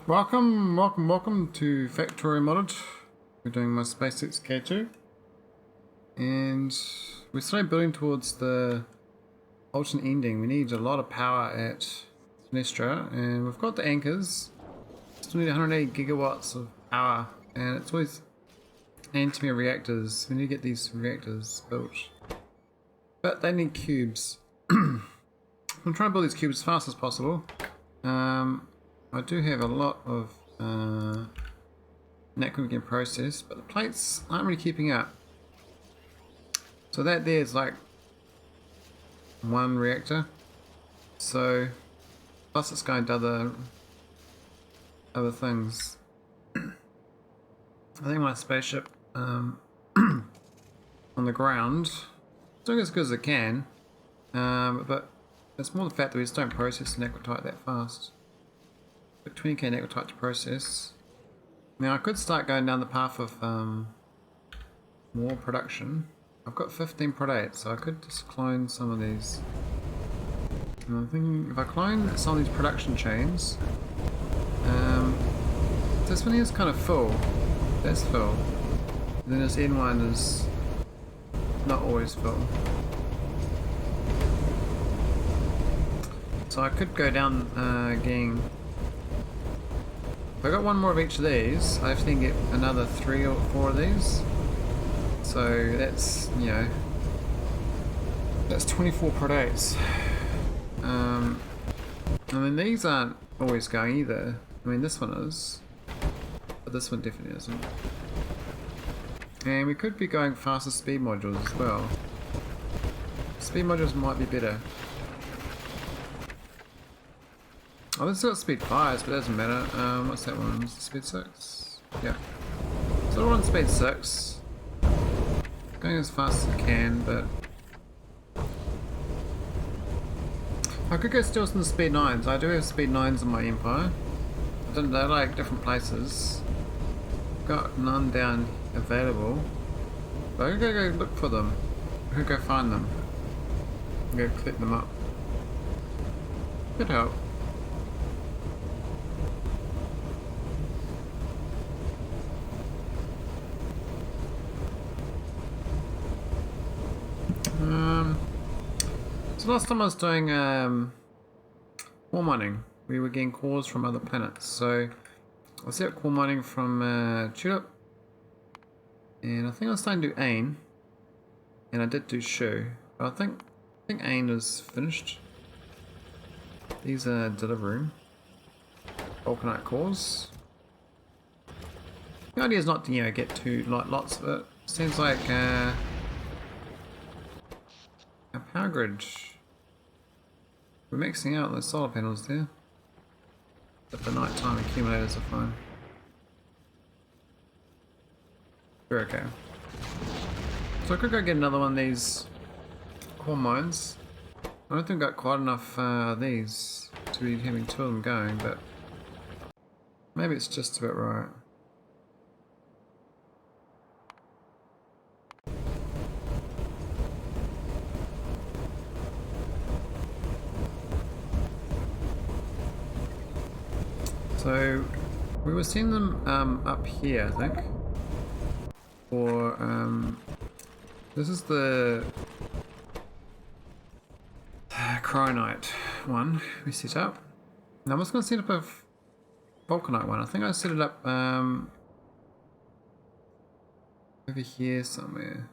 Welcome to Factorio Modded. We're doing my SpaceX K2. And we're starting building towards the ultimate ending. We need a lot of power at Sinestra, and we've got the anchors. Still need 180 gigawatts of power, and it's always anti reactors. We need to get these reactors built. But they need cubes. I'm trying to build these cubes as fast as possible. I do have a lot of network in process, but the plates aren't really keeping up. So that there's like one reactor. So plus it's going to other things. I think my spaceship on the ground is doing as good as it can, but it's more the fact that we just don't process necrotite that fast. But 20k necrotite to process. Now I could start going down the path of more production. I've got 15 prod8, so I could just clone some of these. And I'm thinking if I clone some of these production chains, this one here is kind of full. That's full. And then this N1 is not always full. So I could go down getting. If I got one more of each of these, I have to get another 3 or 4 of these. So that's, you know, that's 24 prod8s. I mean, these aren't always going either. I mean, this one is, but this one definitely isn't. And we could be going faster speed modules as well. Speed modules might be better. Oh, this has got speed 5s, but it doesn't matter. What's that one? Is it speed 6? Yeah. So we're on speed 6. Going as fast as I can, but I could go steal some speed 9s. I do have speed 9s in my empire. They're like different places. Got none down available. But I could go look for them. I could go find them. Go collect them up. Could help. So last time I was doing core mining, we were getting cores from other planets. So I set up core mining from Tulip, and I think I was starting to do Ain, and I did do Shu. But I think Ain is finished. These are delivering vulcanite cores. The idea is not to, you know, get too lots of it. Seems like a power grid. We're mixing out the solar panels there, but the nighttime accumulators are fine. We're okay. So I could go get another one of these core mines. I don't think I've got quite enough of these to be having 2 of them going, but maybe it's just about right. So we were seeing them up here, I think. Or this is the cryonite one we set up. Now I'm just going to set up a vulcanite one. I think I set it up over here somewhere.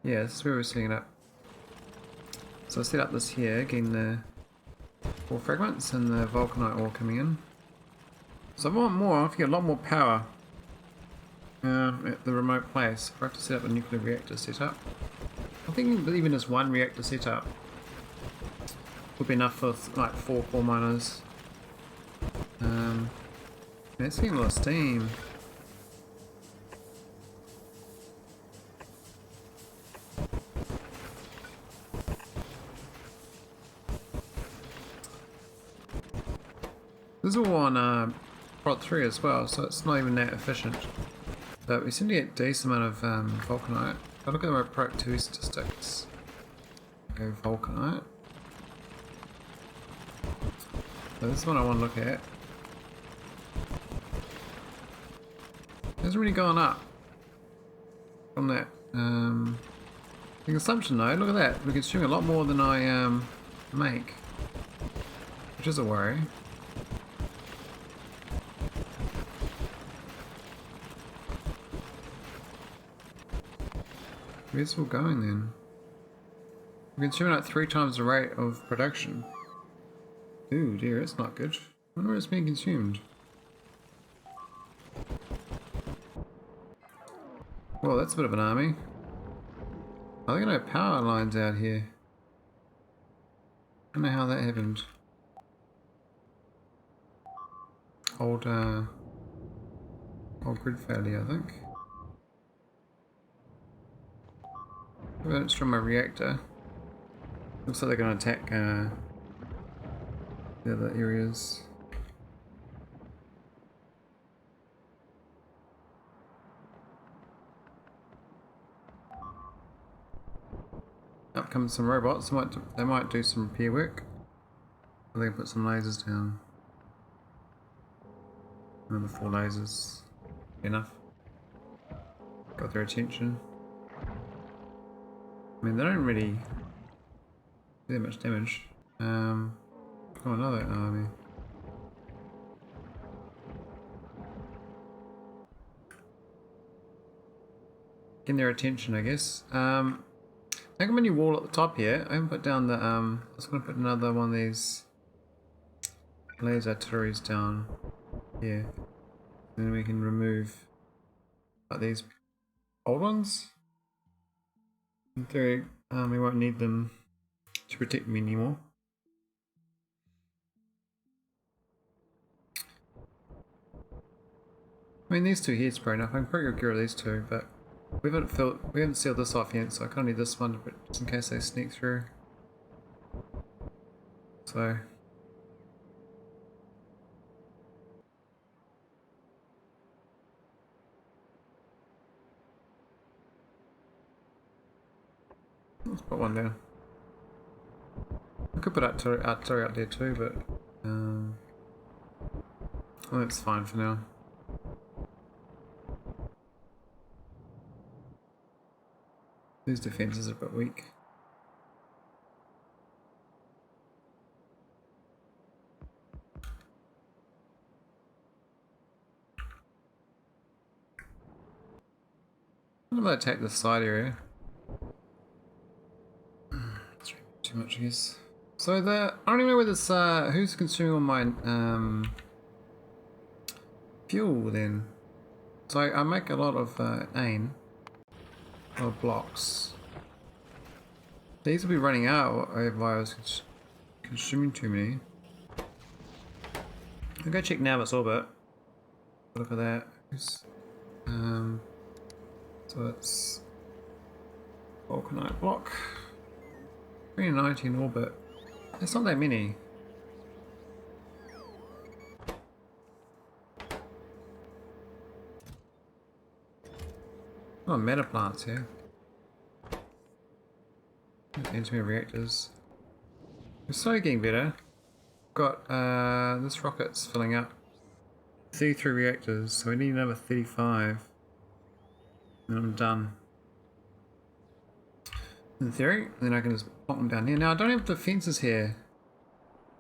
Yeah, this is where we're setting it up. So I set up this here, getting the 4 fragments and the vulcanite ore coming in. So I want more, I have to get a lot more power at the remote place. I have to set up a nuclear reactor setup. I think even just 1 reactor setup would be enough for like 4 core miners. It's getting a lot of steam. This is all on prod 3 as well, so it's not even that efficient. But we seem to get a decent amount of vulcanite. I look at my productivity statistics. Go Vulcanite. So this is what I want to look at. It hasn't really gone up from that. The consumption though, look at that. We're consuming a lot more than I make, which is a worry. Where's it all going then? We're consuming like 3 times the rate of production. Ooh dear, it's not good. I wonder where it's being consumed. Well, that's a bit of an army. I think I know power lines out here. I don't know how that happened. Old grid failure, I think. Maybe I don't destroy my reactor. Looks like they're going to attack the other areas. Up comes some robots. They might do some repair work. Or they can put some lasers down. Another 4 lasers. Enough. Got their attention. I mean, they don't really do that much damage. Oh, another army. Getting their attention, I guess. I think I'm a new wall at the top here. I haven't put down the I was going to put another one of these laser artilleries down here. Then we can remove like these old ones. In theory, we won't need them to protect me anymore. I mean, these two here is probably enough. I can probably get rid of these two, but we haven't sealed this off yet, so I kind of need this one, but just in case they sneak through. So. Let's put one down. I could put artillery out there too, but well, that's fine for now. These defenses are a bit weak. What if I attack this side area? Too much, I guess. So I don't even know whether it's who's consuming all my fuel then. So I make a lot of AIM, a lot of blocks. These will be running out if I was consuming too many. I'll go check Nauvis Orbit. Look at that. So it's Vulcanite block. 390 in orbit. It's not that many. Oh, meta plants here. Into reactors. We're slowly getting better. Got this rocket's filling up. 33 reactors, so we need another 35. And I'm done. In theory, then I can just pop them down here. Now I don't have defenses here.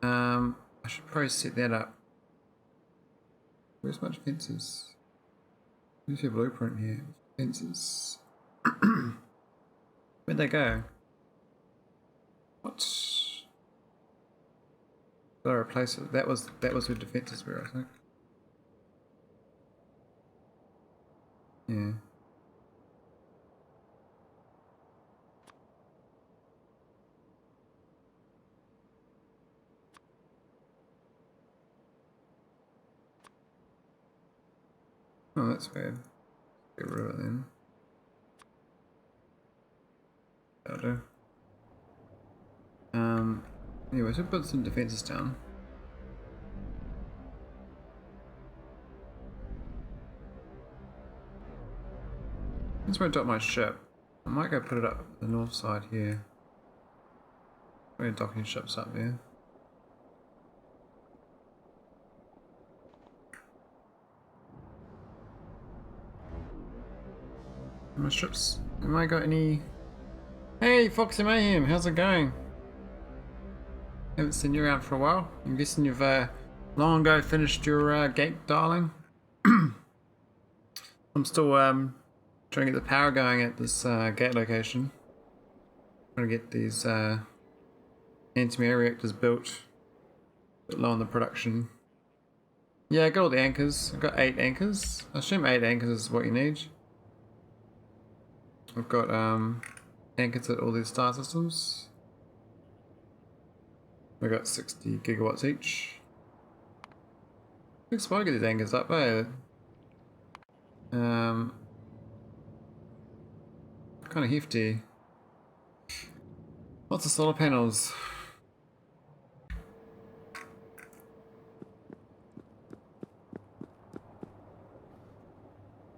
I should probably set that up. Where's my defenses? Where's your blueprint here? Defenses. Where'd they go? What? Did I replace it? That was where defenses were, I think. Yeah. Oh, that's bad. Get rid of it then. That'll do. Anyway, so put some defenses down. That's where I dropped my ship. I might go put it up the north side here. Where docking ships up there. My ships. Have I got any? Hey, Foxy Mayhem, how's it going? Haven't seen you around for a while. I'm guessing you've long ago finished your gate dialing. I'm still trying to get the power going at this gate location. Trying to get these antimatter reactors built. A bit low on the production. Yeah, I got all the anchors. I've got 8 anchors. I assume 8 anchors is what you need. I've got anchors at all these star systems. I've got 60 gigawatts each. Looks fun to get these anchors up, eh? Kind of hefty. Lots of solar panels.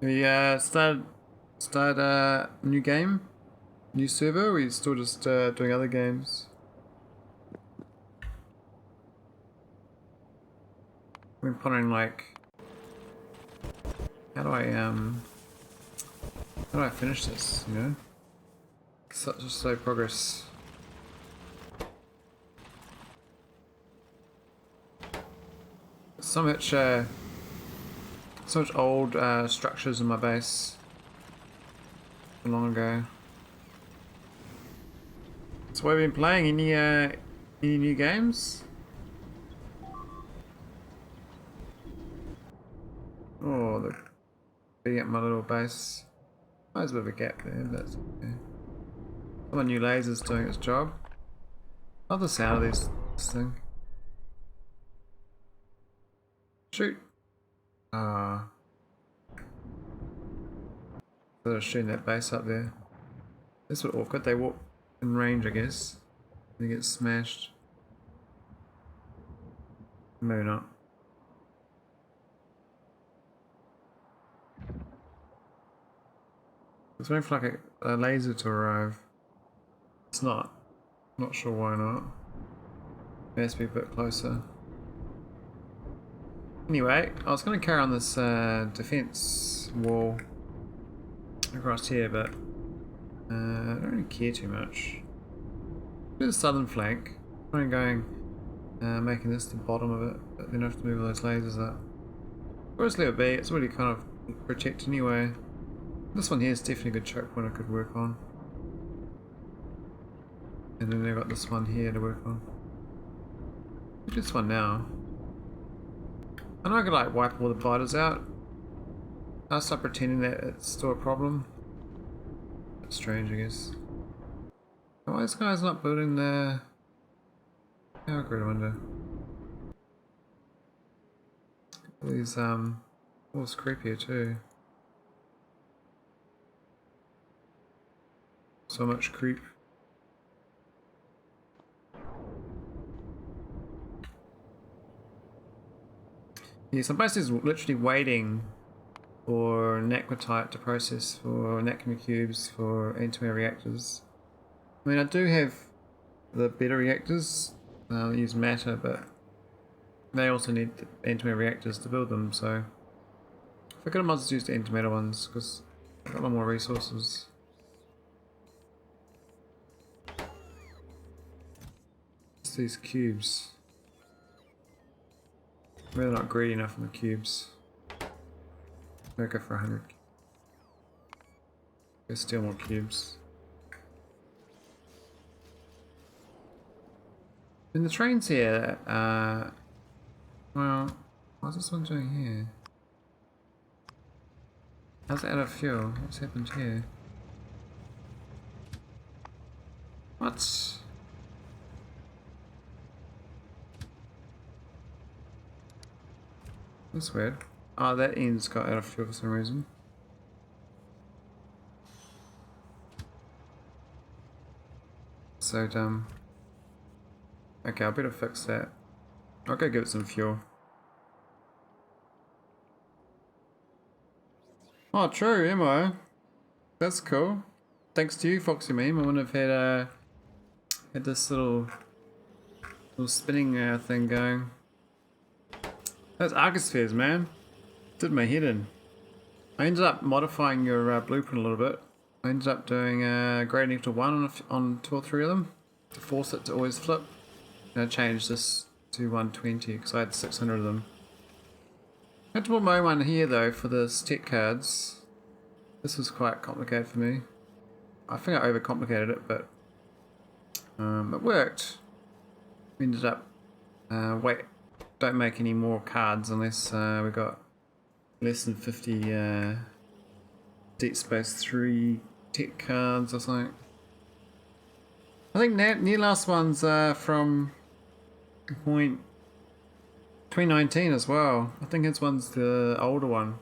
We start a new game, new server. Or are we still just doing other games? We're pondering like, how do I finish this? You know, such a slow progress. So much old structures in my base from long ago. So what have you been playing? Any new games? Oh, the beating up my little base. Oh, there's a bit of a gap there, but that's okay. My new laser's doing its job. Love the sound of this thing. Shoot! Ah. They're shooting that base up there. That's what awkward. They walk in range, I guess. They get smashed. Maybe not. It's waiting for like a laser to arrive. It's not. Not sure why not. It has to be a bit closer. Anyway, I was going to carry on this defense wall across here, but I don't really care too much. Do the southern flank. I'm going making this the bottom of it, but then I have to move all those lasers up. Or just leave it be. It's already kind of protected anyway. This one here is definitely a good choke point I could work on. And then they've got this one here to work on. Do this one now. I know I could like wipe all the biters out. I'll start pretending that it's still a problem. That's strange, I guess. Why this guy's not building the power grid, I wonder. These all this creep here too. So much creep. Yeah, so basically literally waiting for Naquitite to process for Nakama cubes for antimatter reactors. I mean, I do have the better reactors that use matter, but they also need the antimatter reactors to build them, so if I could have might as well use the antimatter ones because I've got a lot more resources. It's these cubes. I'm really not greedy enough on the cubes. I'll go for 100. Go steal more cubes. And the trains here, well, what's this one doing here? How's it out of fuel? What's happened here? What? That's weird. Oh, that end's got out of fuel for some reason. So dumb. Okay, I'll better fix that. I'll go give it some fuel. Oh, true, am I? That's cool. thanks to you, Foxy Meme, I wouldn't have had this little spinning thing going. Those arcospheres, man, did my head in. I ended up modifying your blueprint a little bit. I ended up doing gradient equal to 1 on 2 or 3 of them to force it to always flip. And I changed this to 120 because I had 600 of them. I had to put my own one here though for the tech cards. This was quite complicated for me. I think I overcomplicated it, but it worked. We ended up wait, don't make any more cards unless we got less than 50 Deep Space 3 tech cards or something. I think near last one's from point 2019 as well. I think his one's the older one.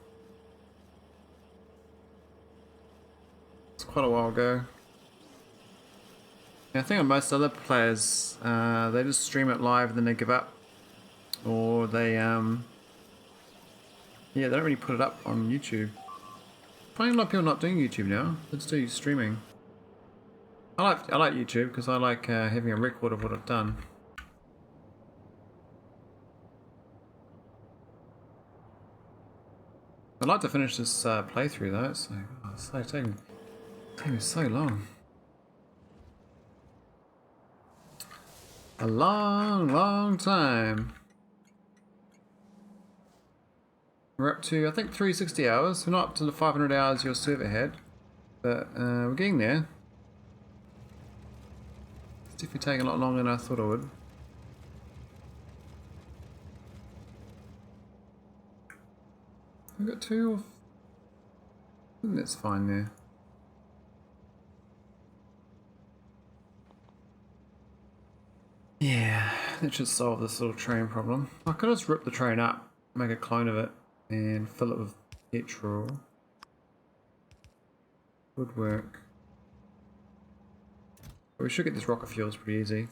It's quite a while ago. Yeah, I think on most other players, they just stream it live and then they give up, or they yeah, they don't really put it up on YouTube. Finding a lot of people not doing YouTube now. Let's do streaming. I like YouTube because I like having a record of what I've done. I'd like to finish this playthrough though. It's taking me so long. A long time. We're up to, I think, 360 hours. We're not up to the 500 hours your server had, but we're getting there. It's definitely taking a lot longer than I thought it would. We've got 2 of... I think that's fine there. Yeah, that should solve this little train problem. I could just rip the train up, make a clone of it, and fill it with petrol. Would work. But we should get this rocket fuels pretty easy.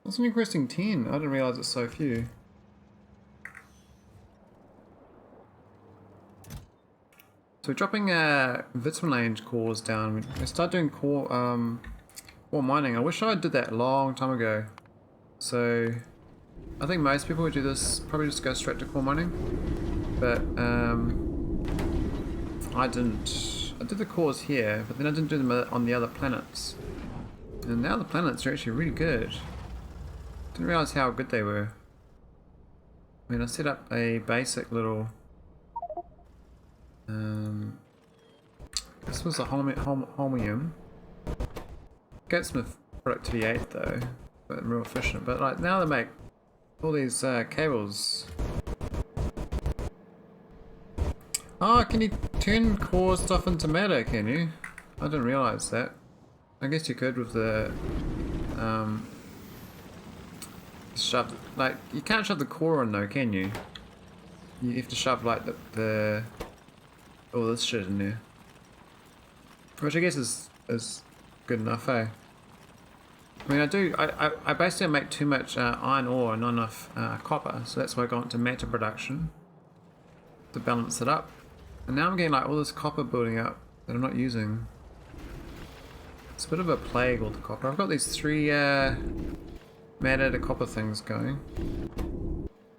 That's an interesting 10. I didn't realise it's so few. So we're dropping vitamin cores down. We start doing core mining. I wish I did that a long time ago. So I think most people would do this, probably just go straight to core mining. But I didn't. I did the cores here, but then I didn't do them on the other planets. And now the planets are actually really good. Didn't realise how good they were. I mean, I set up a basic little... this was a holmium. Get some productivity 8 though, but real efficient. But like now they make all these cables. Oh, can you turn core stuff into matter? Can you? I didn't realise that. I guess you could with the shove. Like you can't shove the core in though, can you? You have to shove like the all this shit in there, which I guess is good enough, eh? I mean, I basically make too much iron ore and not enough copper, so that's why I got into matter production to balance it up. And now I'm getting like all this copper building up that I'm not using. It's a bit of a plague, all the copper. I've got these 3 matter to copper things going,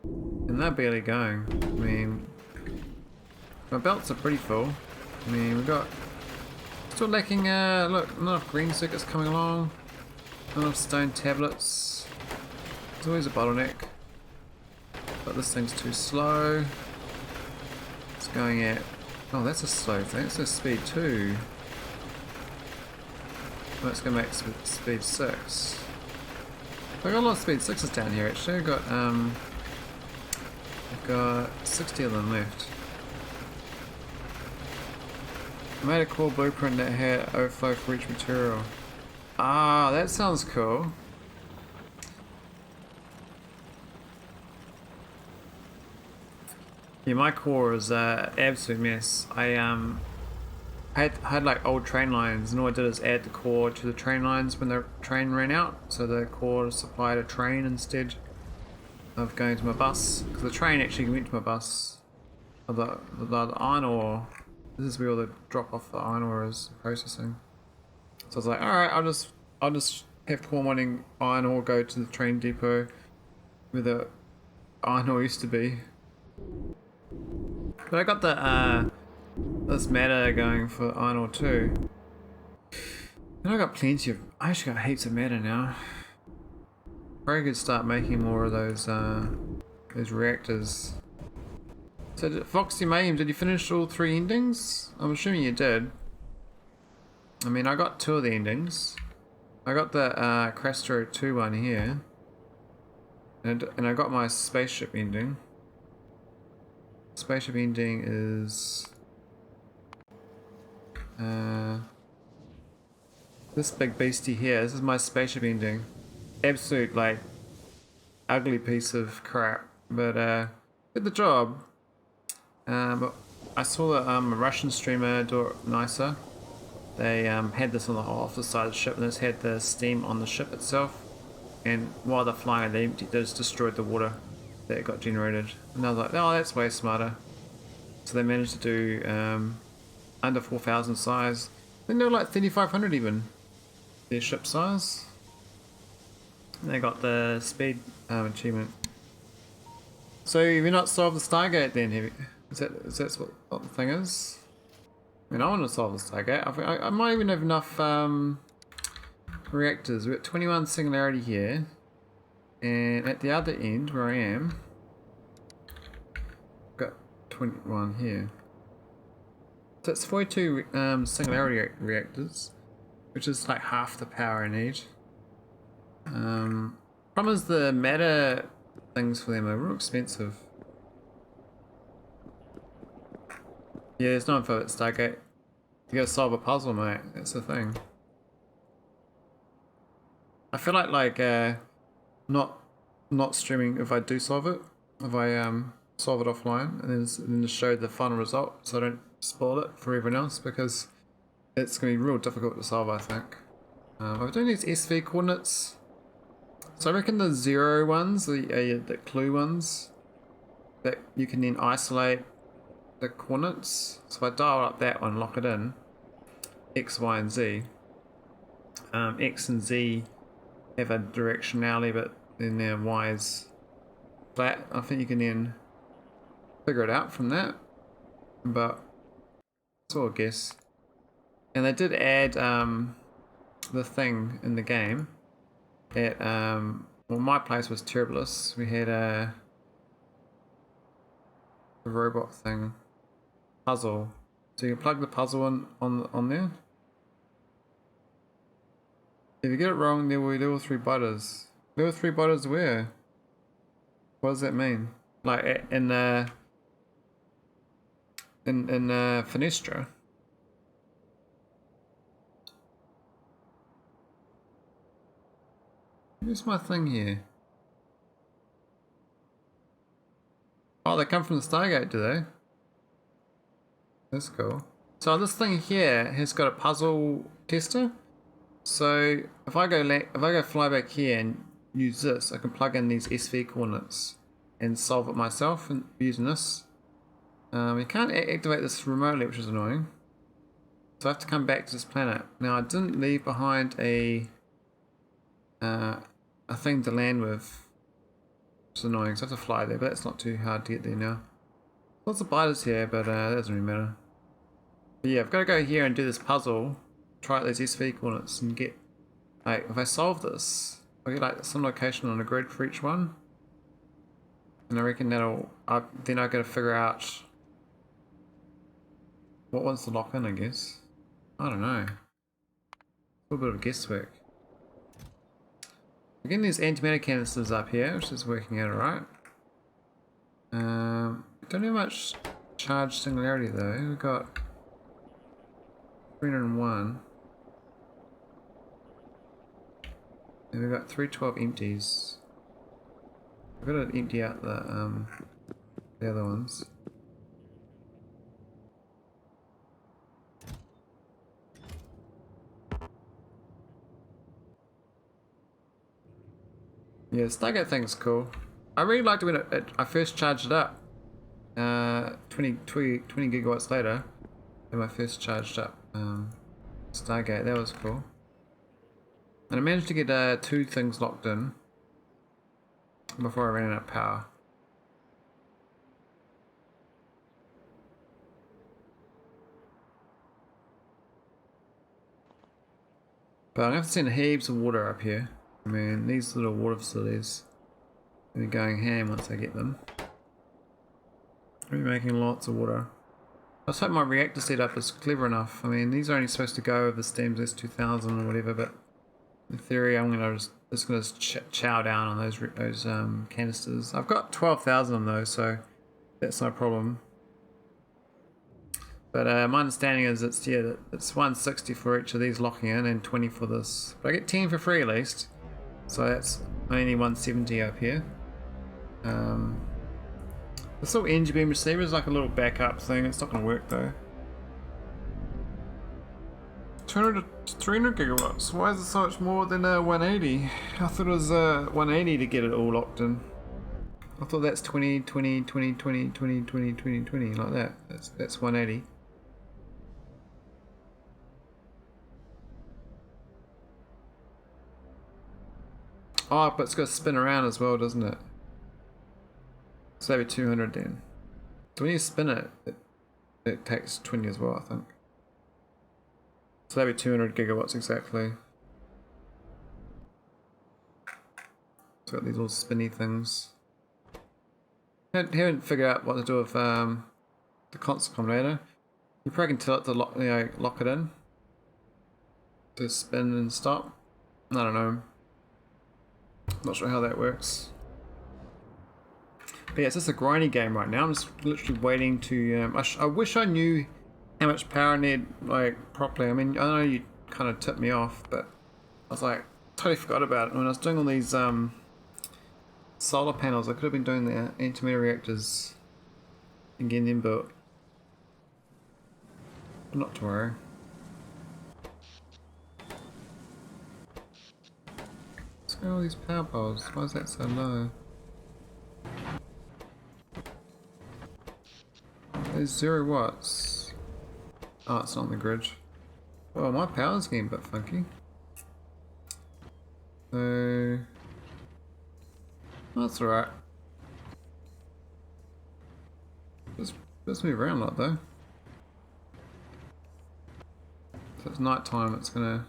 and they're barely going. I mean, my belts are pretty full. I mean, we've got still lacking, look, not enough green circuits coming along, not enough stone tablets. There's always a bottleneck, but this thing's too slow. It's going at, oh, that's a slow thing, it's a speed 2. Well, it's going to make speed 6. I've got a lot of speed 6s down here actually. I've got 60 of them left. I made a cool blueprint that had overflow for each material. Ah, that sounds cool. Yeah, my core is an absolute mess. I had like old train lines, and all I did is add the core to the train lines when the train ran out, so the core supplied a train instead of going to my bus, because the train actually went to my bus. The iron ore. This is where all the drop off the iron ore is processing. So I was like, alright, I'll just have core mining iron ore go to the train depot where the iron ore used to be. But I got the this matter going for iron ore too. And I got plenty of, I actually got heaps of matter now. Probably could start making more of those reactors. So Foxy Mayhem, did you finish all 3 endings? I'm assuming you did. I mean, I got 2 of the endings. I got the Krastorio 2 one here. And I got my spaceship ending. Spaceship ending is this big beastie here. This is my spaceship ending. Absolute like ugly piece of crap, but did the job. But I saw a Russian streamer do it nicer. They had this on the off the side of the ship, and this had the steam on the ship itself. And while they're flying, they just destroyed the water that got generated. And I was like, oh, that's way smarter. So they managed to do under 4,000 size. I think they were like 3,500 even. Their ship size. And they got the speed achievement. So you've not solved the Stargate then, have you? Is that what the thing is? I mean, I want to solve the Stargate. I might even have enough reactors. We've got 21 singularity here. And at the other end, where I am, I've got 21 here. So it's 42 singularity reactors, which is like half the power I need. Problem is the matter things for them are real expensive. Yeah, there's no info at Stargate. You gotta solve a puzzle, mate. That's the thing. I feel like not streaming if I do solve it. If I solve it offline and then just show the final result, so I don't spoil it for everyone else, because it's gonna be real difficult to solve, I think. I'm doing these SV coordinates. So I reckon the 0 ones, the clue ones, that you can then isolate the coordinates. So if I dial up that one, lock it in, X, Y, and Z. X and Z have a directionality, but then their Y is flat. I think you can then figure it out from that, but it's all a guess. And they did add the thing in the game at well, my place was Terribilis. We had a robot thing puzzle, so you can plug the puzzle in on there. If you get it wrong, there were 3 butters. There were 3 butters where? What does that mean? Like in Finestra. Where's my thing here? Oh, they come from the Stargate, do they? That's cool. So this thing here has got a puzzle tester. So if I go fly back here and use this, I can plug in these SV coordinates and solve it myself and using this. You can't activate this remotely, which is annoying. So I have to come back to this planet. Now I didn't leave behind a thing to land with, which is annoying, so I have to fly there, but it's not too hard to get there now. Lots of biters here, but that doesn't really matter. But yeah, I've got to go here and do this puzzle, try out these SV coordinates and get, like, if I solve this, I'll get like some location on a grid for each one. And I reckon then I gotta figure out what one's to lock in, I guess. I don't know. A little bit of guesswork. Again, there's antimatter canisters up here, which is working out alright. Don't have much charge singularity though. We've got 301. And we've got 312 empties. I've got to empty out the other ones. Yeah, the Stargate thing's cool. I really liked it when I first charged it up. 20 gigawatts later, when I first charged up Stargate, that was cool. And I managed to get 2 things locked in before I ran out of power. But I'm going to have to send heaps of water up here. I mean, these little water facilities are going ham once I get them. I'll be making lots of water. I just hope my reactor setup is clever enough. I mean, these are only supposed to go with the STEMS S2000 or whatever, but in theory, I'm just gonna chow down on those canisters. I've got 12,000 of those, so that's no problem. But my understanding is it's 160 for each of these locking in and 20 for this. But I get 10 for free at least, so that's only 170 up here. This little energy beam receiver is like a little backup thing. It's not going to work though. 200 to 300 gigawatts. Why is it so much more than 180? I thought it was 180 to get it all locked in. I thought that's 20, 20, 20, 20, 20, 20, 20, 20, like that. That's 180. Oh, but it's got to spin around as well, doesn't it? So that'd be 200 then. So when you spin it, it takes 20 as well, I think. So that'd be 200 gigawatts exactly. So got these little spinny things. Haven't figured out what to do with the constant combinator. You probably can tell it to lock it in. To spin and stop. I don't know. Not sure how that works. But yeah, it's just a grindy game right now. I'm just literally waiting to... I wish I knew how much power I need, like, properly. I mean, I know you kind of tipped me off, but I was like, totally forgot about it. When I was doing all these solar panels, I could have been doing the antimatter reactors and getting them built. But not to worry. What's going on with these power poles? Why is that so low? There's 0 watts. Oh, it's not on the grid. Well, my power's getting a bit funky. So... that's alright. Let's move around a lot though. So it's night time, it's gonna...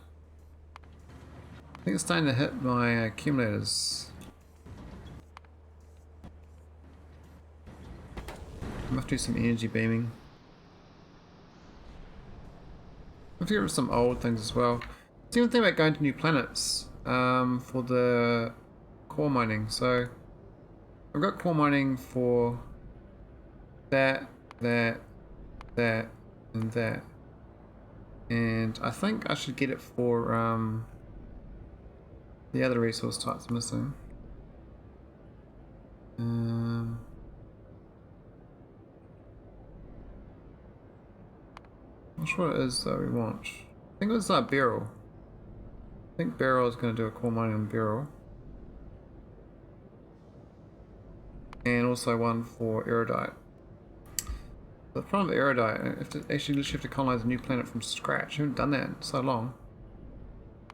I think it's starting to hit my accumulators. I must do some energy beaming. I have to get rid of some old things as well. It's even thinking about going to new planets for the core mining. So I've got core mining for that, and that. And I think I should get it for the other resource types missing. Not sure what it is that we want. I think it was that Beryl. I think Beryl is going to do a core mining on Beryl. And also one for Iridite. The problem with Iridite, I have to actually literally have to colonize a new planet from scratch. I haven't done that in so long.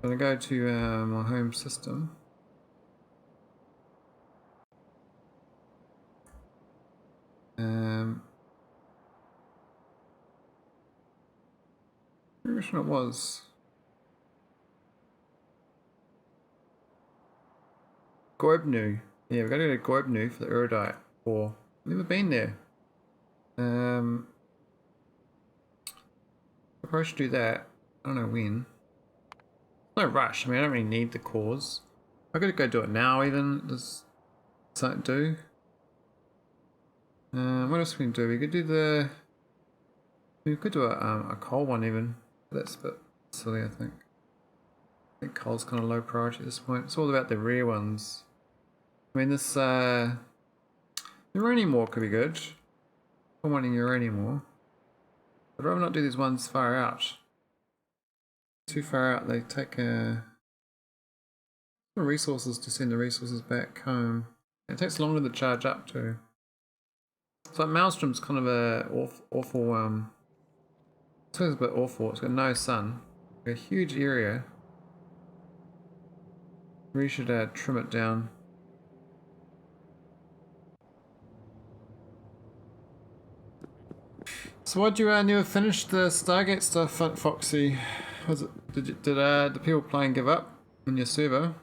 I'm going to go to my home system. Which one it was? Goibnui. Yeah, we've got to go to Goibnui for the Iridite. Or never been there. I probably should do that. I don't know when. No rush. I mean, I don't really need the cores. I could go do it now. Even does something do? What else can we do? We could do the. We could do a coal one even. That's a bit silly, I think. I think coal's kind of low priority at this point. It's all about the rare ones. I mean, this uranium ore could be good. I'm wanting uranium ore. I'd rather not do these ones far out. Too far out, they take resources to send the resources back home. It takes longer to charge up too. So like Maelstrom's kind of a awful it's a bit awful. It's got no sun, a huge area. We should trim it down. So why'd you never finish the Stargate stuff, Foxy? Was it, did the people playing give up on your server?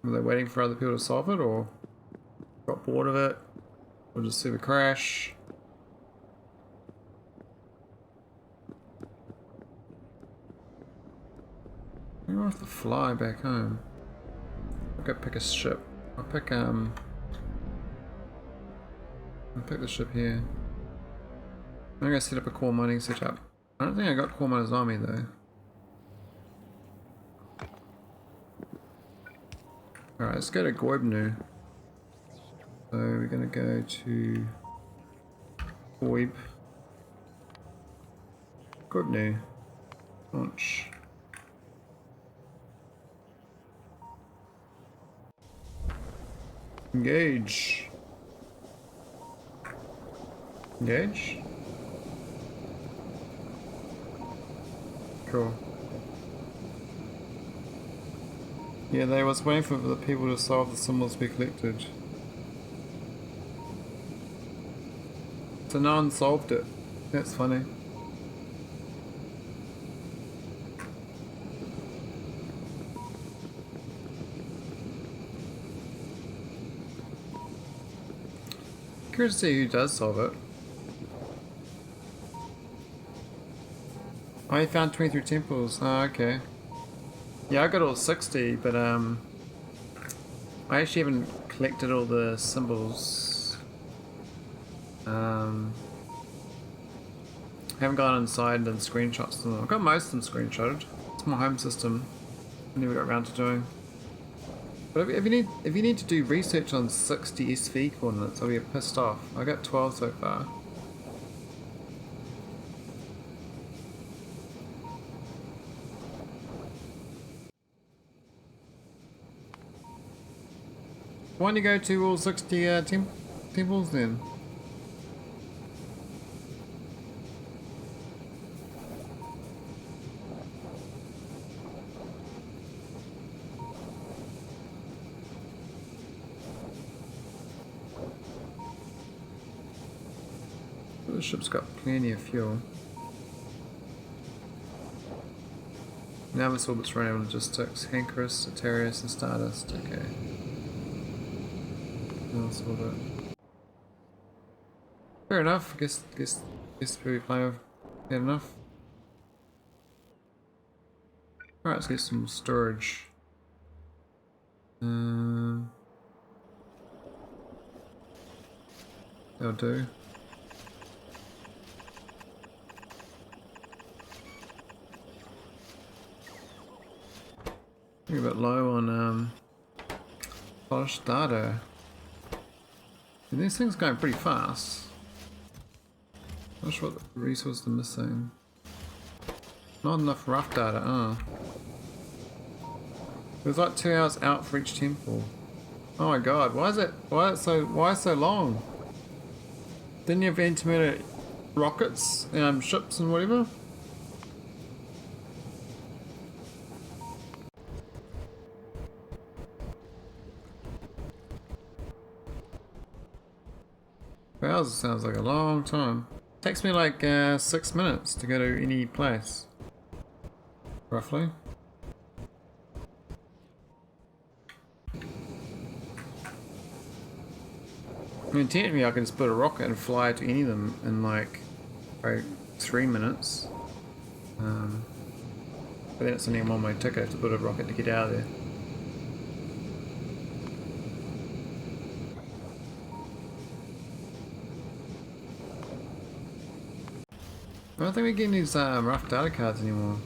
Were they waiting for other people to solve it, or got bored of it? Or did the server crash? Maybe I'll have to fly back home. I'll go pick a ship. I'll pick the ship here. I'm gonna set up a core mining setup. I don't think I got core miners army though. Alright, let's go to Goibnui. So we're gonna go to Goibnui. Launch. Engage. Engage? Cool. Yeah, they was waiting for the people to solve the symbols we collected. So no one solved it. That's funny. Curious to see who does solve it. Oh, you found 23 temples. Oh, okay. Yeah, I got all 60, but I actually haven't collected all the symbols. Haven't gone inside and done screenshots of them. I've got most of them screenshotted. It's my home system. I never got around to doing. But if you need to do research on 60 SV coordinates, I'll be pissed off. I got 12 so far. Why don't you go to all 60 temples then? The ship's got plenty of fuel. Nauvis Orbit's running on logistics, Hankerus, Atarius, and Stardust. Okay. Nauvis Orbit. Fair enough. Guess we'll be playing with good enough. Alright, let's get some storage. That'll do. We're a bit low on polished data. And these things going pretty fast. Not sure what resource they're missing. Not enough rough data, It was like 2 hours out for each temple. Oh my god, why is so long? Didn't you have intermittent rockets, ships and whatever? Hours sounds like a long time. Takes me like 6 minutes to go to any place. Roughly. I mean, technically I can just put a rocket and fly to any of them in like 3 minutes. But then it's only a one-way ticket to put a rocket to get out of there. I don't think we're getting these rough data cards anymore.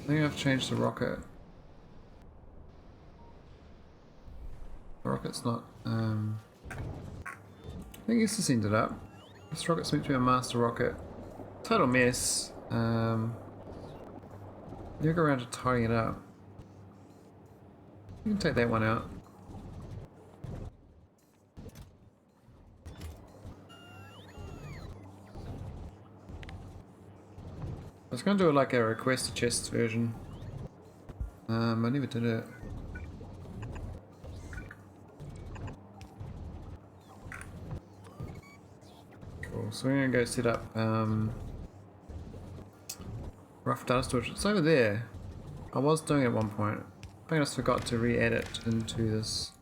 I think I've changed the rocket. The rocket's not. I think it's just ended up. This rocket's meant to be a master rocket. Total mess. You go around to tidying it up. You can take that one out. I was going to do like a request chests version. I never did it. So we're gonna go set up rough data storage. It's over there. I was doing it at one point. I think I just forgot to re-add it into this.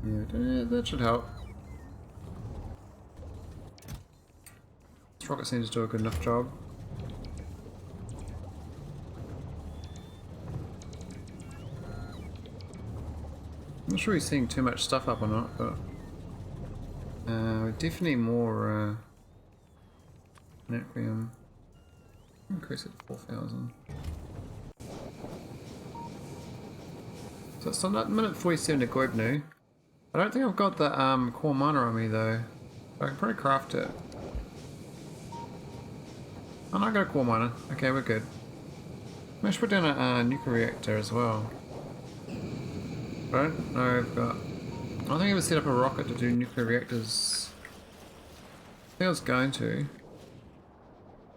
Yeah, that should help. This rocket seems to do a good enough job. I'm not sure he's seeing too much stuff up or not, but definitely more Natrium. Increase it to 4,000. So it's on that minute 47 to Goibnui. I don't think I've got the core miner on me though. But I can probably craft it. Oh no, I got a core miner. Okay, we're good. I should put down a nuclear reactor as well. I don't know if I've got... I don't think I ever set up a rocket to do nuclear reactors. I think I was going to.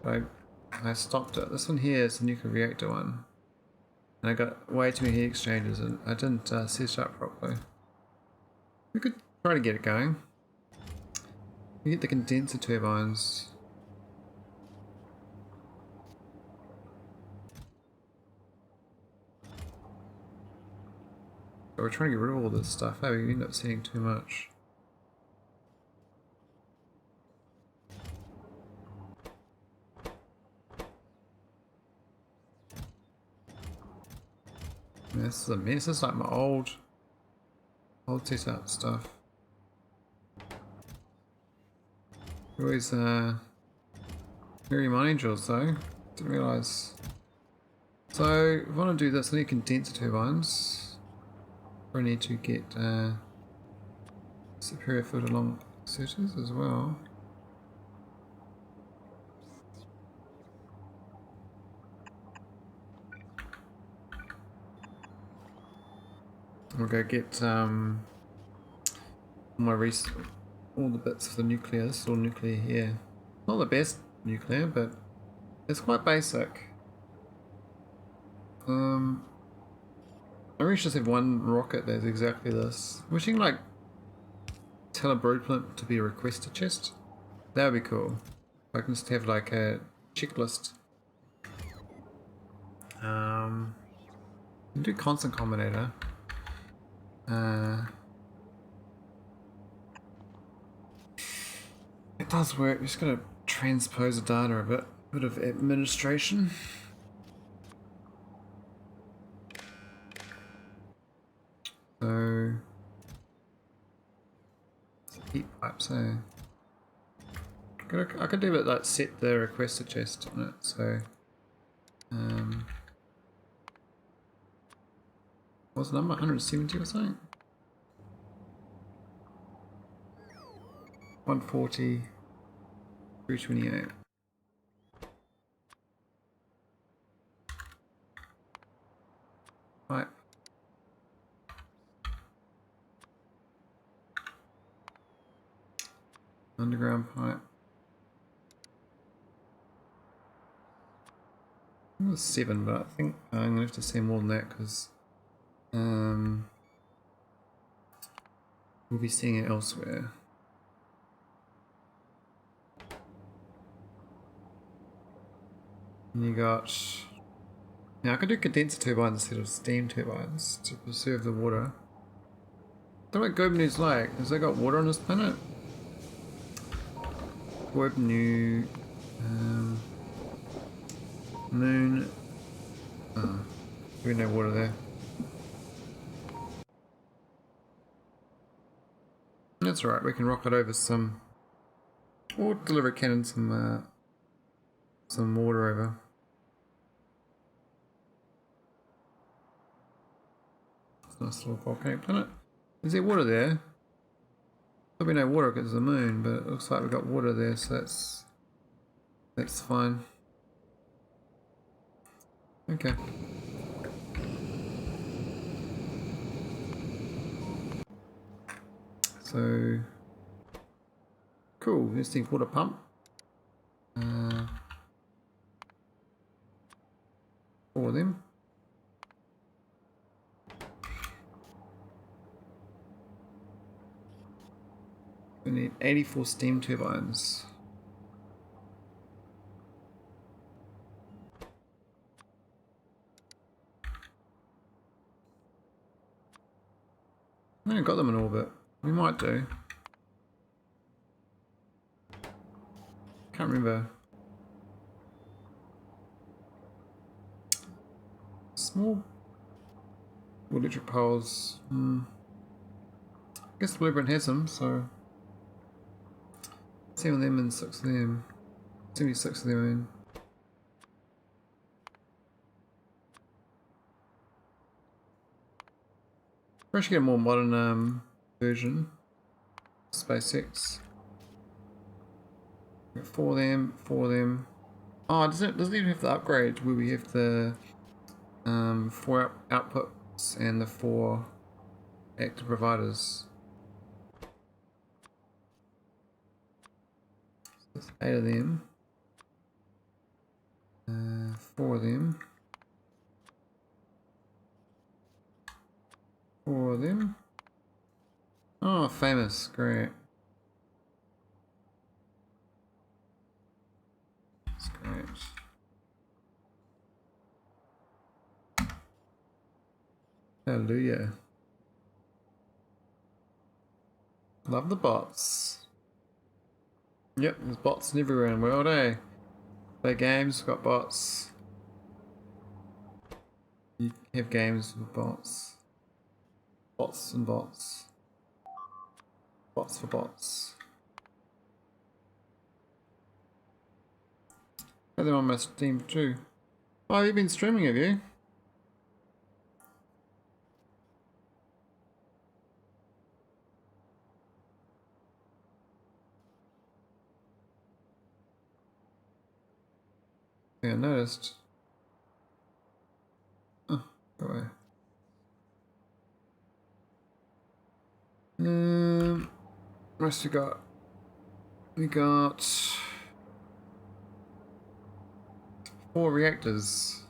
But I stopped it. This one here is the nuclear reactor one. And I got way too many heat exchangers and I didn't set it up properly. We could try to get it going. We get the condenser turbines. But we're trying to get rid of all this stuff. Hey, we end up seeing too much. Man, this is a mess. This is like my old setup stuff. Always very mine angels though. Didn't realise. So if I want to do this, I need condenser turbines. I need to get superior foot along searches as well. We'll go get all the bits of the nuclear. This is all nuclear here. Not the best nuclear, but it's quite basic. I really just have one rocket that's exactly this. Wishing like tell a blueprint to be a requestor chest. That would be cool. I can just have like a checklist. Do constant combinator. It does work. We're just gonna transpose the data a bit of administration. So heat pipes, eh? I could do it like set the requestor chest on it, so what's the number? 170 or something? 140, 328. Pipe. Underground pipe. It was 7, but I think I'm gonna have to say more than that because we'll be seeing it elsewhere. And you got... Now I could do condenser turbines instead of steam turbines to preserve the water. I don't know what Goibniu's like. Has they got water on this planet? Goibniu... moon... Oh, there's no water there. That's alright, we can rocket over some... or deliver a cannon some water over. It's a nice little volcanic planet. Is there water there? There'll be no water because it's the moon, but it looks like we've got water there, so that's fine. Okay. So cool. This thing water pump. Four of them. We need 84 steam turbines. I haven't got them in orbit. We might do. Can't remember. Small electric poles. I guess the blueprint has them, so 7 of them and 6 of them. 76 of them in. We should get a more modern version. SpaceX. Got 4 of them, 4 of them. Oh, doesn't even have the upgrade where we have the 4 outputs and the 4 active providers. So there's 8 of them. 4 of them. 4 of them. Oh, famous, great. That's great. Hallelujah. Love the bots. Yep, there's bots everywhere in the world, eh? Play games, got bots. You have games with bots. Bots and bots. Bots for bots. Got them on my Steam too. Oh, you've been streaming, have you? Yeah, I noticed. Oh, go away. What else we got? We got 4 reactors.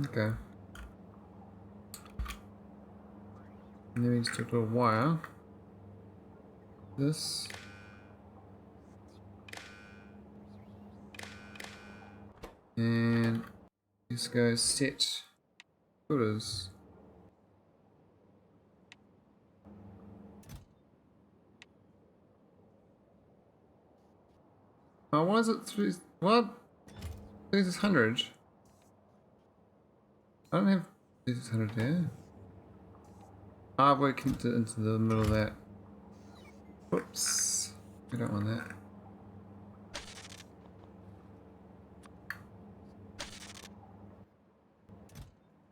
Okay. And then we just took a little wire. This. And this goes set filters. Oh, why is it 3? What? 3600? I don't have 3600 there. Ah, we kicked it into the middle of that. Whoops. We don't want that.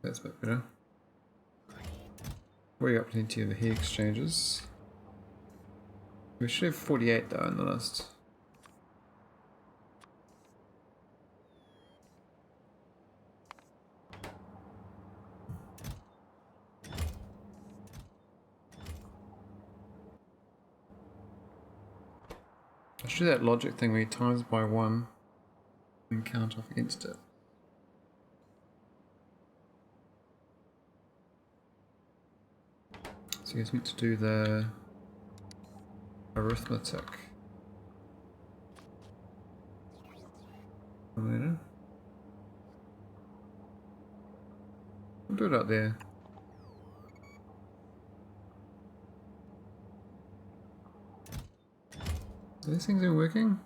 That's a bit better. We got plenty of the heat exchangers. We should have 48 though on the list. I should do that logic thing where you times by 1 and count off against it. So you guys need to do the arithmetic. We'll do it out there. Are these things are working?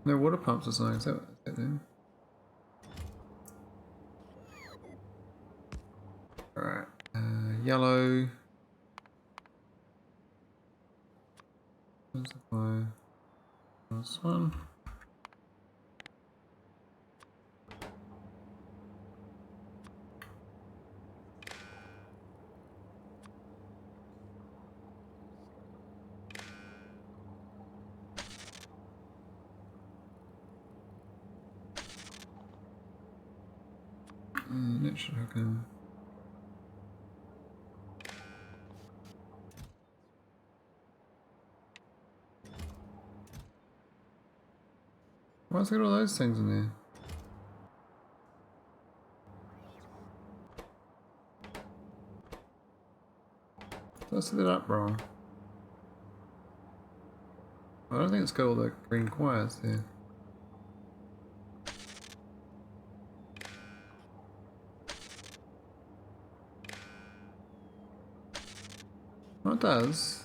No water pumps or something, is that then? Alright, yellow. This one. That should hook in. Why's it got all those things in there? Did I set that up wrong? I don't think it's got all the green wires there. Oh, it does.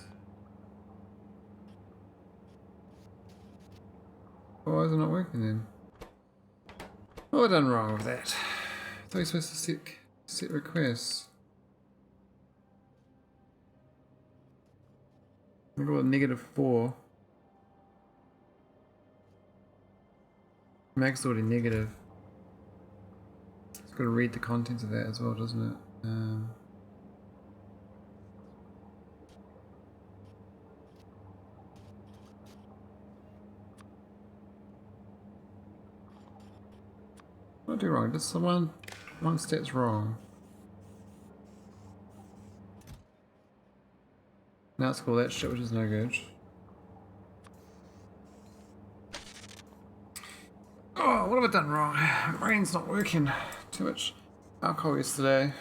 Why is it not working then? What have I done wrong with that? I thought you're supposed to set requests. I got a -4. Max is already negative. It's got to read the contents of that as well, doesn't it? What did I do wrong? Just one step's wrong. Now it's called that shit, which is no good. Oh, what have I done wrong? My brain's not working. Too much alcohol yesterday.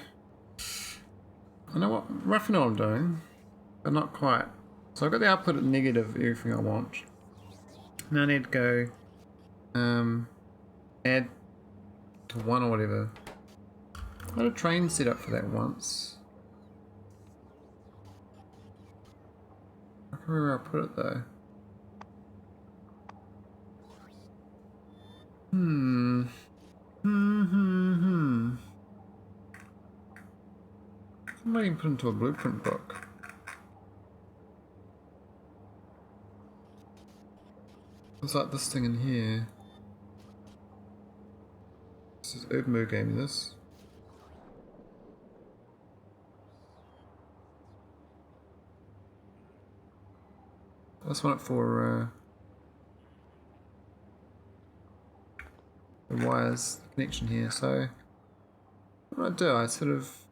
I know roughly know what I'm doing, but not quite. So I've got the output at negative, everything I want. Now I need to go add to 1 or whatever. I had a train set up for that once. I can't remember where I put it though. I might even put into a blueprint book. It's like this thing in here. This is Goibnui gave me this. That's one for the wires, the connection here. So what do I do? I sort of...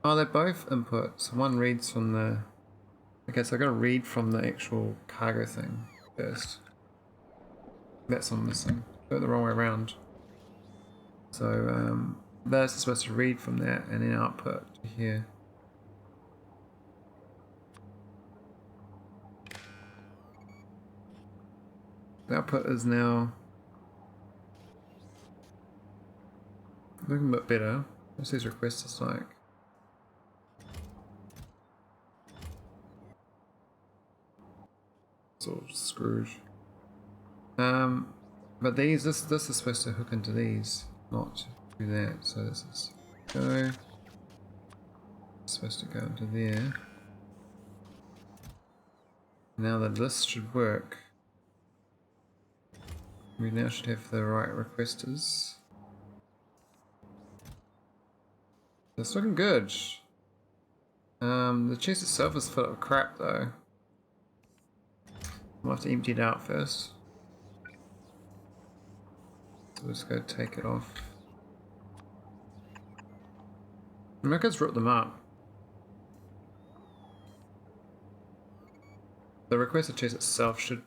Oh, they're both inputs. One reads from the... Okay, so I gotta read from the actual cargo thing first. That's what I'm missing. Got it the wrong way around. So that's supposed to read from that and then output to here. The output is now looking a bit better. What's these requestors like? It's all screwed. But this is supposed to hook into these, not do that. So this is go. It's supposed to go into there. Now that this should work, we now should have the right requestors. It's looking good. The chest itself is full of crap though. I'll have to empty it out first. So we'll just go take it off. I might just rip them up. The requested chest itself should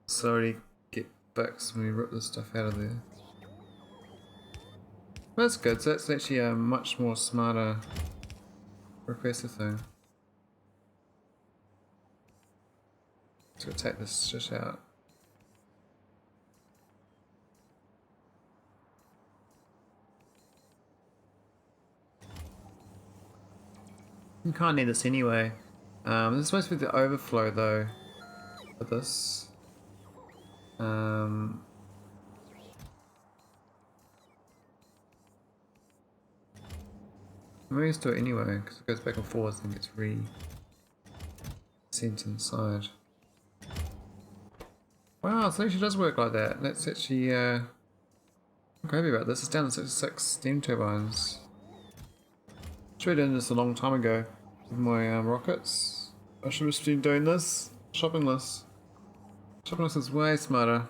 slowly get fixed when we rip this stuff out of there. But that's good, so that's actually a much more smarter requester thing. Let's go take this shit out. You can't need this anyway. This is supposed to be the overflow though for this. I'm going to do it anyway because it goes back and forth and gets sent inside. Wow, so it actually does work like that. That's actually I'm happy about this. It's down to 66 steam turbines. Should have done this a long time ago with my rockets. I should have been doing this. Shopping list. Shopping list is way smarter.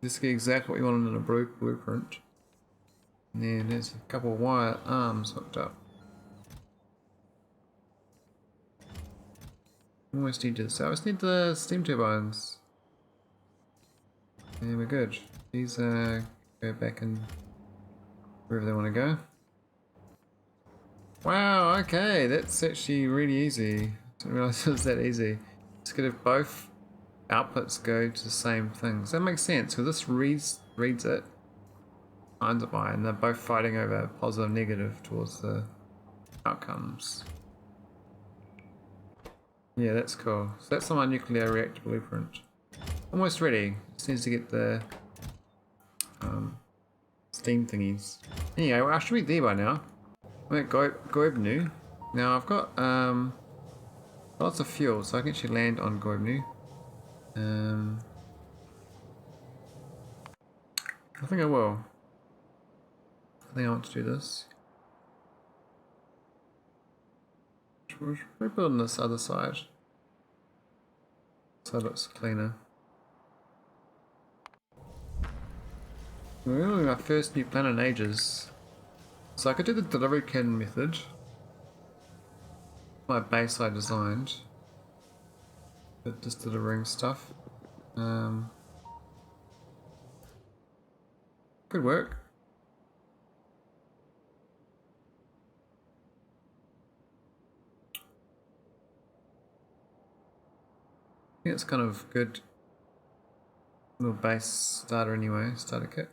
Just get exactly what you want in a blueprint. And then there's a couple of wire arms hooked up. Almost need this. I just need the steam turbines. And we're good. These go back in wherever they want to go. Wow, okay, that's actually really easy. Didn't realize it was that easy. It's good if both outputs go to the same things. That makes sense, because this reads it, finds it by, and they're both fighting over positive and negative towards the outcomes. Yeah, that's cool. So that's on my nuclear reactor blueprint. Almost ready. Just needs to get the steam thingies. Anyway, I should be there by now. I'm at Goibnui. Now I've got lots of fuel, so I can actually land on Goibnui. I think I will. I think I want to do this. We're building this other side, so it looks cleaner. We're building our first new planet in ages. So I could do the delivery cannon method. My base I designed. But just delivering stuff. Could work. I think it's kind of good little base starter anyway, starter kit.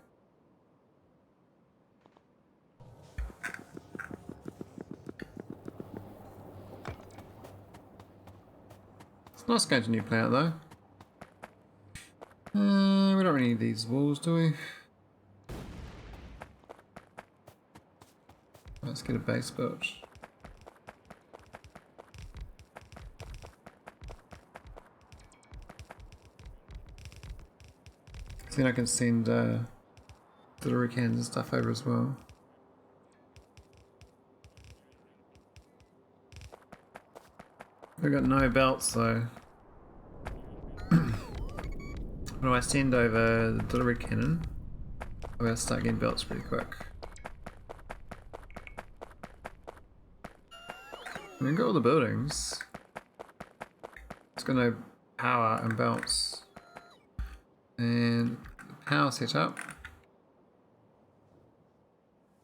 It's nice going to a new planet though. We don't really need these walls, do we? Let's get a base built. Then I can send delivery cans and stuff over as well. I've got no belts though. When I send over the delivery cannon, I'm going to start getting belts pretty quick. We've got all the buildings. It's got no power and belts. And the power setup,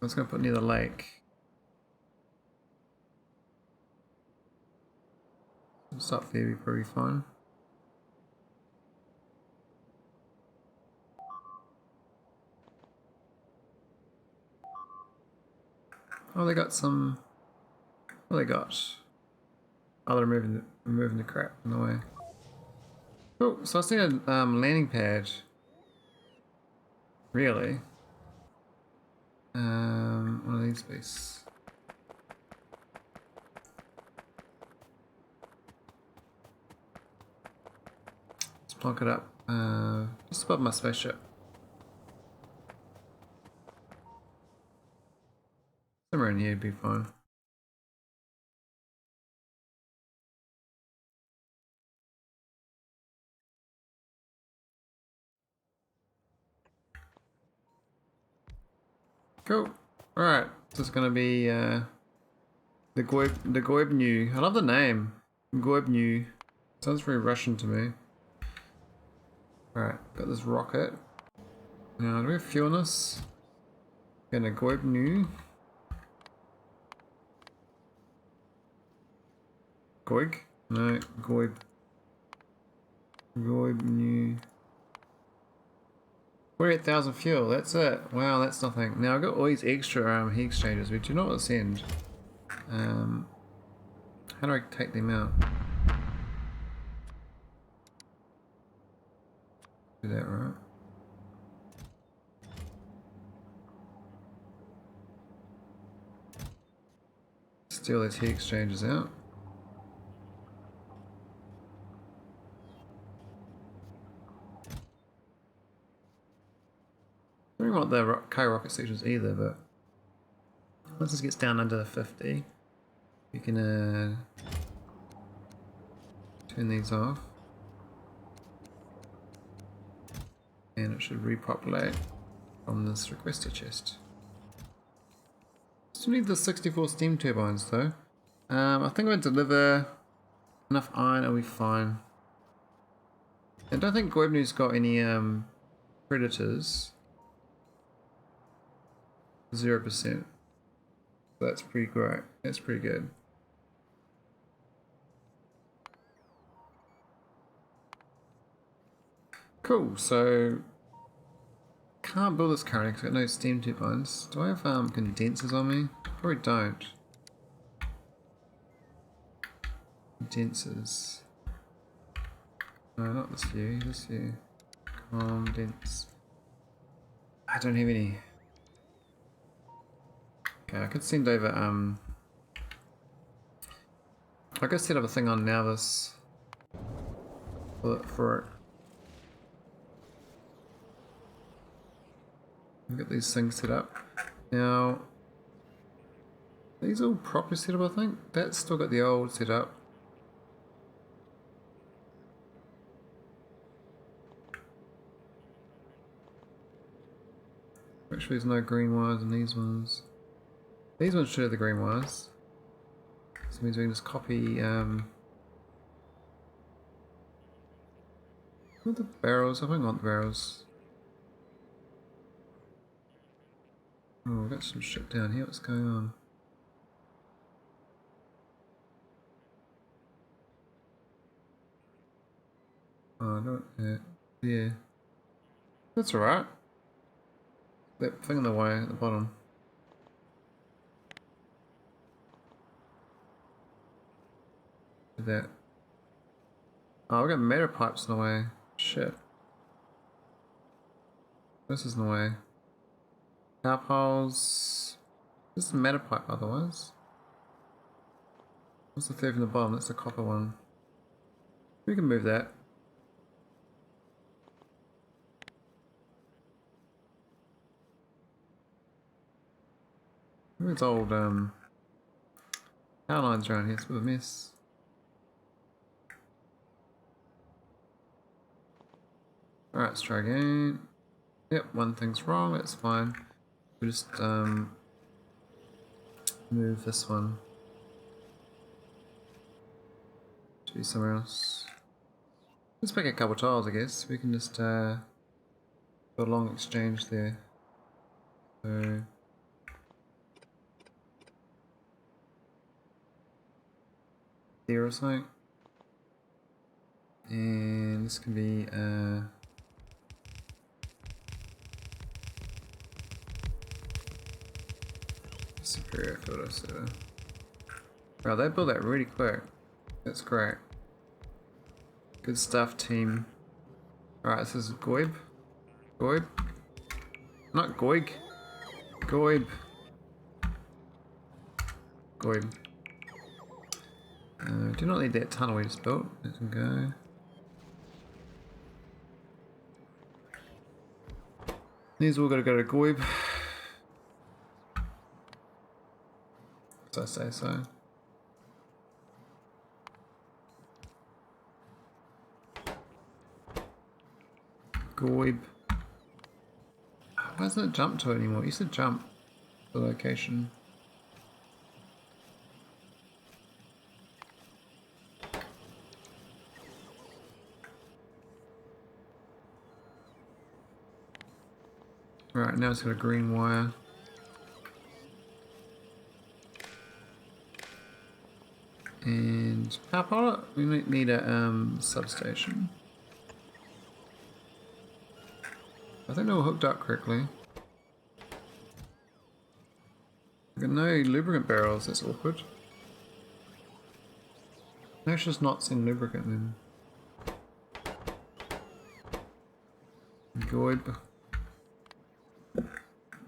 I'm just going to put near the lake. Stuff there will be pretty fine. Oh, they got some. What they got? Oh, they're removing the crap in the way. Cool. So I see a landing pad. Really? One of these pieces. Let's plonk it up just above my spaceship. Somewhere in here would be fine. Cool. Alright, this is gonna be the Goibniu. I love the name. Goibniu. Sounds very Russian to me. Alright, got this rocket. Now, do we have fuel in this? Gonna Goibniu. Goig? No, Goibniu. 48,000 fuel, that's it. Wow, that's nothing. Now I've got all these extra heat exchangers, which do not want to send. How do I take them out? Do that right. Steal those heat exchangers out. I don't want the rocket stations either, but once this gets down under 50, you can turn these off, and it should repopulate from this requestor chest. still need the 64 steam turbines though. I think I'll deliver enough iron, I'll be fine. I don't think Goibniu's got any predators. 0%. That's pretty great. That's pretty good. Cool, so can't build this currently because I've got no steam turbines. Do I have condensers on me? Probably don't. Condensers. No, not this view, this view. Condense. I don't have any. Okay, I could send over I could set up a thing on Nauvis for it. Get these things set up. Now, these all properly set up, I think. That's still got the old setup. Make sure there's no green wires in these ones. These ones should have the green wires. So it means we can just copy what are the barrels? I think I want the barrels. Oh, we've got some shit down here. What's going on? Oh, no, yeah. That's alright. That thing in the way at the bottom. That. Oh, we got matter pipes in the way. Shit. This is in the way. Power poles. This is a matter pipe otherwise. What's the third from the bottom? That's the copper one. We can move that. It's old power lines around here. It's a bit of a mess. Alright, let's try again. Yep, one thing's wrong, that's fine. We'll just move this one to be somewhere else. Let's make a couple tiles, I guess. We can just put a long exchange there. So there or something. And this can be superior photo setter. Wow, they built that really quick. That's great. Good stuff, team. Alright, this is Goib. Goib? Not Goig. Goib. Goib. Do not need that tunnel we just built. Let them go. These all gotta go to Goib. I say so. Goib. Why doesn't it jump to it anymore? It used to jump the location. Right, now it's got a green wire. And power pilot, we might need a substation. I think they were hooked up correctly. We've got no lubricant barrels, that's awkward. Let's just not send lubricant then.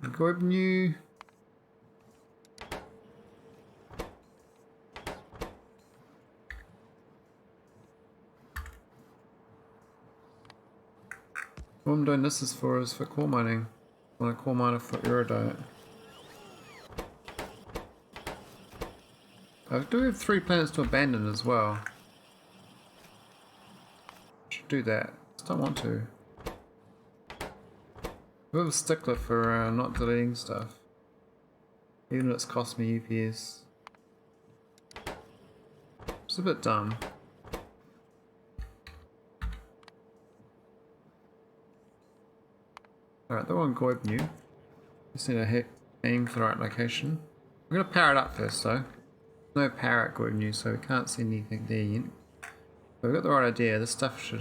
Goibnui. What I'm doing this is for coal mining. I want a coal miner for Iridite. I do have 3 planets to abandon as well. Should do that. Just don't want to. I'm a bit of a stickler for not deleting stuff. Even though it's cost me UPS. It's a bit dumb. Alright, they're on Goibnui. Just need to aim for the right location. I'm going to power it up first though. No power at Goibnui, so we can't see anything there yet. But we've got the right idea. This stuff should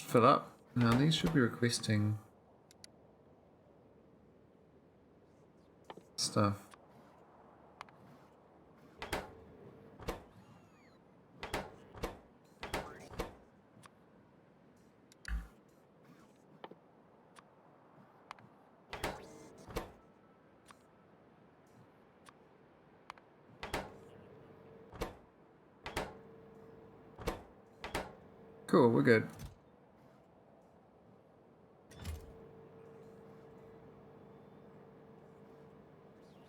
fill up. Now these should be requesting stuff. Cool, we're good.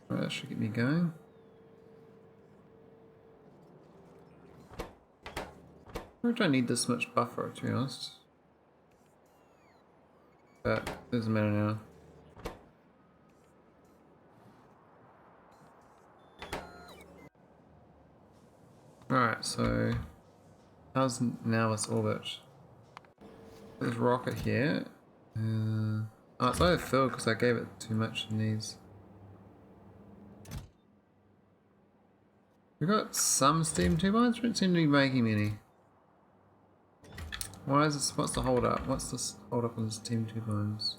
Right, that should get me going. I don't need this much buffer, to be honest. But it doesn't matter now. Alright, so how's Nauvis Orbit? There's a rocket here. Oh, it's overfilled because I gave it too much in these. We've got some steam turbines, but don't seem to be making many. Why is this? What's the hold up? What's this hold up on the steam turbines?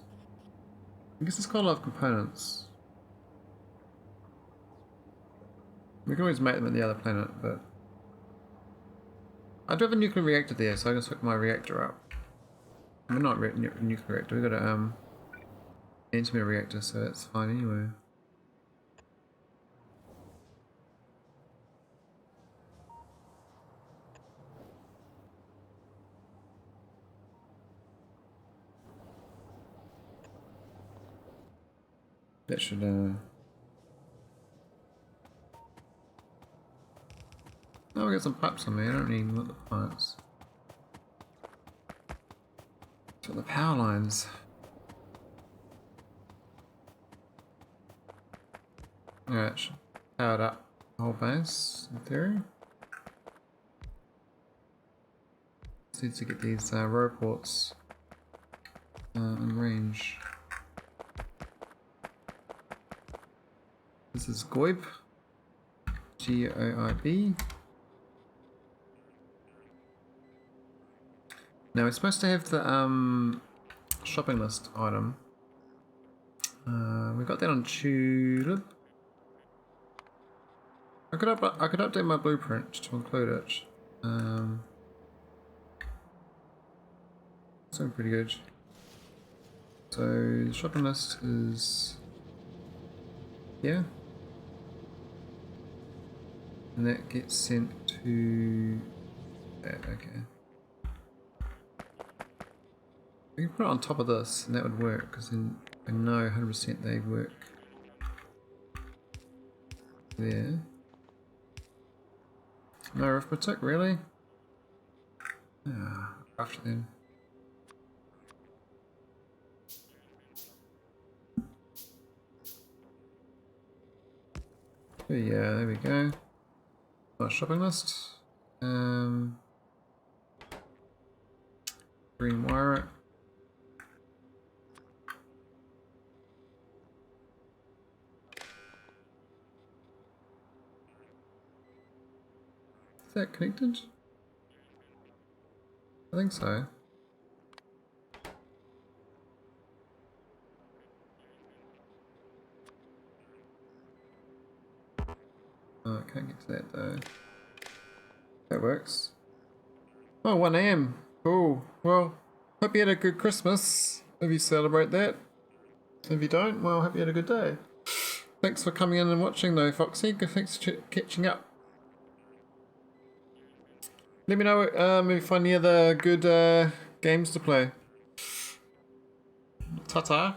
I guess it's got a lot of components. We can always make them at the other planet, but I do have a nuclear reactor there, so I can hook my reactor up. I mean, not nuclear reactor. We've got a antimatter reactor, so that's fine anyway. That should oh, we got some pipes on me. I don't need the pipes. So the power lines. Alright, should power it up the whole base in theory. Just need to get these roports in range. This is Goib. G-O-I-B. Now we're supposed to have the shopping list item. We got that on Tulip. I could update my blueprint to include it. Sounds pretty good. So the shopping list is here. And that gets sent to that, okay. We can put it on top of this and that would work, because then I know 100% they work there. No arithmetic, really? Ah, after then. Oh yeah, there we go. My shopping list. Green wire it. Is that connected? I think so. Oh, I can't get to that though. That works. Oh, 1 AM. Cool. Well, hope you had a good Christmas if you celebrate that. If you don't, well, hope you had a good day. Thanks for coming in and watching though, Foxy. Thanks for catching up. Let me know if you find any other good games to play. Ta-ta.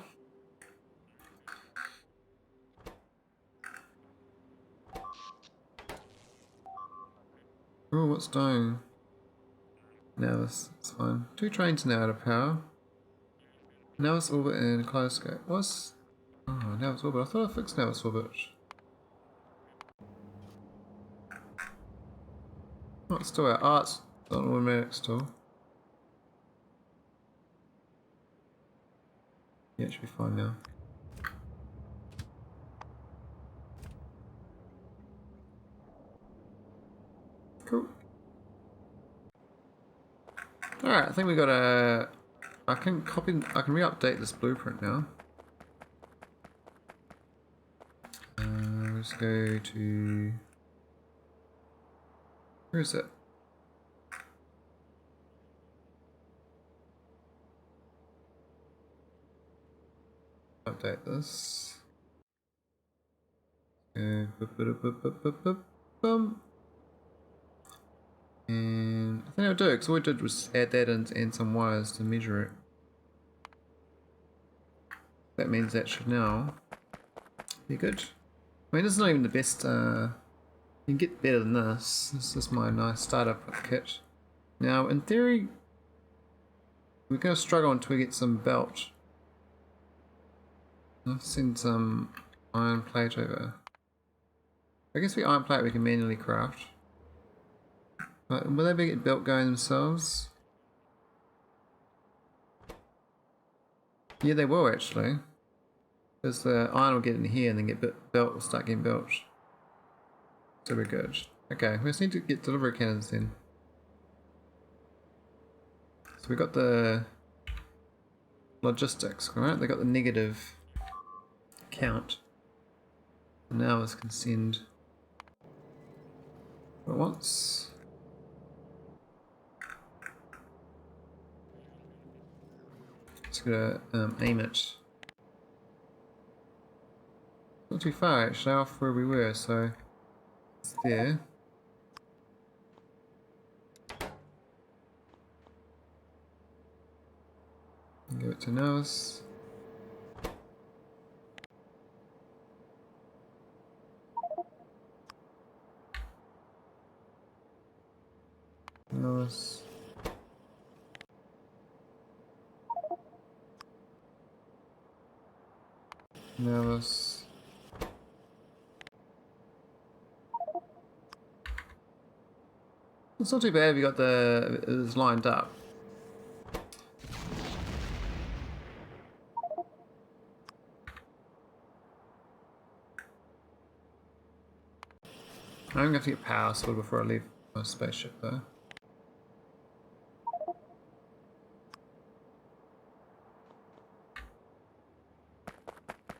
Oh, what's dying? Now this is fine. 2 trains now out of power. Now it's orbit and kaleidoscope. What's Oh, Nauvis Orbit. I thought I fixed Nauvis Orbit. Oh, it's still out. Oh, it's not an automatic still. Yeah, it should be fine now. Cool. Alright, I think we got a... I can re-update this blueprint now. Let's go to... Where is it? Update this. And I think I'll do it, because all we did was add that and some wires to measure it. That means that should now be good. I mean, this is not even the best, you can get better than this. This is my nice startup kit. Now, in theory, we're going to struggle until we get some belt. I'll send some iron plate over. I guess we iron plate we can manually craft. But will they be belt going themselves? Yeah, they will actually. Because the iron will get in here and then belt will start getting built. So we're good. Okay, we just need to get delivery cannons then. So we got the logistics, right? They got the negative count. And now this can send what it wants. Just gotta aim it. Not too far actually off where we were, so it's there. Give it to Nauvis. Nauvis. Nauvis. It's not too bad if you got it's lined up. I'm going to have to get power sorted before I leave my spaceship though.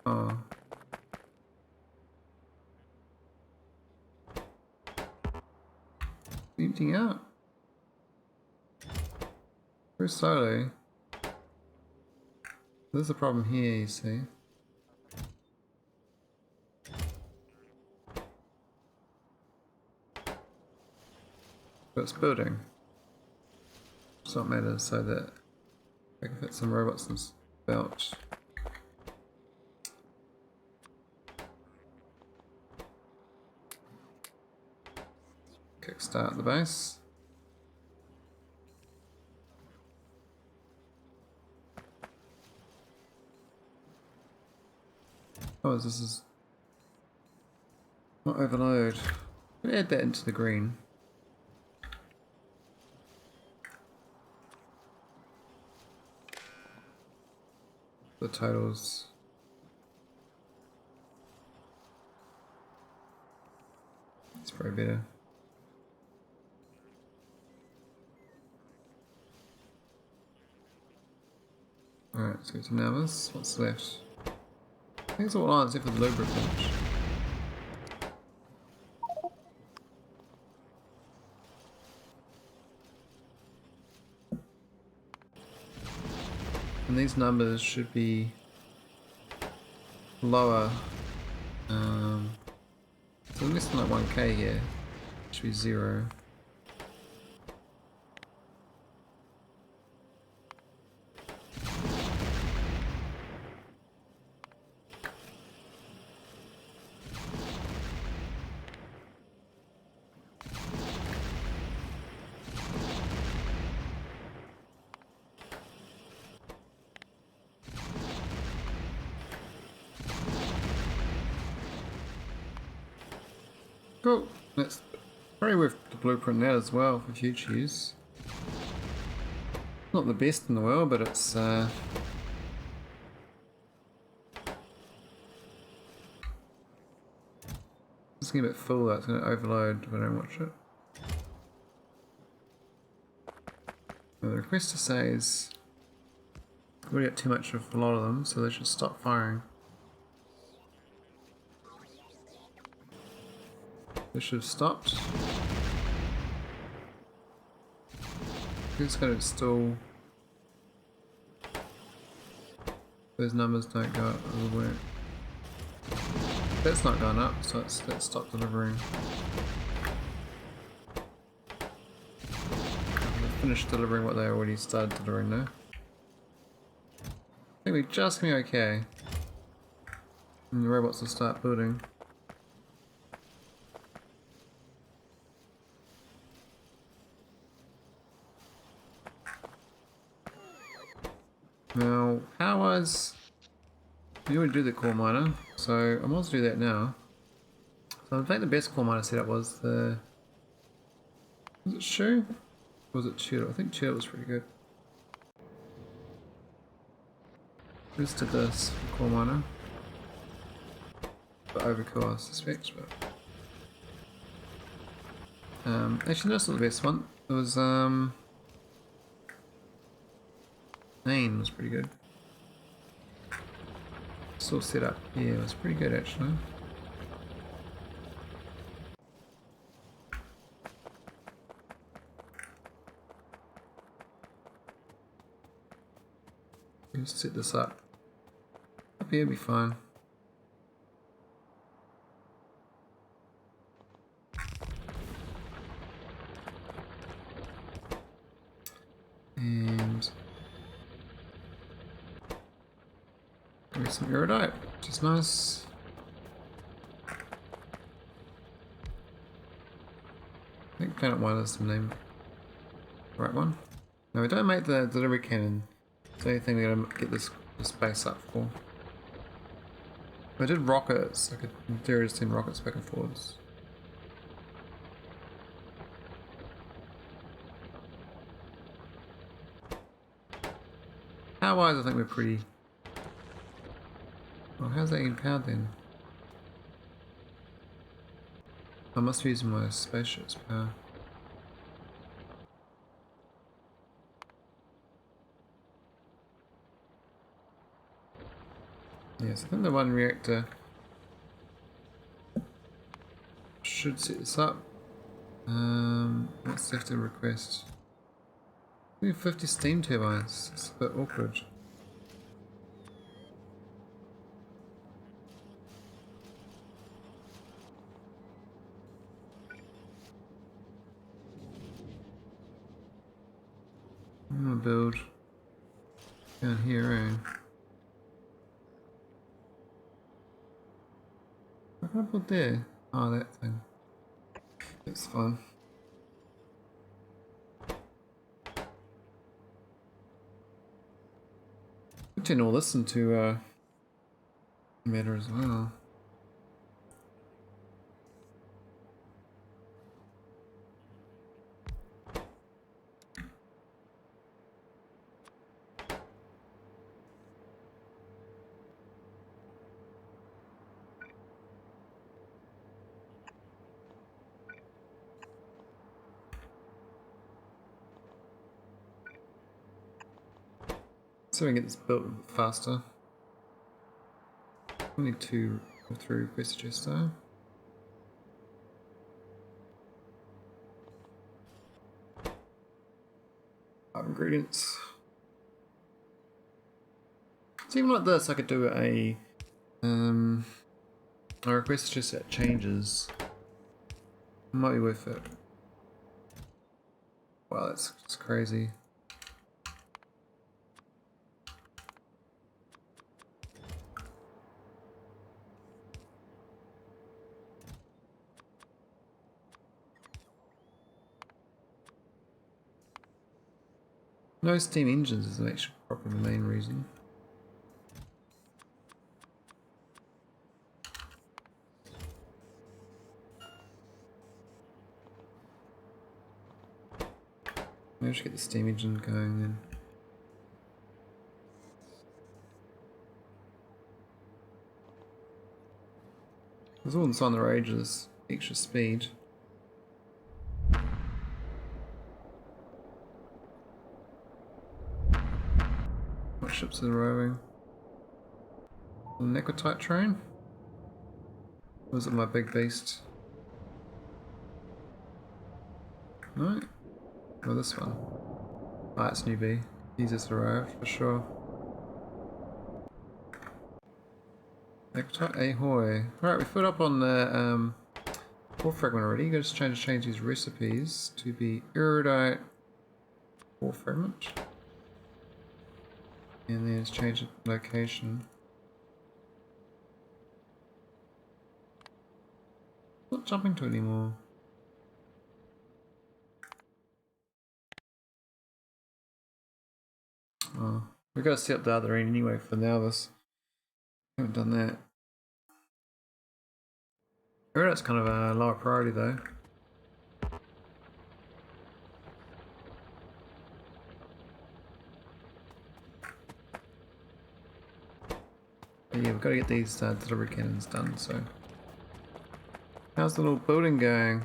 Oh. Emptying out. Very slowly. There's a problem here, you see. But it's building. So it matters so that I can fit some robots in this belt. Kickstart the base. Oh, this is not overload. I'm gonna add that into the green. The totals. It's probably better. Alright, let's go to Nauvis. What's left? I think it's all on except for the lubricant. And these numbers should be lower. So less than like 1k here. Should be 0. Cool. That's probably worth the blueprint that as well for future use. Not the best in the world, but it's it's getting a bit full. That's going to overload if I don't watch it. Now the requester says we've already got too much of a lot of them, so they should stop firing. They should have stopped. It's going to install. Those numbers don't go up all the way. That's not gone up, so it's stopped delivering. They've finished delivering what they already started delivering now. I think we're just gonna be okay. And the robots will start building. Now, power-wise, we already do the core miner, so I might as well do that now. So I think the best core miner setup was the... Was it Shu? Or was it Tudor? I think Tudor was pretty good. Just did this for core miner. But overkill I suspect, but... actually that's not the best one. It was Main was pretty good. Still set up. Yeah, it was pretty good actually. Just set this up. Up here will be fine. And there's some Iridite, which is nice. I think Planet 1 is the name. Right one. No, we don't make the delivery cannon. It's the only thing we're gonna get this space up for. I did rockets, I could in theory send rockets back and forwards. Power-wise, I think we're pretty... Well, how's that getting powered then? I must be using my spaceship's power. Yes, I think the one reactor should set this up. What's left to request? We have 50 steam turbines. It's a bit awkward. I'm gonna build down here, eh? What can I build there? Oh, that thing. That's fun. Could turn all this into matter as well. So we can get this built faster. We need 2 or 3 requestors though. Ingredients. So even like this, I could do a requester that changes. Might be worth it. Wow, that's crazy. No steam engines is actually probably the main reason. Maybe I should get the steam engine going then. There's all inside the rages, extra speed. What ships are rowing? The Necrotite train? Or is it my big beast? No? Or this one? Ah, it's newbie. He's just arrived for sure. Necrotite ahoy. Alright, we filled up on the ore fragment already. You gotta just change these recipes to be Iridite ore fragment. And then just change the location. Not jumping to it anymore. Oh, we gotta set up the other end anyway for Nauvis. Haven't done that. That's kind of a lower priority though. But yeah, we've got to get these delivery cannons done. So, how's the little building going?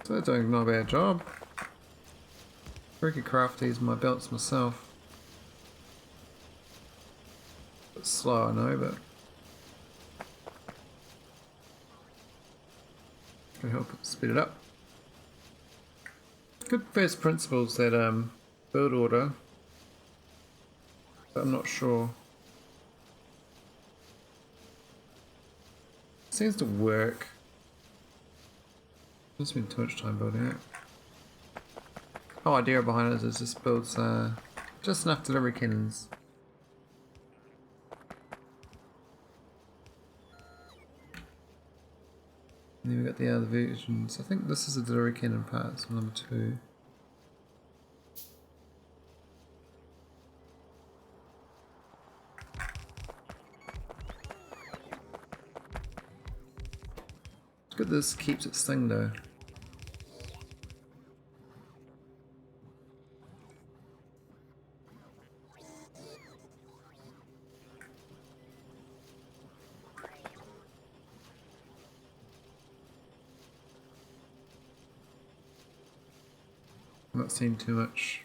So they're doing not a bad job. I could craft these my belts myself. A bit slow, I know, but can help speed it up. Good first principles that build order, but I'm not sure. Seems to work. Doesn't spend too much time building it. The whole idea behind it is this builds just enough delivery cannons. And then we've got the other versions. I think this is a delivery cannon part, so number 2. Look at this, keeps its thing though. I'm not seeing too much.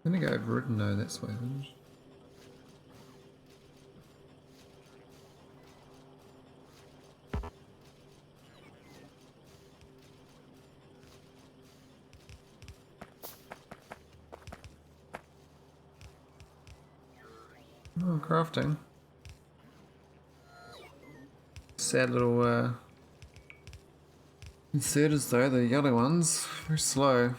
I'm gonna go overridden though, that's why. Oh, crafting. Sad little inserters though, the yellow ones, very slow.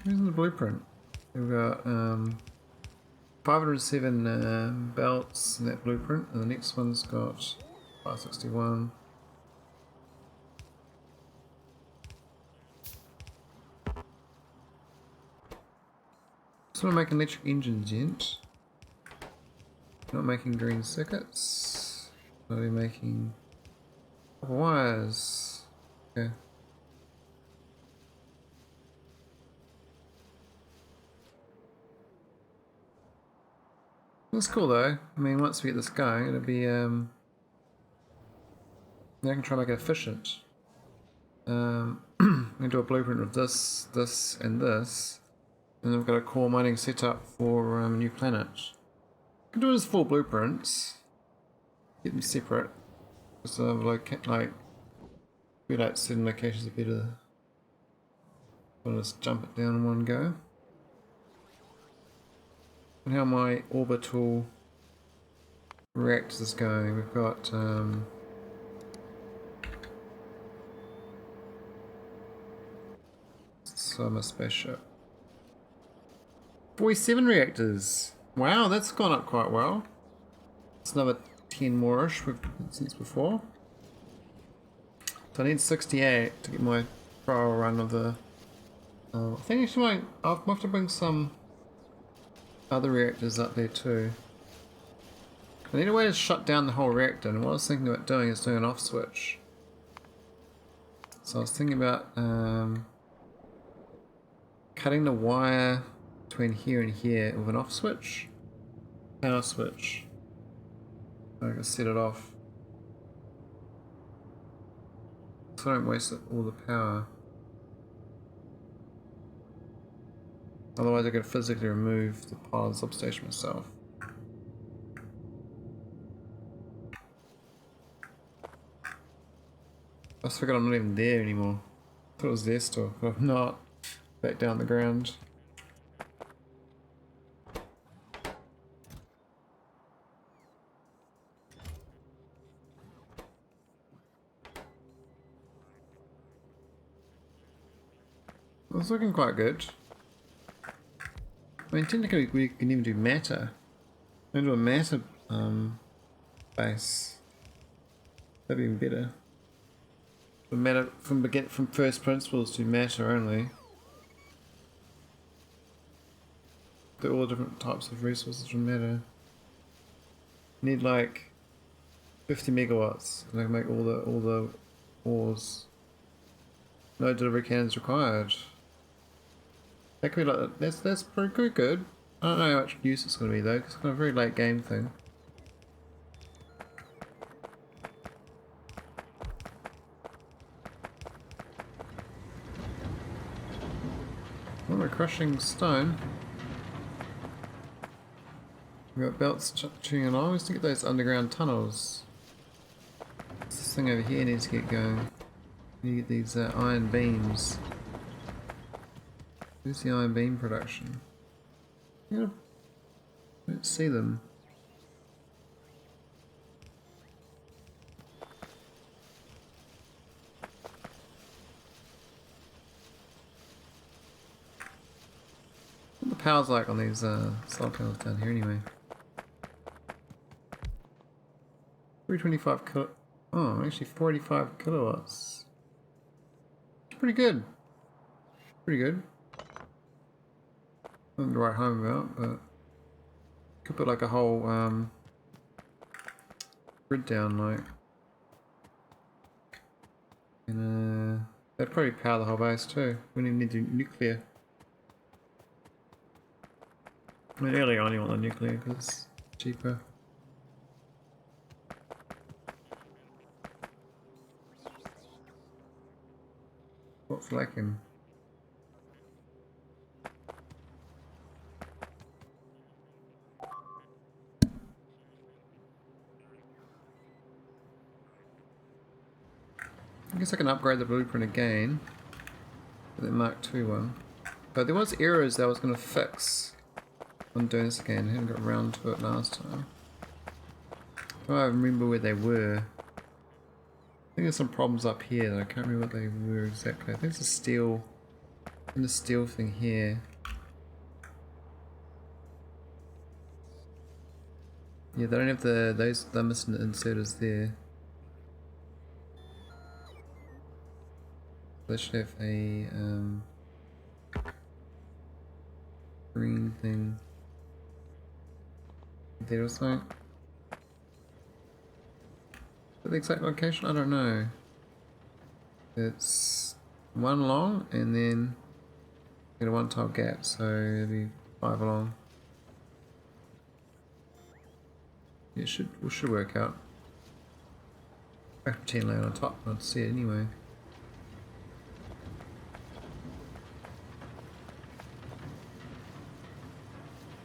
Here's the blueprint. We've got 507 belts in that blueprint, and the next one's got 561. So we're not making electric engines yet. Not making green circuits. Are we making wires? Okay. That's cool though. I mean, once we get this going, it'll be now I can try and make it efficient. We can do a blueprint of this, this, and this, and then we've got a core mining setup for a new planet. We can do it as 4 blueprints. Get them separate. So like we like certain locations are better. I'll just jump it down in one go. And how my orbital reactors is going. We've got summer spaceship. 47 reactors. Wow, that's gone up quite well. It's another 10 more-ish since before. So I need 68 to get my trial run of the... I think actually I'll have to bring some other reactors up there too. I need a way to shut down the whole reactor, and what I was thinking about doing is doing an off switch. So I was thinking about cutting the wire between here and here with an off switch. Power switch. I can set it off. So I don't waste all the power. Otherwise I could physically remove the part of the substation myself. I just figured I'm not even there anymore. I thought it was there still, but I'm not. Back down the ground. It's looking quite good. I mean, technically we can even do matter. We can do a matter base. That'd be even better. Matter from first principles to matter only. Do all different types of resources from matter. Need like 50 megawatts, and I can make all the ores. No delivery cannons required. That could be like that's pretty good. I don't know how much use it's going to be though, because it's kind of a very late game thing. Oh, we're crushing stone. We've got belts chewing along. We just need to get those underground tunnels. This thing over here needs to get going. We need to get these iron beams. Where's the iron beam production? I don't see them. What the power's like on these solar panels down here anyway? 325 kilo. Oh, actually 45 kilowatts. Pretty good. Pretty good. Nothing to write home about, but could put like a whole grid down, like, and that'd probably power the whole base too. We don't even need to do nuclear. I mean, early on you want the nuclear because it's cheaper. What's lacking? I guess I can upgrade the blueprint again with the Mark II one. But there was errors that I was going to fix on doing this again. I hadn't got around to it last time. I remember where they were. I think there's some problems up here that I can't remember what they were exactly. I think it's a steel, in the steel thing here. Yeah, they don't have they're missing the inserters there. They should have a green thing there or something. The exact location? I don't know. It's one long and then get a one tile gap, so it'll be 5 along. It should work out. I have 10 layer on top, I'd see it anyway.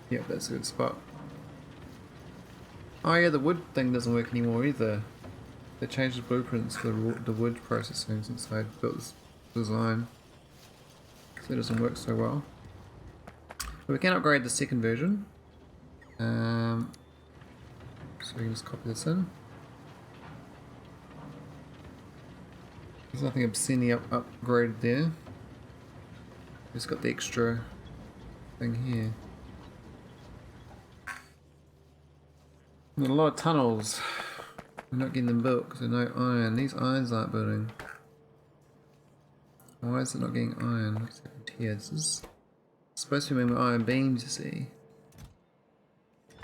Yep, that's a good spot. Oh yeah, the wood thing doesn't work anymore either. They changed the blueprints for the wood processing since I built this design. So it doesn't work so well. But we can upgrade the second version. So we can just copy this in. There's nothing obscenely upgraded there. Just got the extra thing here. There's a lot of tunnels. We're not getting them built because there's no iron. These irons aren't building. Why is it not getting iron? What's happened here? This is supposed to be with iron beams, you see.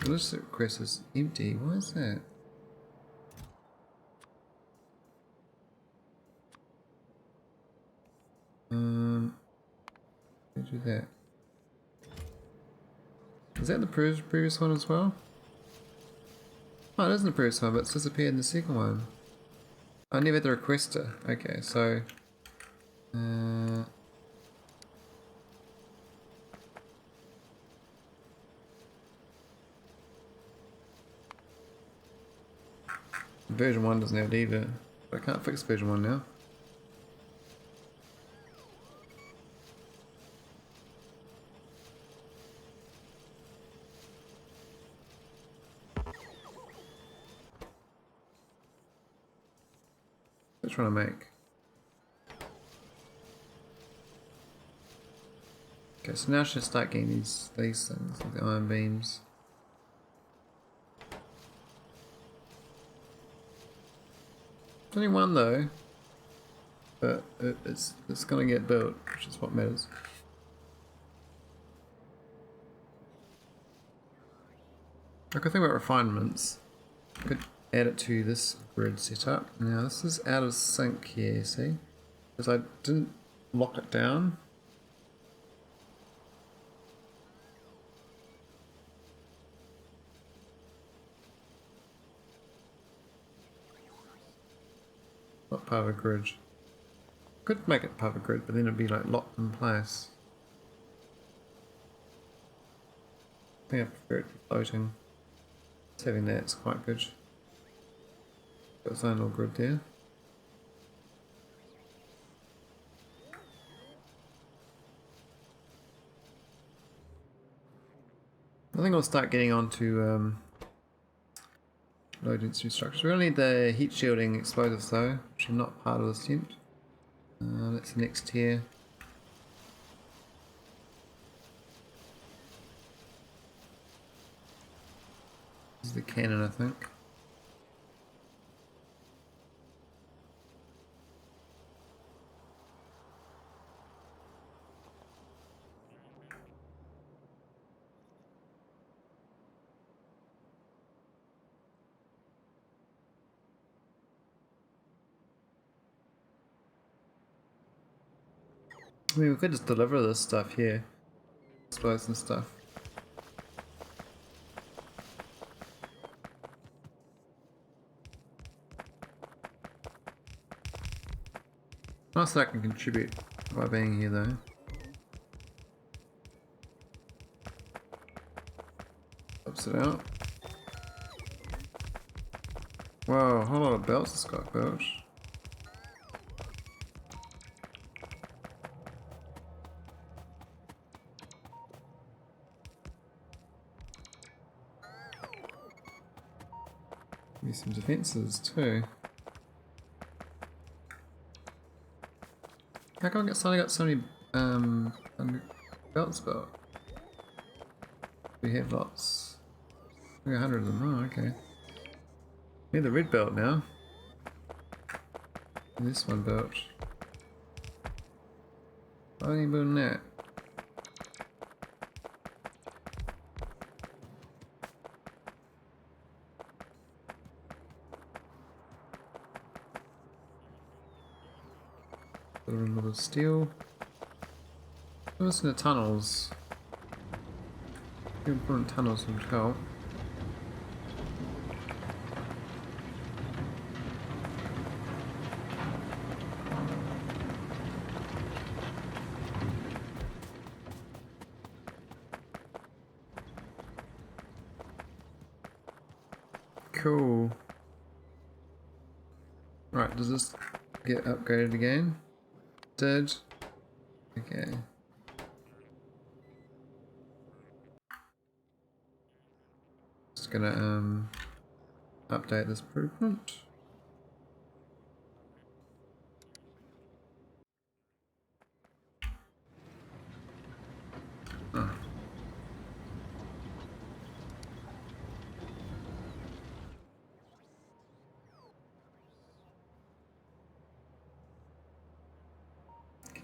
This request is empty. Why is that? Let's do that. Is that the previous one as well? Oh, it isn't the previous one, but it's disappeared in the second one. I never had the requestor. Okay, so... version 1 doesn't have it either. But I can't fix version 1 now. What are you trying to make? Okay, so now I should start getting these things, like the iron beams. It's only one though, but it's gonna get built, which is what matters. I could think about refinements. I could add it to this grid setup. Now this is out of sync here, see? Because I didn't lock it down. Not part of a grid. Could make it part of a grid, but then it'd be like locked in place. I think I prefer it to be floating. Just having that's quite good. Got its own little grid there. I think I'll start getting onto low density structures. We only need the heat shielding explosives though, which are not part of this yet. That's the next tier. This is the cannon, I think. I mean, we could just deliver this stuff here. Explosives and stuff. Nice that I can contribute by being here though. Ups it out. Wow, a whole lot of belts this got built. Maybe some defences too. How come I suddenly got so many belts built? We have lots. We got 100 of them. Oh, okay. Need the red belt now. And this one built. Why are you building that? Put a little steel. What's in the tunnels? Important tunnels would help. Cool. Right, does this get upgraded again? Did. Okay. Just gonna update this blueprint. Oh.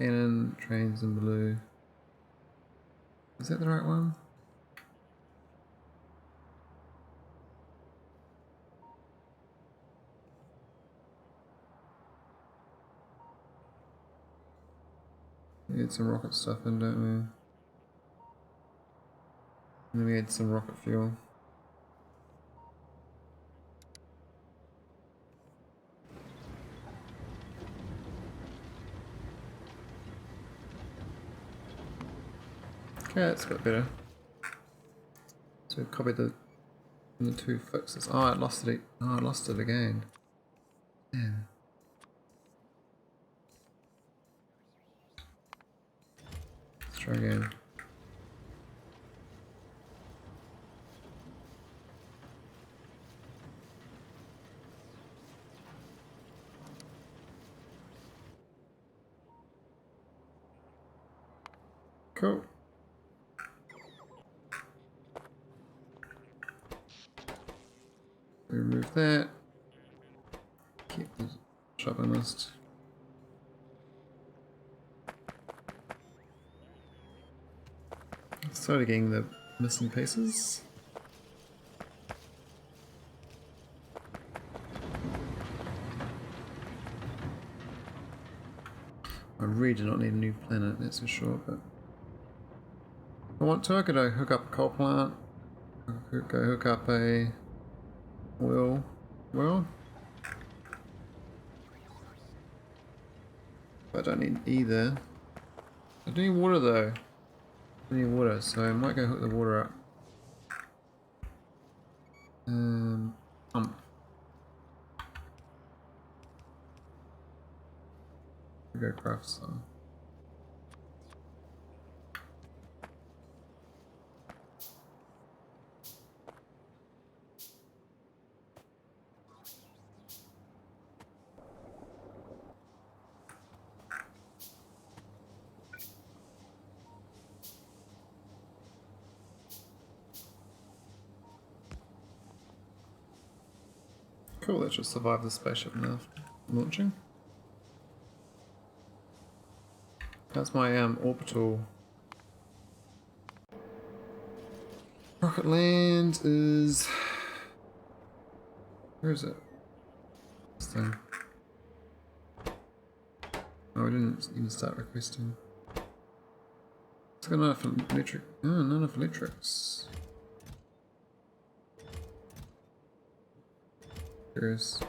cannon, trains in blue. Is that the right one? We need some rocket stuff in, don't we? And then we had some rocket fuel. Okay, that's got better. So we copied the two fixes. Oh, I lost it. Oh, I lost it again. Damn. Let's try again. Cool. Remove that. Keep the shopping list. Started getting the missing pieces. I really do not need a new planet, that's for sure, but if I want to, I could hook up a coal plant. I could go hook up a oil well. But I don't need either. I do need water though. I need water, so I might go hook the water up. Pump. Go craft some. Cool, that should survive the spaceship now launching. That's my orbital. Rocket land is... Where is it? This thing. Oh, we didn't even start requesting. It's got enough electric. Oh, not enough electrics. Curious.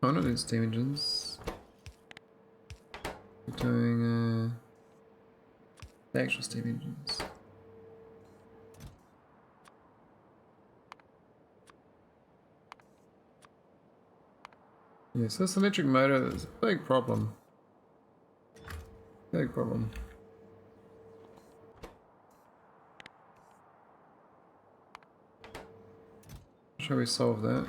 Oh, not doing steam engines. We're doing the actual steam engines. Yes, this electric motor is a big problem. Big problem. Shall we solve that?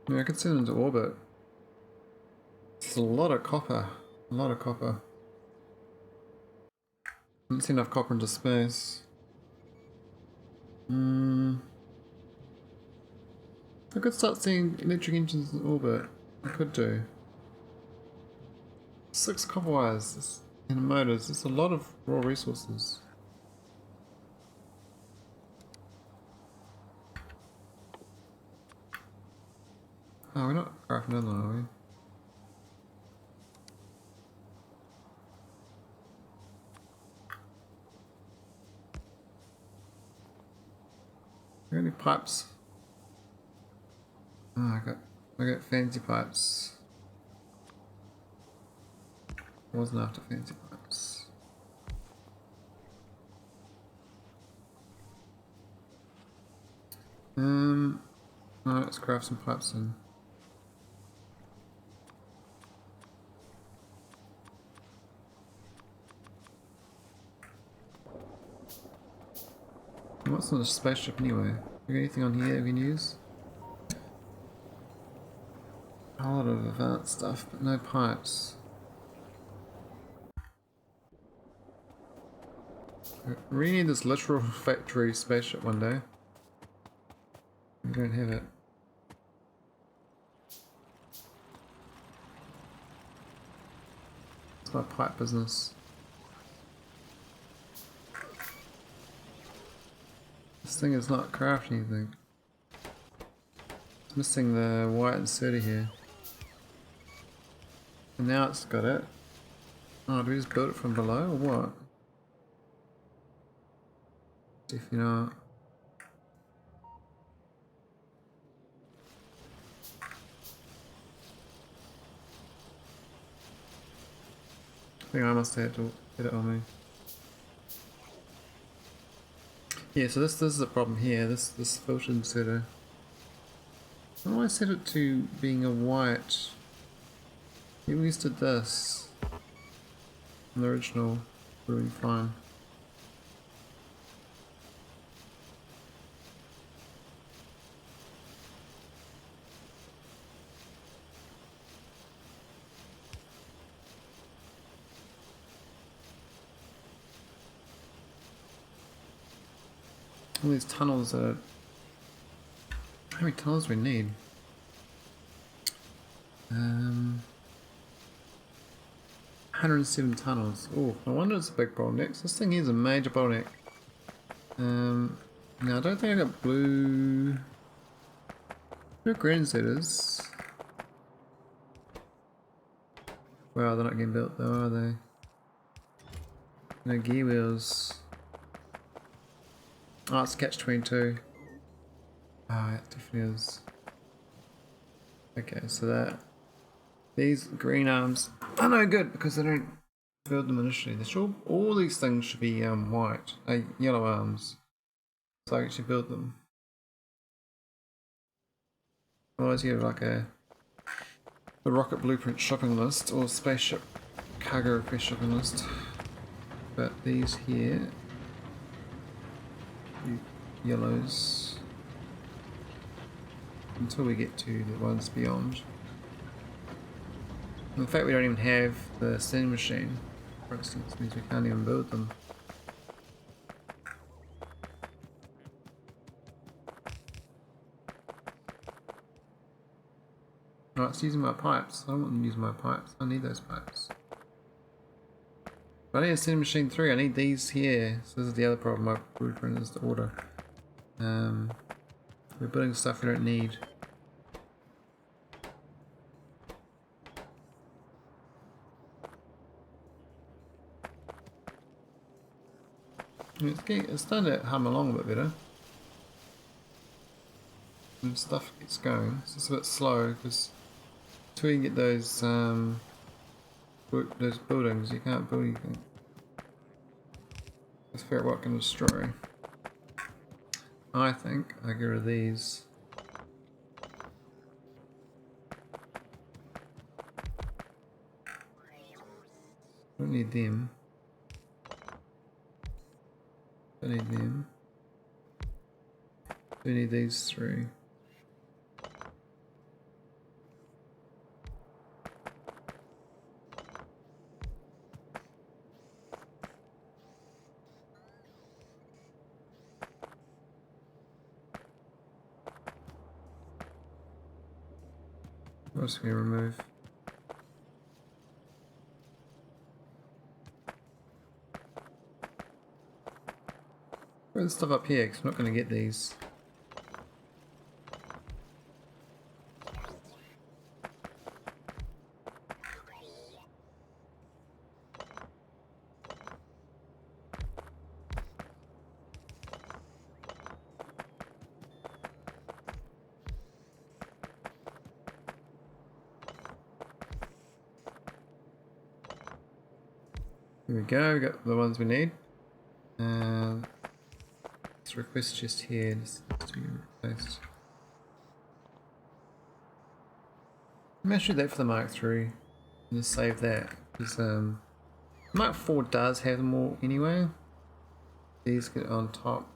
Yeah, I could send them into orbit. It's a lot of copper. A lot of copper. I haven't seen enough copper into space. I could start seeing electric engines in orbit. I could do. 6 copper wires in motors. It's a lot of raw resources. Oh, we're not crafting another one, are we? Any pipes? Oh, I got fancy pipes. I wasn't after fancy pipes. Alright, let's craft some pipes then. What's on the spaceship anyway? Got anything on here we can use? A lot of advanced stuff, but no pipes. We really need this literal factory spaceship one day. We don't have it. It's my pipe business. This thing is not crafting anything. It's missing the white inserter here. And now it's got it. Oh, do we just build it from below or what? Definitely not. I think I must have to get it on me. Yeah, so this is the problem here. This filter inserter. How do I set it to being a white? We at least did this in the original. Really fine. All these tunnels that are... How many tunnels do we need? 107 tunnels. Oh, no wonder it's a big bottleneck. This thing is a major bottleneck. Now I don't think I got blue green setters. Wow, they're not getting built though, are they? No gear wheels. Oh, it's catch-22. Ah, it definitely is. Okay, so that these green arms are no good because they don't build them initially. They should, all these things should be white, yellow arms, so I can actually build them. Otherwise, you have like a rocket blueprint shopping list or spaceship cargo request shopping list. But these here, yellows, until we get to the ones beyond. And the fact we don't even have the sending machine, for instance, means we can't even build them. Oh, it's using my pipes. I don't want them using my pipes. I need those pipes. But I need a sending machine 3. I need these here. So this is the other problem. My blueprint is to order. We're building stuff we don't need. It's starting to hum along a bit better. And stuff gets going. It's just a bit slow because until you can get those buildings, you can't build anything. Let's figure out what can destroy. I think I get rid of these. Don't need them. Don't need them. We need these 3. What else can we remove? Put the stuff up here because I'm not going to get these. Here we go, we got the ones we need. Let's request just here, this needs to be replaced. I'm going to shoot that for the Mark III and just save that because Mark IV does have them all anyway. These get on top.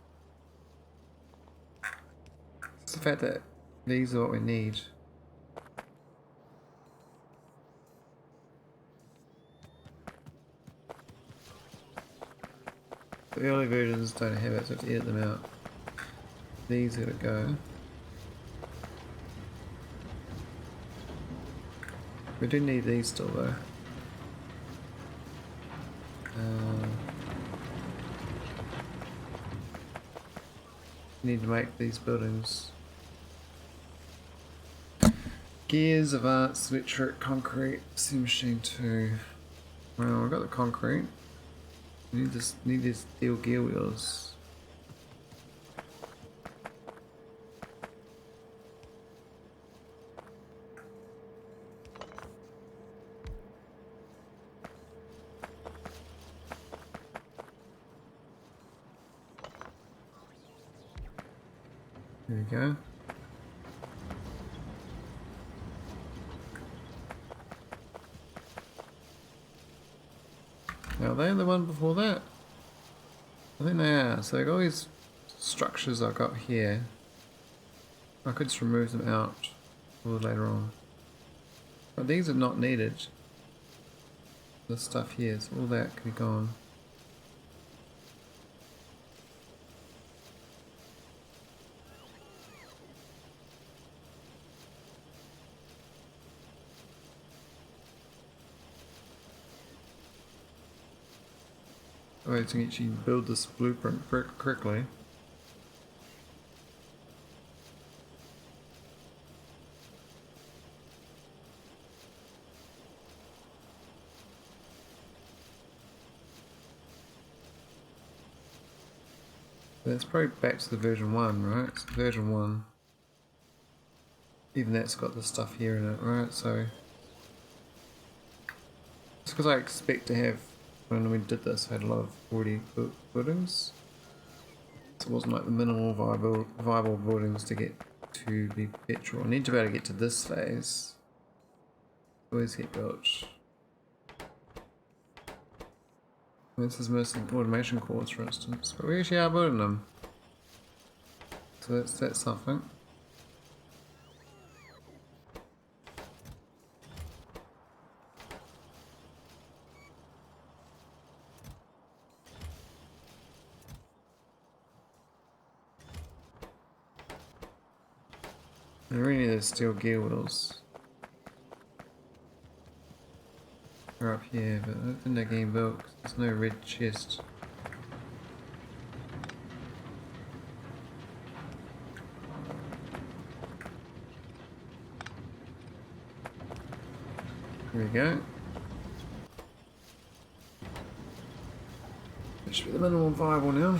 It's the fact that these are what we need. The early versions don't have it, so I have to edit them out. These gotta go. We do need these still though. Need to make these buildings. Gears, advanced, electric, concrete, steam machine 2. Well, we've got the concrete. We need these steel gear wheels. There we go. Now, are they the one before that? I think they are. So, they've got all these structures I've got here. I could just remove them out a little later on. But these are not needed. This stuff here, so all that can be gone. Way to actually build this blueprint correctly. That's probably back to the version 1, right? It's version 1. Even that's got the stuff here in it, right? So it's because I expect to have, when we did this, I had a lot of already built buildings. So it wasn't like the minimal viable buildings to get to be perpetual. I need to be able to get to this phase. Always get built. This is mostly automation cores, for instance, but we actually are building them. So that's something. I really need those steel gear wheels. They're up here, but I don't think they're getting built because there's no red chest. There we go. That should be the minimum viable now.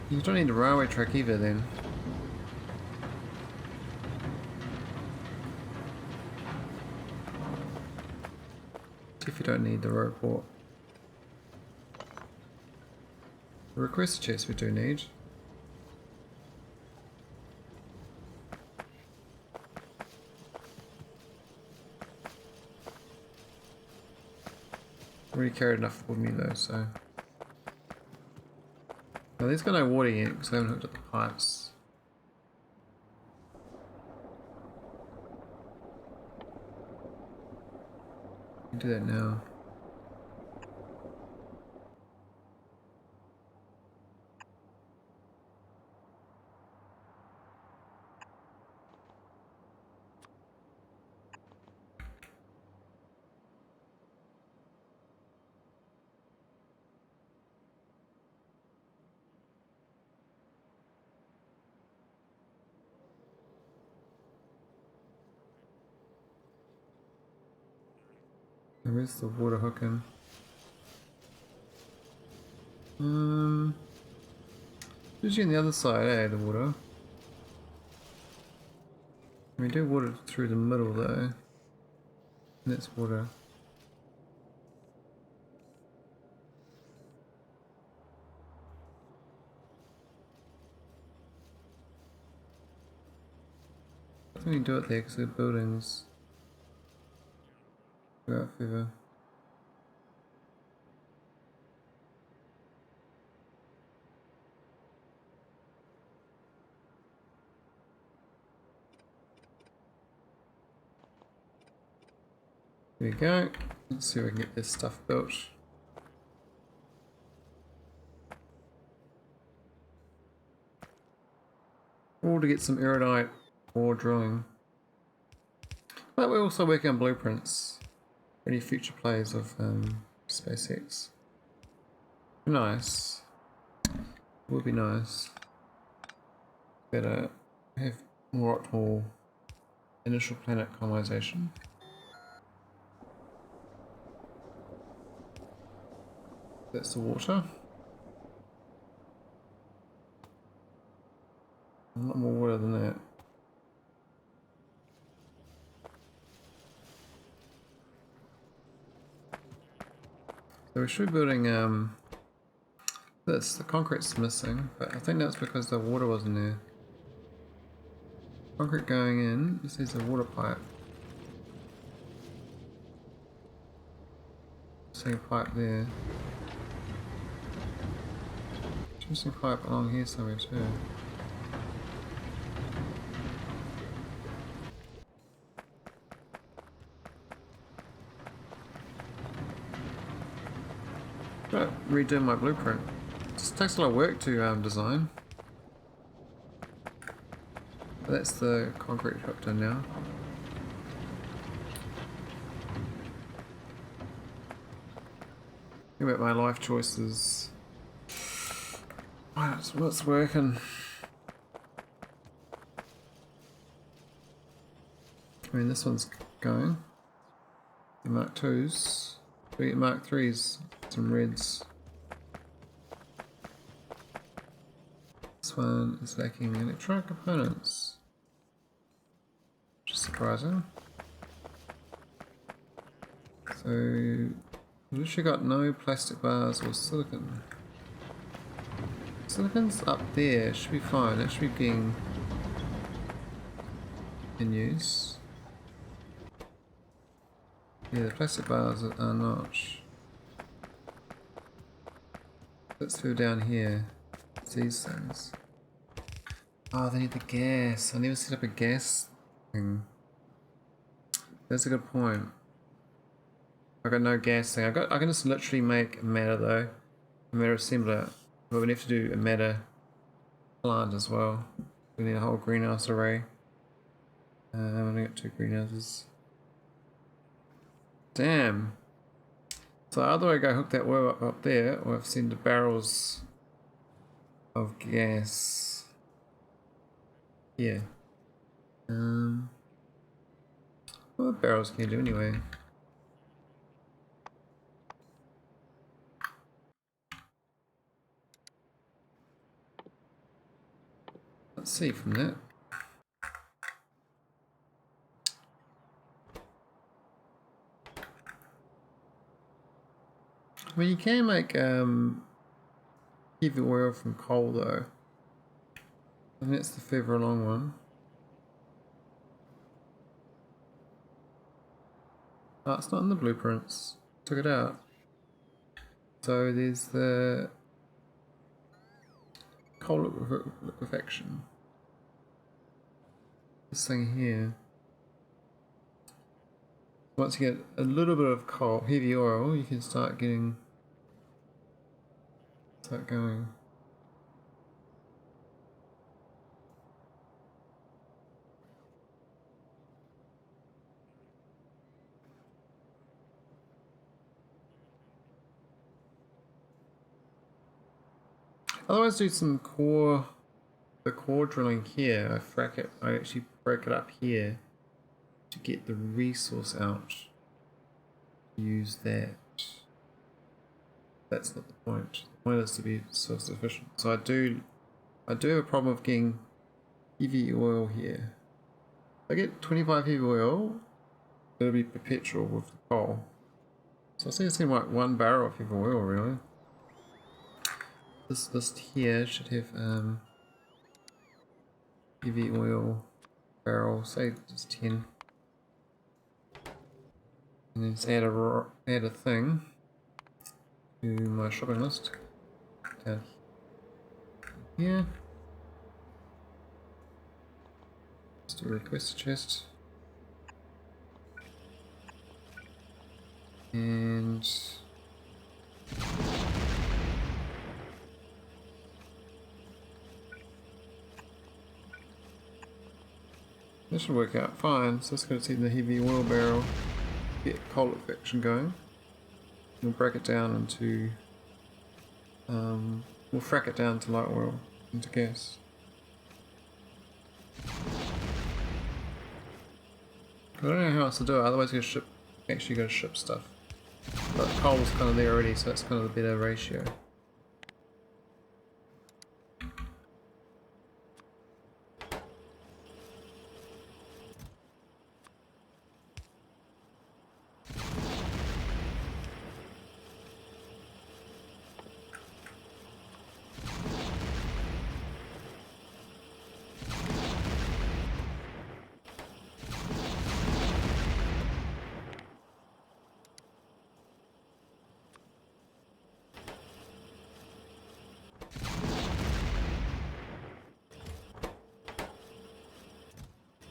You don't need a railway track either then. If you don't need the robot. The requestor chest we do need. Already carried enough with me though, so. Now these got no water yet because I haven't hooked up the pipes. I can do that now. Where's the water hooking? Usually on the other side, eh, the water. We do water through the middle though. And that's water. I think we do it there because the buildings go out further. There we go. Let's see if we can get this stuff built. Or to get some Iridite ore drilling. But we're also working on blueprints. Any future plays of SpaceX. Nice. Would be nice. Better have more optimal initial planet colonization. That's the water. A lot more water than that. So we should be building this. The concrete's missing, but I think that's because the water wasn't there. Concrete going in, this is a water pipe. See a pipe there. Missing pipe along here somewhere too. Gotta redo my blueprint. It just takes a lot of work to design. But that's the concrete hooked in now. Think about my life choices. What's working? I mean, this one's going. The Mark 2s. We get Mark 3s. Some reds. This one is lacking electronic components. Which is surprising. So, we've literally got no plastic bars or silicon. Silicon's up there, should be fine, that should be being in use. Yeah, the plastic bars are not. Let's go down here. It's these things. Oh, they need the gas. I never set up a gas thing. That's a good point. I got no gas thing. I can just literally make a matter though. A matter assembler. But we have to do a matter plant as well. We need a whole greenhouse array. I've only got 2 greenhouses. Damn. So either I go hook that well up there, or I've seen the barrels of gas. Yeah. What barrels can you do anyway? Let's see from that. I mean, you can make heavy oil from coal though. And that's the further along one. Oh, it's not in the blueprints. Took it out. So there's the coal liquefaction. This thing here. Once you get a little bit of coal, heavy oil, you can start going. Otherwise, do some core drilling here. I frack it. I actually break it up here to get the resource out. Use that. That's not the point. The point is to be self-sufficient. So I do have a problem of getting heavy oil here. If I get 25 heavy oil, it'll be perpetual with the coal. So I think it's like 1 barrel of heavy oil really. This list here should have heavy oil barrel, say just 10. And then just add a thing to my shopping list. Down here. Just a request chest. And this should work out fine. So let's go to the heavy oil barrel, get coal liquefaction going. We'll break it down into, we'll frack it down to light oil, into gas. I don't know how else to do it, otherwise you actually gotta ship stuff. But coal's kind of there already, so that's kind of the better ratio.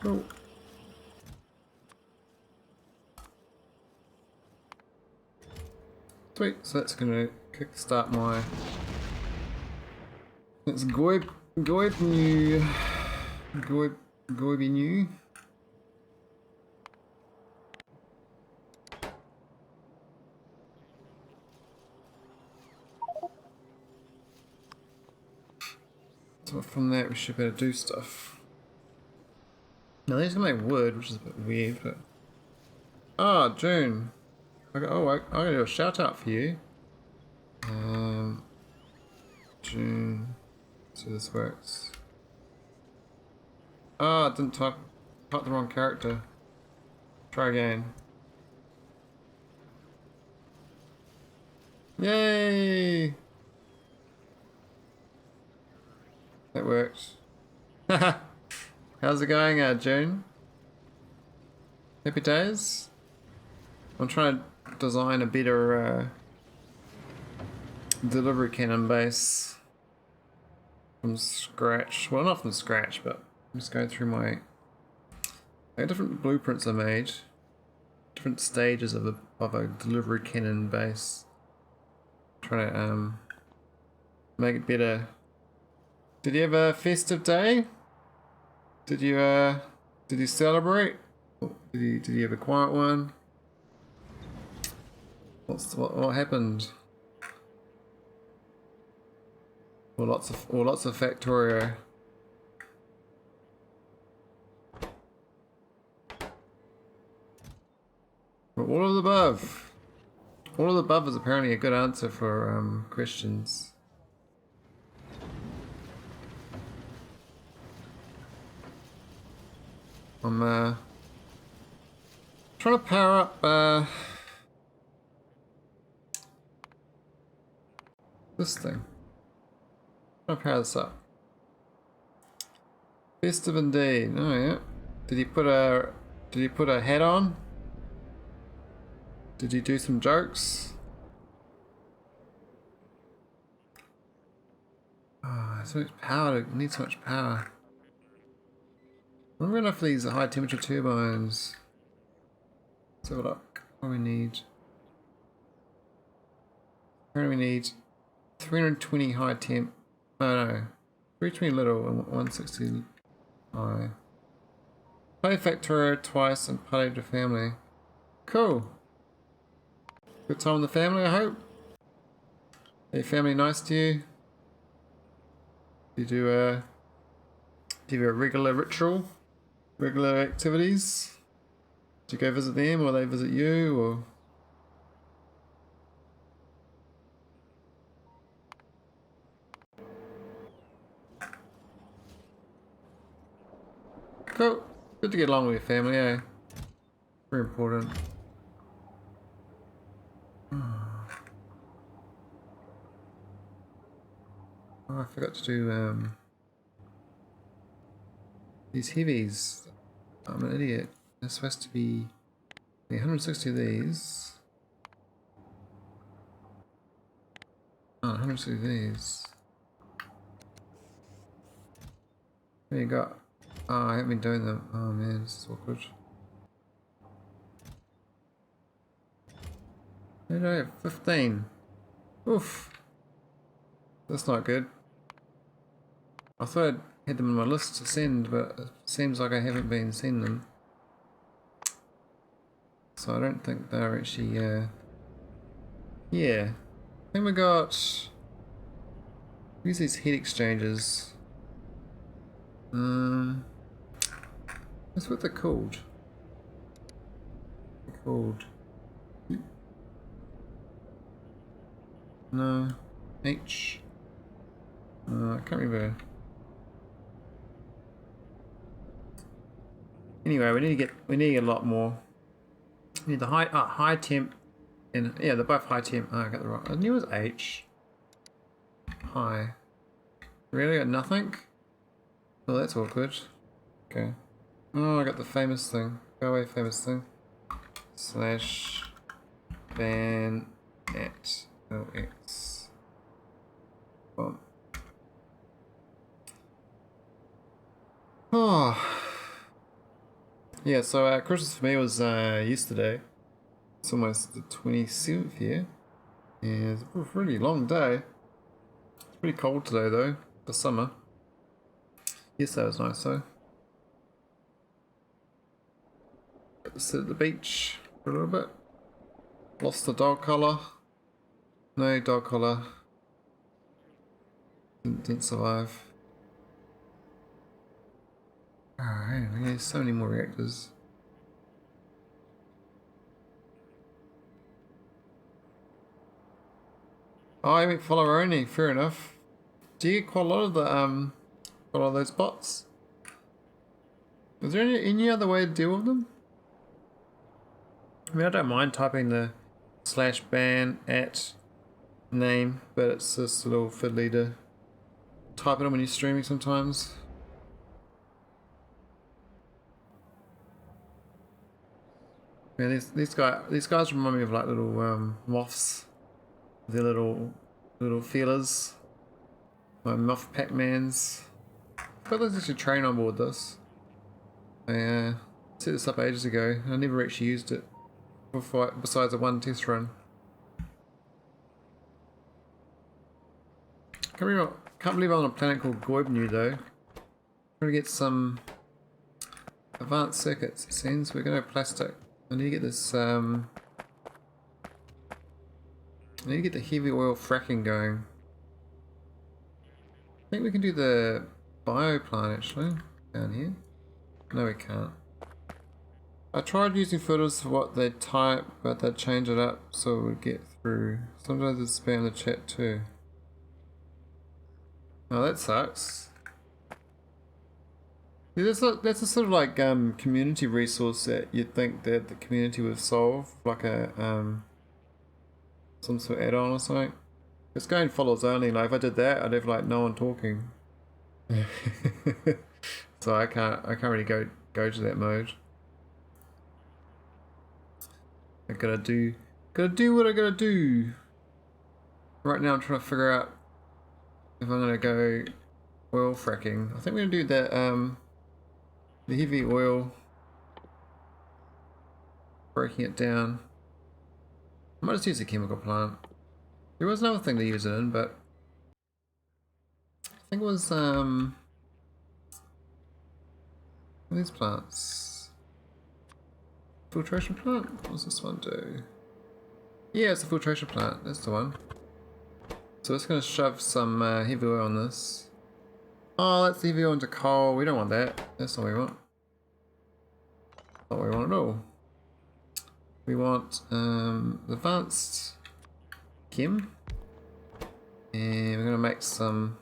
Cool. Sweet, so that's gonna kickstart my. It's Goibnui. Goibnui. So from that we should be able to do stuff. Now these gonna make wood, which is a bit weird, but ah, June. I'm gonna do a shout out for you. June. So this works. Ah, I didn't type the wrong character. Try again. Yay! That worked. Haha. How's it going, June? Happy days? I'm trying to design a better delivery cannon base from scratch. Well, not from scratch, but I'm just going through my different blueprints I made, different stages of a delivery cannon base. Trying to make it better. Did you have a festive day? Did you celebrate? Did you have a quiet one? What happened? Well, lots of Factorio. Well, all of the above. All of the above is apparently a good answer for questions. I'm trying to power up this thing. Trying to power this up. Festive indeed. Oh yeah. Did he put a hat on? Did he do some jokes? Oh, so much power. It needs so much power. I'm going for these high temperature turbines. Let's have a look. What we need. Apparently we need 320 high temp. Oh no. 320 little and 160 high. Play Factorio twice and party with the family. Cool. Good time with the family, I hope. Are your family nice to you? Do you do a regular ritual? Regular activities? Do you go visit them or they visit you or? Cool. Good to get along with your family, eh? Very important. Oh, I forgot to do these heavies. I'm an idiot. There's supposed to be 160 of these. Oh, 160 of these. There you go. Oh, I haven't been doing them. Oh man, this is awkward. Where do I have 15? Oof. That's not good. I thought I'd had them on my list to send, but it seems like I haven't been sending them. So I don't think they're actually, yeah. I think we got... Use these heat exchangers. That's what they're called. They're called... No. H. I can't remember. Anyway, we need to get a lot more. We need the high temp, and yeah, they're both high temp. Oh, I got the wrong. I knew it was H. High. Really, got nothing. Oh, that's awkward. Okay. Oh, I got the famous thing. Go away, famous thing. Slash ban at LX. Boom. Oh. Yeah, so Christmas for me was yesterday. It's almost the 27th here. Yeah, it's a really long day. It's pretty cold today though, for summer. Yesterday was nice though. Got to sit at the beach for a little bit. Lost the dog collar. No dog collar. Didn't survive. Alright, there's so many more reactors. Oh, I mean follower only, fair enough. Do you get quite a lot of the quite a lot of those bots? Is there any other way to deal with them? I mean, I don't mind typing the slash ban at name, but it's just a little fiddly to type it on when you're streaming sometimes. Yeah, these guys remind me of like little moths. Their little feelers. My moth Pac-Mans. I thought there's actually a train on board this. I set this up ages ago. I never actually used it before, besides a one test run. Can't believe I'm on a planet called Goibnui though. Trying to get some advanced circuits. It seems we're gonna have plastic. I need to get this. I need to get the heavy oil fracking going. I think we can do the bio plant actually down here. No, we can't. I tried using filters for what they type, but they'd change it up so it would get through. Sometimes it's spam the chat too. Oh, that sucks. Yeah, that's a sort of like community resource that you'd think that the community would solve, like a some sort of add-on or something. It's going follows only. Like if I did that, I'd have like no one talking. So I can't really go to that mode. I gotta do what I gotta do. Right now I'm trying to figure out if I'm gonna go oil fracking. I think we're gonna do that the heavy oil, breaking it down. I might just use a chemical plant. There was another thing to use it in, but I think it was these plants. Filtration plant? What does this one do? Yeah, it's a filtration plant. That's the one. So it's going to shove some heavy oil on this. Oh, that's heavy oil into coal. We don't want that. That's not what we want. Not what we want at all. We want advanced chem. And we're going to make some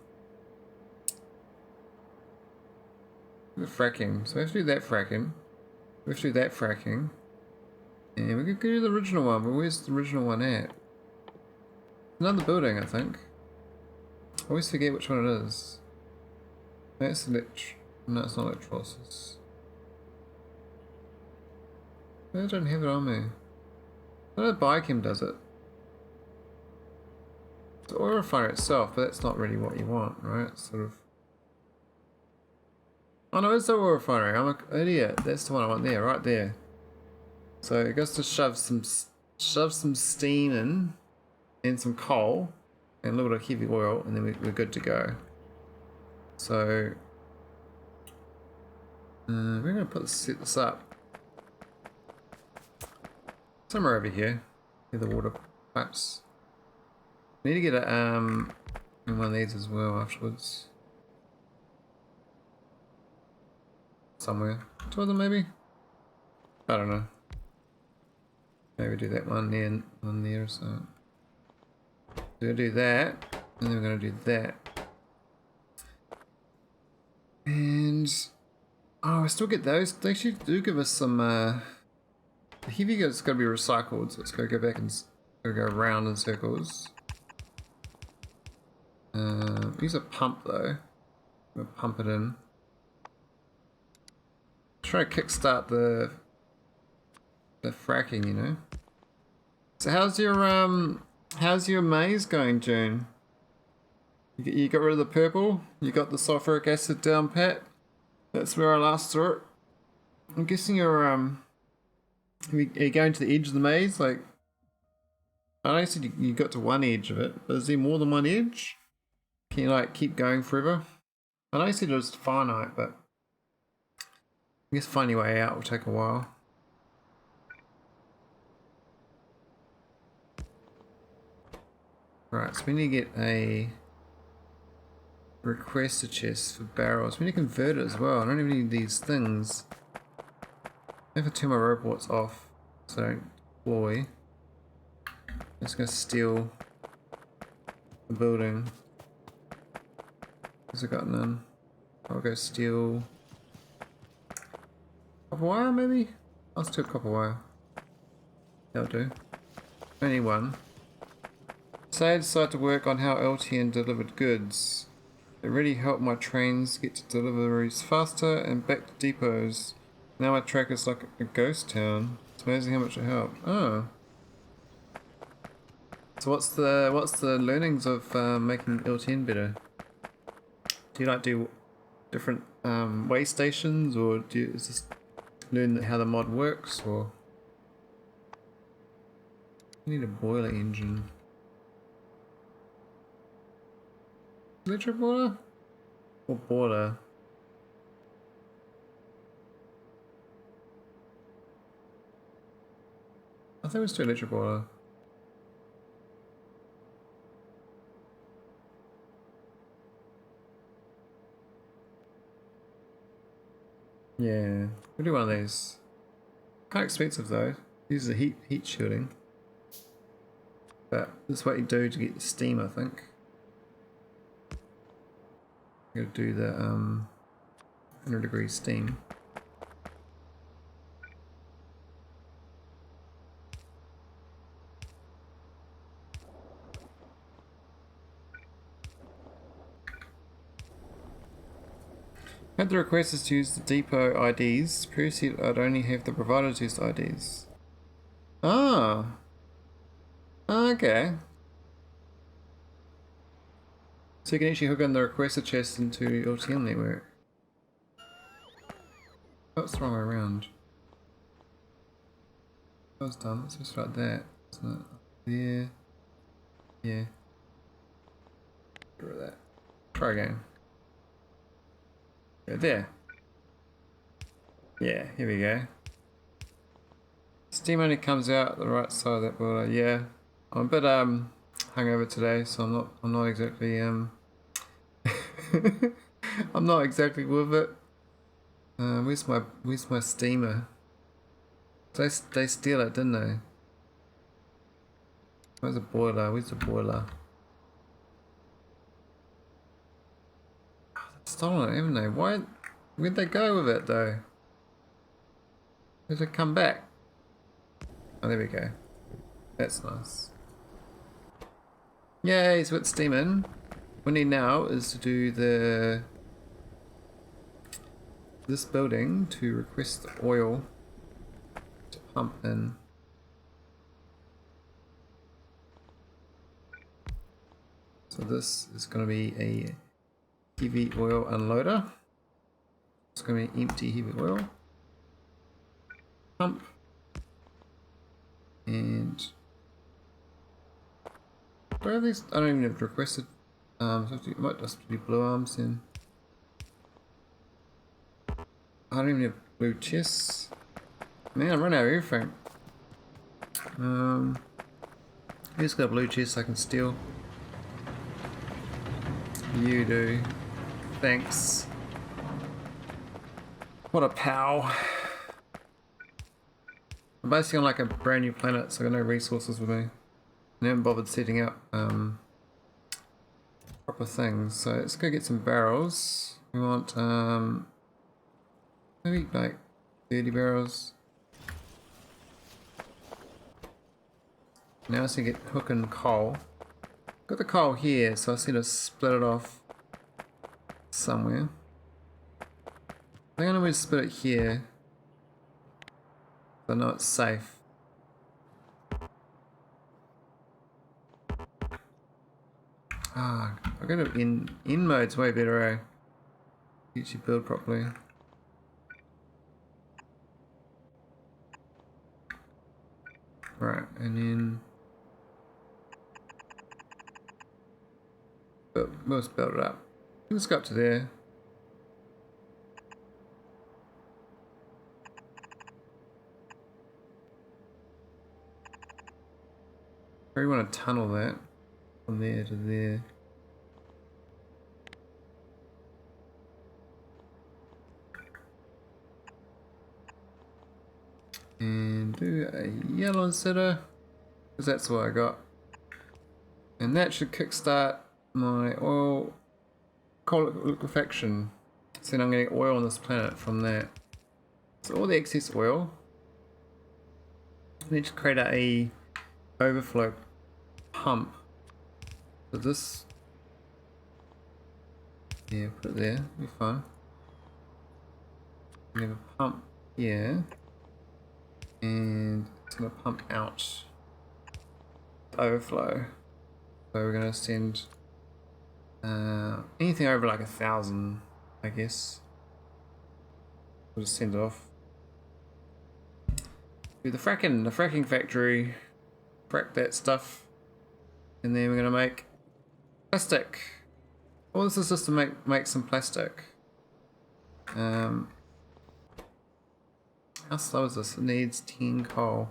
fracking. So we have to do that fracking. We have to do that fracking. And we could do the original one, but where's the original one at? Another building, I think. I always forget which one it is. That's no, it's not electrolysis. I don't have it on me. I know Biochem does it. It's the oil refinery itself, but that's not really what you want, right? It's sort of... Oh no, it's the oil refinery. I'm an idiot. That's the one I want there, right there. So it goes to shove some shove some steam in and some coal and a little bit of heavy oil, and then we're good to go. So we're going to set this up somewhere over here near the water pipes. We need to get a one of these as well afterwards. Somewhere. Two of them maybe? I don't know. Maybe do that one there or so. We're gonna do that, and then we're gonna do that. And oh, we still get those. They actually do give us some the heavy it's gotta be recycled, so it's gotta go back and go around in circles. Use a pump though. We'll pump it in. Try to kickstart the fracking, you know. So how's your maze going, June? You got rid of the purple? You got the sulfuric acid down pat? That's where I last saw it. I'm guessing you're are you going to the edge of the maze? Like, I know you said you got to one edge of it, but is there more than one edge? Can you like keep going forever? I know you said it was finite, but I guess finding your way out will take a while. Right, so we need to get a requestor chest for barrels. We need to convert it as well. I don't even need these things. I have to turn my robots off so I don't deploy. I'm just going to steal the building. Because I got none. I'll go steal copper wire maybe? I'll steal copper wire. That'll do. Only one. Say I decide to work on how LTN delivered goods. It really helped my trains get to deliveries faster and back to depots. Now my track is like a ghost town. It's amazing how much it helped. Oh. So what's the learnings of making LTN better? Do you like do different way stations, or do you just learn how the mod works, or you need a boiler engine? Electric boiler? Or boiler? I think it was to electric boiler. Yeah, we'll do one of these. Quite expensive though. These are heat shielding. But this is what you do to get the steam, I think. Gotta do the 100-degree steam. Had the requesters to use the depot IDs. Previously I'd only have the providers use the IDs. Ah. Okay. So you can actually hook on the requester chest into LTN network. Oh, it's the wrong way around. That was dumb. It's just like that, isn't it? There. Yeah. Get rid of that. Try again. Go there. Yeah, here we go. Steam only comes out the right side of that boiler. Yeah, I'm a bit hungover today, so I'm not exactly I'm not exactly with it. Where's my steamer? They steal it, didn't they? Where's the boiler? Where's the boiler? Stolen it, haven't they? Where'd they go with it though? Did it come back? Oh, there we go. That's nice. Yay, so it's steaming. What we need now is to do this building to request the oil to pump in. So this is going to be a heavy oil unloader. It's going to be empty heavy oil. Pump. And where are these? I don't even have requested. So it might just be blue arms then. I don't even have blue chests. Man, I run out of everything. Who's got a blue chest I can steal? You do. Thanks. What a pal. I'm basically on like a brand new planet, so I got no resources with me. I haven't bothered setting up proper things. So let's go get some barrels. We want maybe like 30 barrels. Now I just need to get cooking coal. Got the coal here, so I just need to split it off somewhere. I think I know where to split it here. I know it's safe. Ah, I got it in mode's way better, eh? Get you build properly. Right, and then we'll just build it up. Let's go up to there. I really want to tunnel that from there to there. And do a yellow insteader, because that's what I got. And that should kickstart my oil coal liquefaction. So then I'm getting oil on this planet from that. So all the excess oil, I need to create a overflow pump. So this, yeah, put it there, be fine. We have a pump here, and it's gonna pump out the overflow. So we're gonna send anything over like 1,000, I guess. We'll just send it off. Do the fracking factory, frack that stuff, and then we're gonna make plastic. All this is just to make some plastic. How slow is this? It needs 10 coal.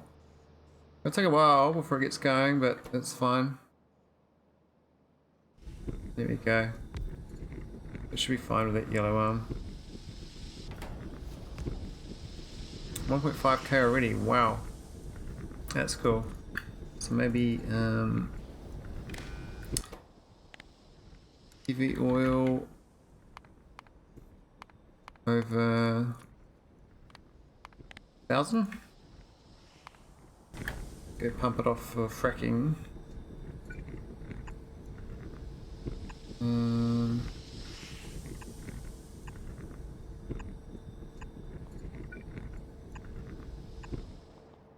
It'll take a while before it gets going, but it's fine. There we go. It should be fine with that yellow arm. 1.5k already, wow. That's cool. So maybe heavy oil over 1,000. Go pump it off for fracking.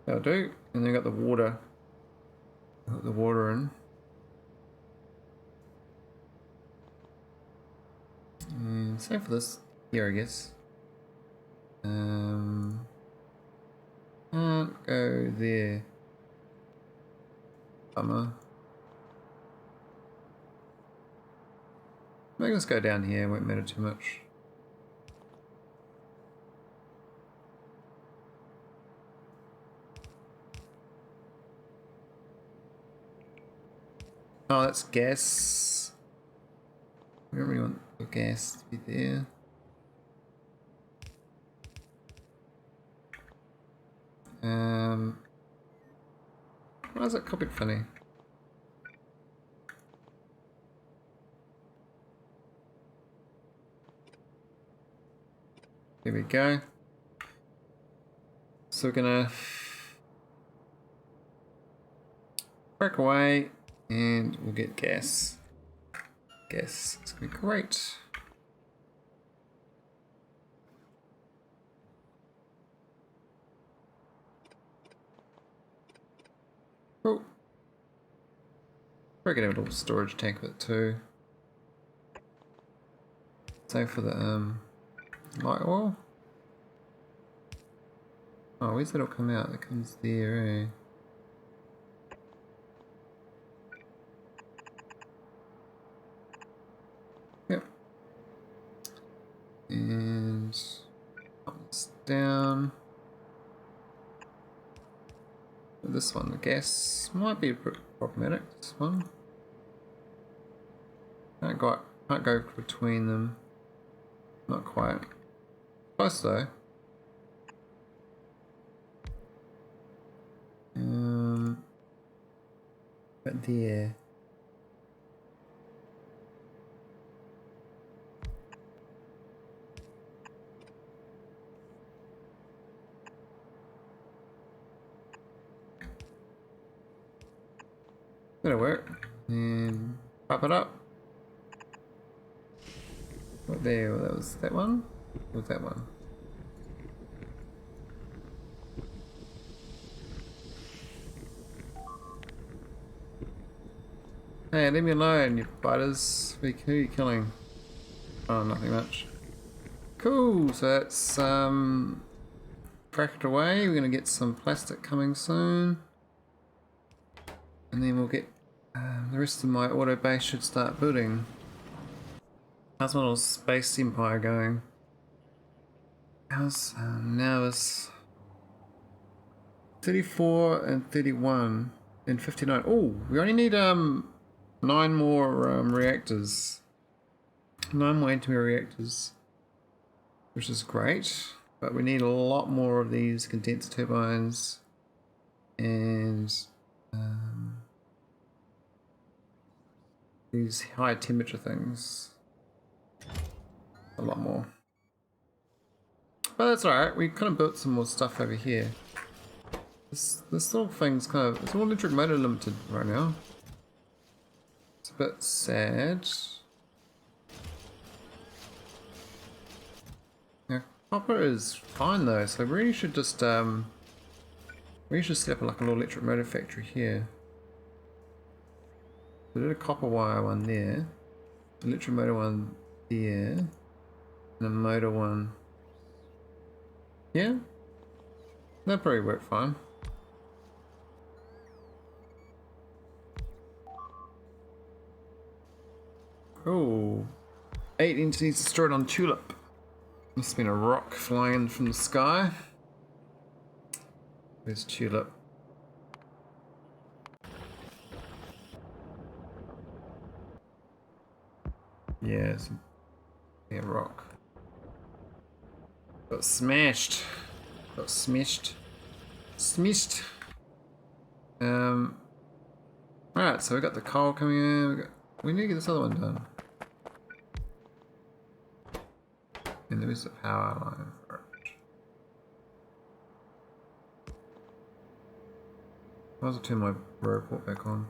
That'll do. And then got the water. Put the water in. And same for this here, I guess. Can't go there. Bummer. Maybe let's go down here, won't matter too much. Oh, that's gas. We don't really want the gas to be there. Why is that copied funny? There we go. So we're gonna crack away and we'll get gas. Gas, it's gonna be great. Cool. We're gonna have a little storage tank with it too. Same for the light oil. Oh, where's that all come out? That comes there, eh? down. This one, the gas might be a bit problematic. This one can't go between them. Not quite. Close though. But there. That'll work. And pop it up. What there? That was that one? Or was that one? Hey, leave me alone, you biters. Who are you killing? Oh, nothing much. Cool, so that's cracked away. We're gonna get some plastic coming soon. And then we'll get the rest of my auto base should start building. How's my little space empire going? How's Nauvis 34 and 31 and 59. Oh, we only need 9 more reactors. 9 more antimatter reactors, which is great. But we need a lot more of these condenser turbines and these high temperature things. A lot more. But that's alright, we kind of built some more stuff over here. This little thing's kind of, it's all electric motor limited right now. It's a bit sad. Yeah, copper is fine though, so we really should just we should set up like a little electric motor factory here. We did a copper wire one there, electric motor one there, and a motor one. Yeah, that'll probably work fine. Oh, 8 entities destroyed on Tulip. Must have been a rock flying in from the sky. Where's Tulip? Yeah, a rock. Got smashed. Got smashed. Smashed. Alright, so we got the coal coming in. We need to get this other one done. And there is the power line for it. I'll also turn my report back on.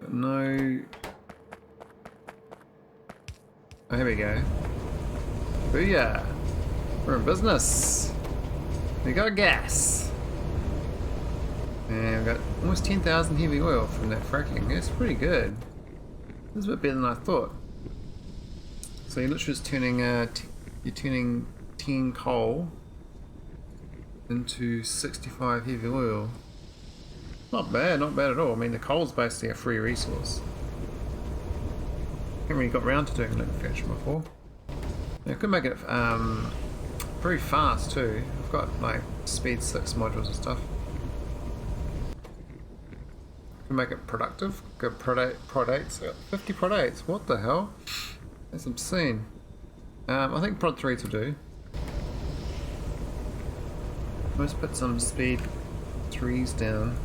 But no. Oh, here we go. Booyah! We're in business! We got gas! And we've got almost 10,000 heavy oil from that fracking. That's pretty good. This is a bit better than I thought. So you're literally just turning, you're turning 10 coal into 65 heavy oil. Not bad at all. I mean, the coal's basically a free resource. Haven't really got around to doing liquifaction before. I could make it very fast too. I've got like speed 6 modules and stuff. Can make it productive. Got prod 8s. 50 prod 8s. What the hell? That's obscene. I think prod 3s will do. Let's put some speed 3s down.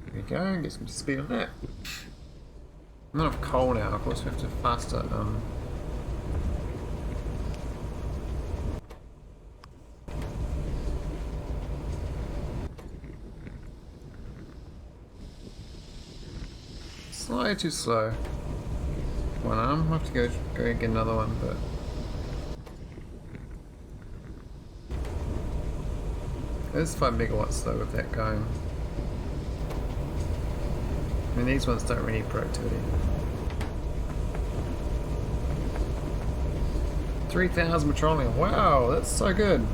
There we go. Get some speed on that. I'm not enough coal now. Of course, we have to faster. Slightly too slow. One arm. I'll have to go and get another one, but there's 5 megawatts though with that going. I mean, these ones don't really need productivity. 3,000 petroleum. Wow, that's so good.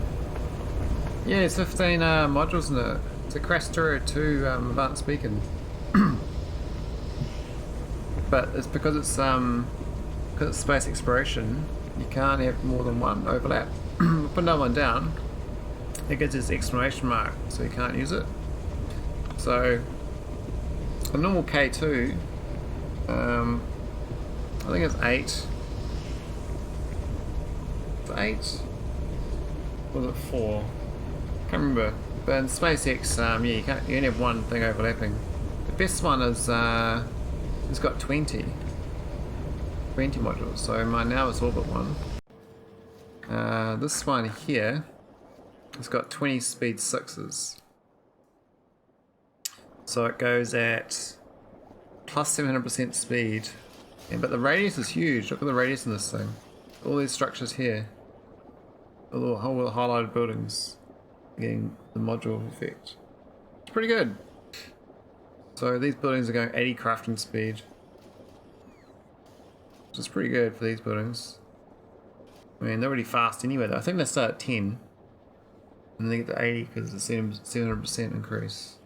Yeah, it's 15 modules in it. It's a Krastorio 2 advanced beacon. But it's because it's space exploration, you can't have more than one overlap. Put another one down, it gets this exclamation mark, so you can't use it. So a normal K2, I think it's 8. It's 8? Or was it 4? Can't remember. But in SpaceX, yeah, you only have one thing overlapping. The best one is it's got 20 modules. So my Nauvis Orbit one. This one here has got 20 speed 6s. So it goes at plus 700% speed. Yeah, but the radius is huge. Look at the radius in this thing. All these structures here. All the whole highlighted buildings. Getting the module effect. It's pretty good. So these buildings are going 80 crafting speed. Which is pretty good for these buildings. I mean, they're really fast anyway though. I think they start at 10. And they get to 80 because it's a 700% increase.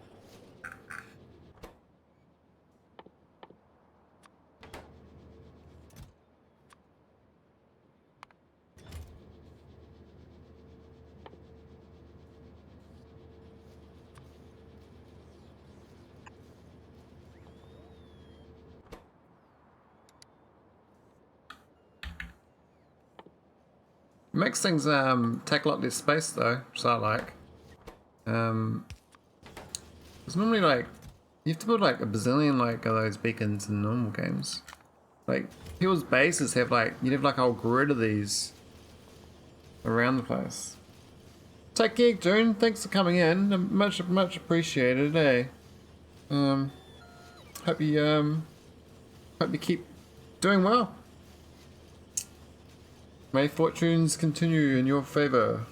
Makes things take a lot less space though, which I like. It's normally like you have to build like a bazillion like of those beacons in normal games. Like people's bases have like you'd have like a whole grid of these around the place. Take care, June. Thanks for coming in. Much appreciated, eh? Hope you keep doing well. May fortunes continue in your favor.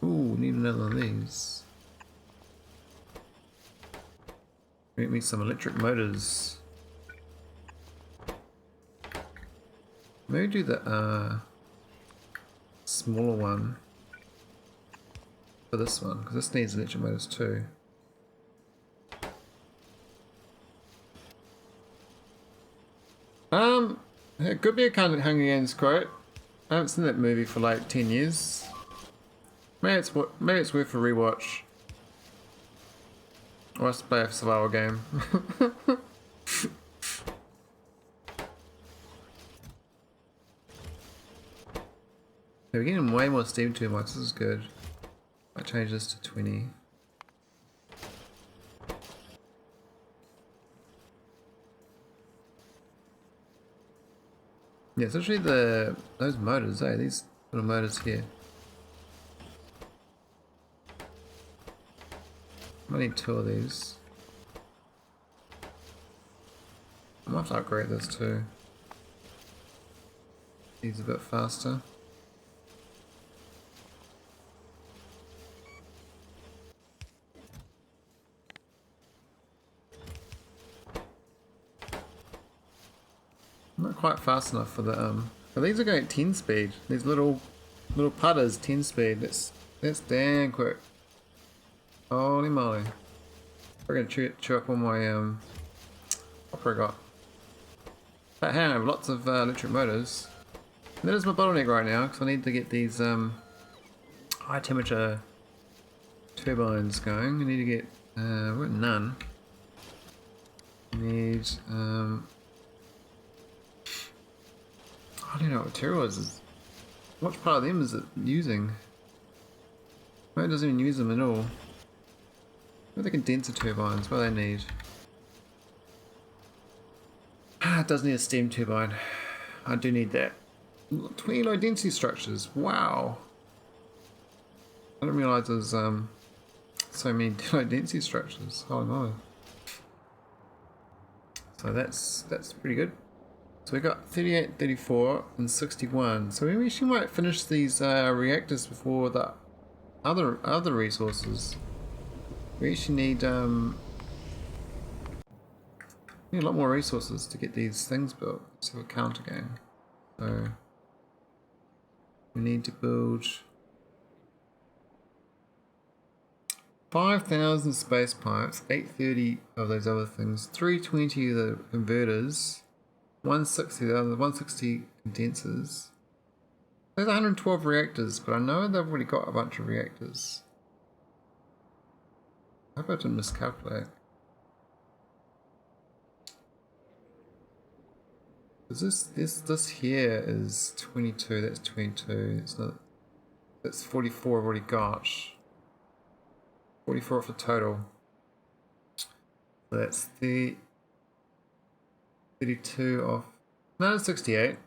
Ooh, need another one of these. Make me some electric motors. Maybe do the smaller one for this one, because this needs electric motors too. It could be a kind of Hunger Games quote. I haven't seen that movie for like 10 years. Maybe it's worth a rewatch. Or let's play a survival game. We're getting way more steam turbines. This is good. I change this to 20. Yeah, it's actually those motors, eh? These little motors here. I need 2 of these. I might have to upgrade this too. These a bit faster. Not quite fast enough for the but these are going at 10 speed. These little putters 10 speed. That's damn quick. Holy moly. We're gonna chew up all my what have I got? But hang on, I have lots of electric motors. And that is my bottleneck right now because I need to get these high temperature turbines going. I need to get we've got none. I need I don't know what material is. What part of them is it using? Maybe it doesn't even use them at all. What are the condenser turbines? What do they need? Ah, it does need a steam turbine. I do need that. 20 low density structures. Wow. I didn't realise there's so many low density structures. Oh no. So that's pretty good. So we got 38, 34, and 61. So we actually might finish these reactors before the other resources. We actually need a lot more resources to get these things built. Let's have a count again. So we need to build 5,000 space pipes, 830 of those other things, 320 of the converters, 160 the other, 160 condensers. There's 112 reactors, but I know they've already got a bunch of reactors. I hope I didn't miscalculate. Because this here is 22, that's 22, that's 44 I've already got. 44 for total. So that's the 32 off. No, it's 68.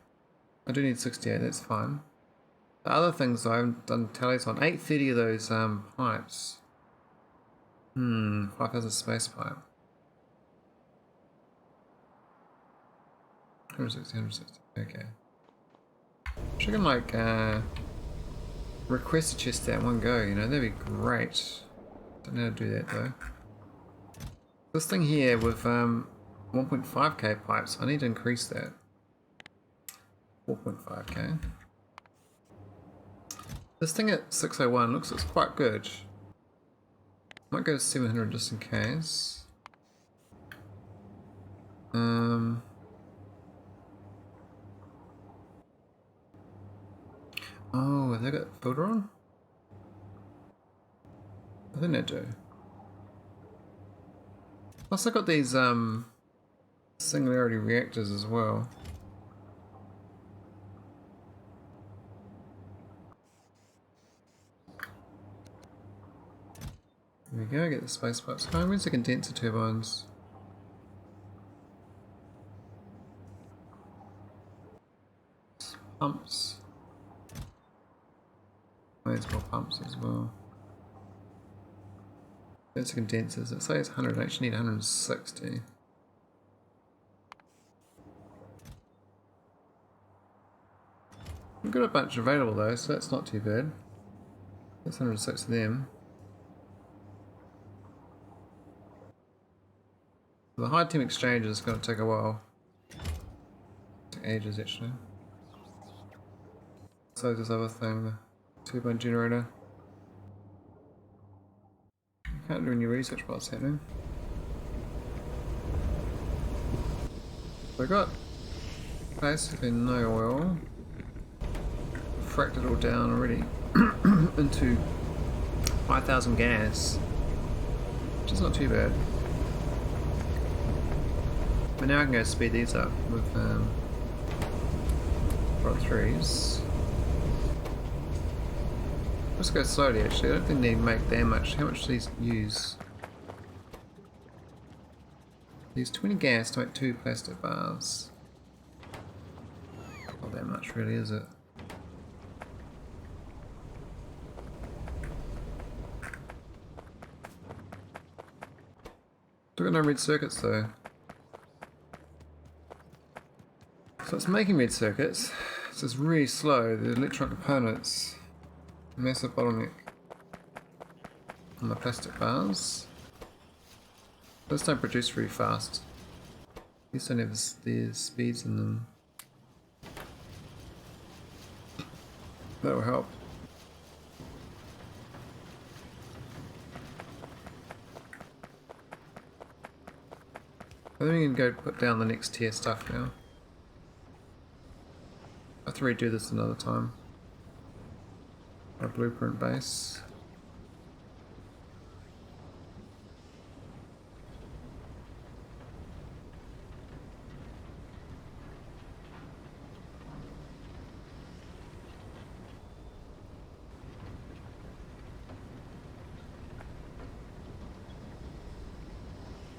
I do need 68, that's fine. The other things I haven't done tallies on. 830 of those pipes. 5,000 space pipe. 160, 160. Okay. Wish I can like request a chest at one go, you know, that'd be great. Don't know how to do that though. This thing here with 1.5k pipes, I need to increase that. 4.5k. This thing at 601 looks quite good. Might go to 700 just in case. Oh, have they got filter on? I think they do. Plus I got these singularity reactors as well. There we go, get the space pipes. Oh, where's the condenser turbines? Pumps. Oh, there's more pumps as well. There's the condensers. It says 100, I actually need 160. We've got a bunch available though, so that's not too bad. That's 106 of them. The high temp exchange is going to take a while. Take ages actually. So this other thing, the turbine generator. Can't do any research while it's happening. So I got basically no oil. Fracked it all down already into 5,000 gas, which is not too bad. But now I can go speed these up with Rod 3s. Let's go slowly actually, I don't think they make that much. How much do these use? These 20 gas to make 2 plastic bars. Not that much really, is it? Still got no red circuits though. So it's making red circuits. It's just really slow. The electron components. Massive bottleneck on the plastic bars. Those don't produce very fast. These don't have the speeds in them. That will help. I think we can go put down the next tier stuff now. I have to redo this another time. Our blueprint base.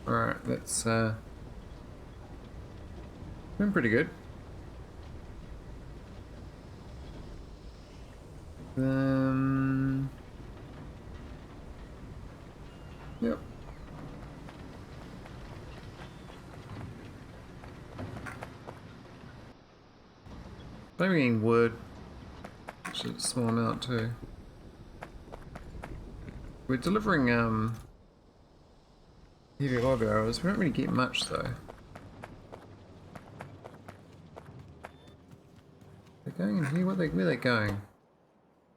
Alright, that's been pretty good. Yep. Maybe getting wood, which is a small amount too. We're delivering heavy log arrows. We don't really get much though. going in here? Where are they going?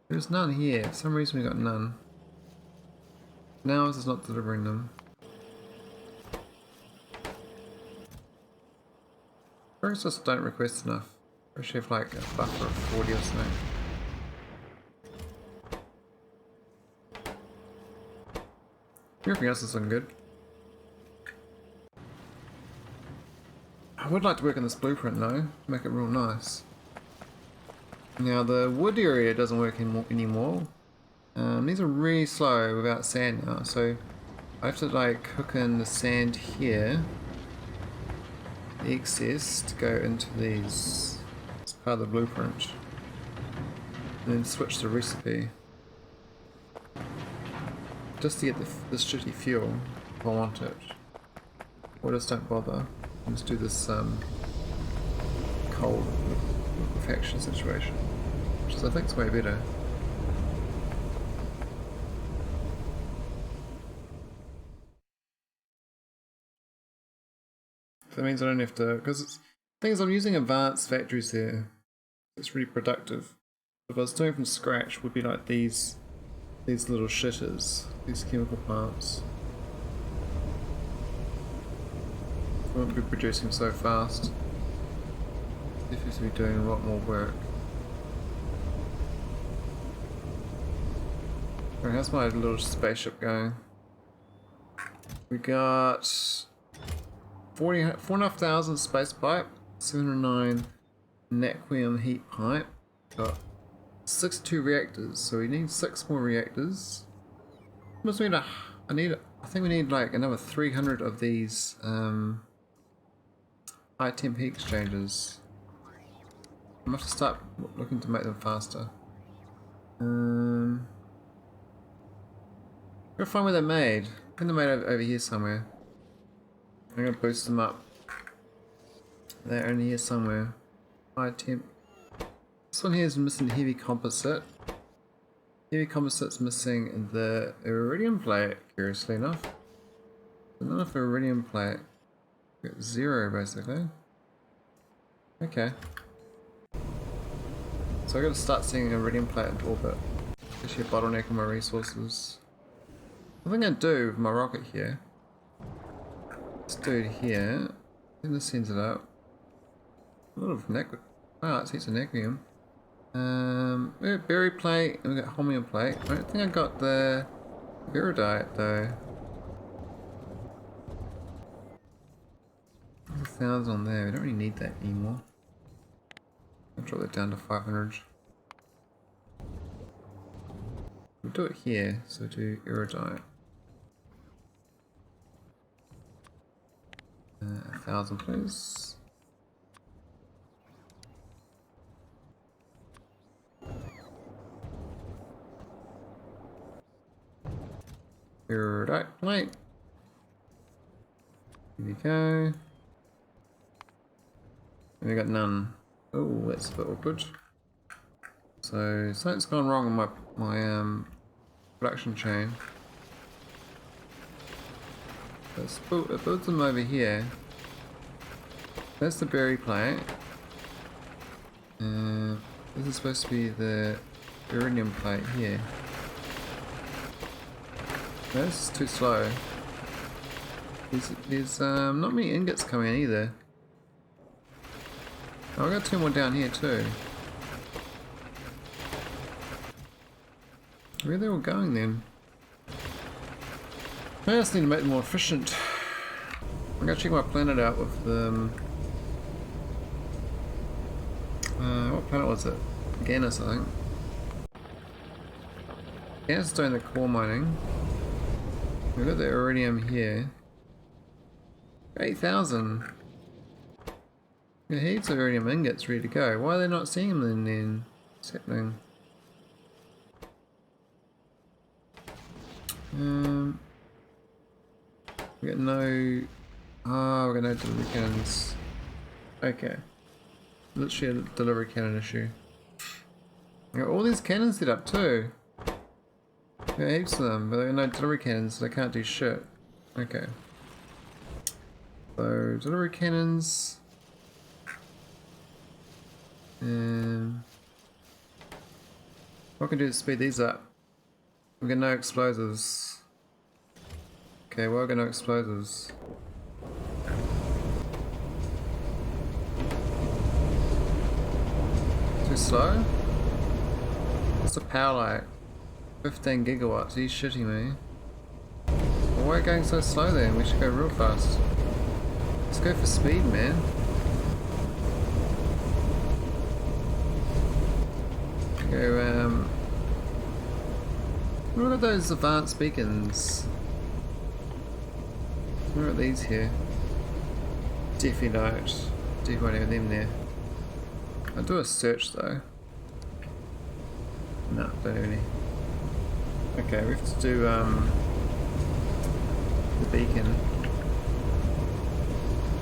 There's none here. For some reason we got none. Now this is not delivering them. Perhaps just don't request enough. I should have like a buffer of 40 or something. Everything else is looking good. I would like to work on this blueprint though, make it real nice. Now the wood area doesn't work anymore. These are really slow without sand now, so I have to like hook in the sand here, the excess, to go into these as part of the blueprint, and then switch the recipe just to get this shitty fuel if I want it, or just don't bother and just do this cold liquefaction situation, which is I think is way better. That means I don't have to, because the thing is I'm using advanced factories here. It's really productive. If I was doing from scratch, would be like these little shitters, these chemical plants. I won't be producing so fast. If you should be doing a lot more work. Alright, how's my little spaceship going? We got 4,500 space pipe, 709 naquium heat pipe, got 62 reactors, so we need 6 more reactors. Must mean I think we need like another 300 of these high temp heat exchangers. I have to start looking to make them faster. Gotta find where they're made. I think they're made over here somewhere. I'm gonna boost them up. They're only here somewhere. High temp. This one here is missing heavy composite. Heavy composite's missing the iridium plate, curiously enough. Not enough iridium plate. Got 0 basically. Okay. So I gotta start sending iridium plate into orbit. Actually a bottleneck on my resources. I think I do with my rocket here. Let's do it here. Then this sends it up. A lot of naquium. Wow, it's heaps of naquium. We got berry plate and we got holmium plate. I don't think I got the Iridite though. There's 1,000 on there. We don't really need that anymore. I'll drop that down to 500. We'll do it here. So do Iridite. 1,000 please. Iridite plate. Here we go. And we got none. Oh, that's a bit awkward. So something's gone wrong on my production chain. Let's build them over here. That's the berry plate. This is supposed to be the iridium plate here. No, this is too slow. There's not many ingots coming in either. Oh, I got 2 more down here too. Where are they all going then? I just need to make them more efficient. I'm gonna check my planet out with the. What planet was it? Ganus, I think. Ganus is doing the core mining. We've got the iridium here. 8,000. Yeah, heaps of iridium ingots ready to go. Why are they not seeing them then? What's happening? We got no. Ah, we got no delivery cannons. Okay. Literally a delivery cannon issue. We got all these cannons set up too. We got heaps of them, but there are no delivery cannons, so they can't do shit. Okay. So, delivery cannons. What can I do to speed these up? We got no explosives. Okay, well, I got no explosives. Too slow? What's the power like? 15 gigawatts, are you shitting me? Well, why are we going so slow then? We should go real fast. Let's go for speed, man. Go, what are those advanced beacons? What are these here? Definitely don't. Definitely won't have them there. I'll do a search though. No, don't have any. Okay, we have to do the beacon.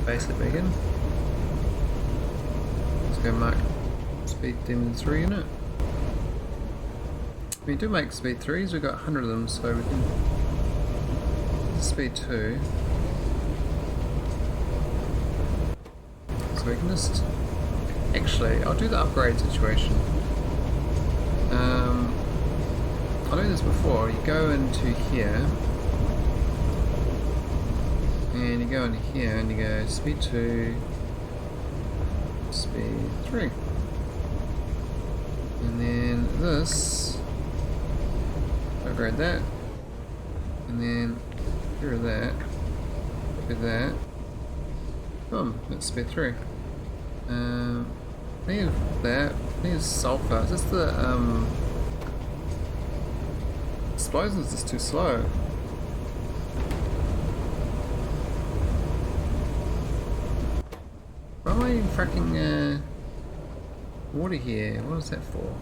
Basic beacon. Let's go mark speed demon 3 in it. We do make speed 3s, we've got 100 of them, so we can speed 2. So we can just actually, I'll do the upgrade situation. I've done this before. You go into here, and you go into here, and you go speed 2, speed 3, and then this, upgrade that, and then get rid of that, copy that, boom, that's speed 3. Need that, need sulfur. Is this the explosions is too slow? Why am I in fracking water here? What is that for?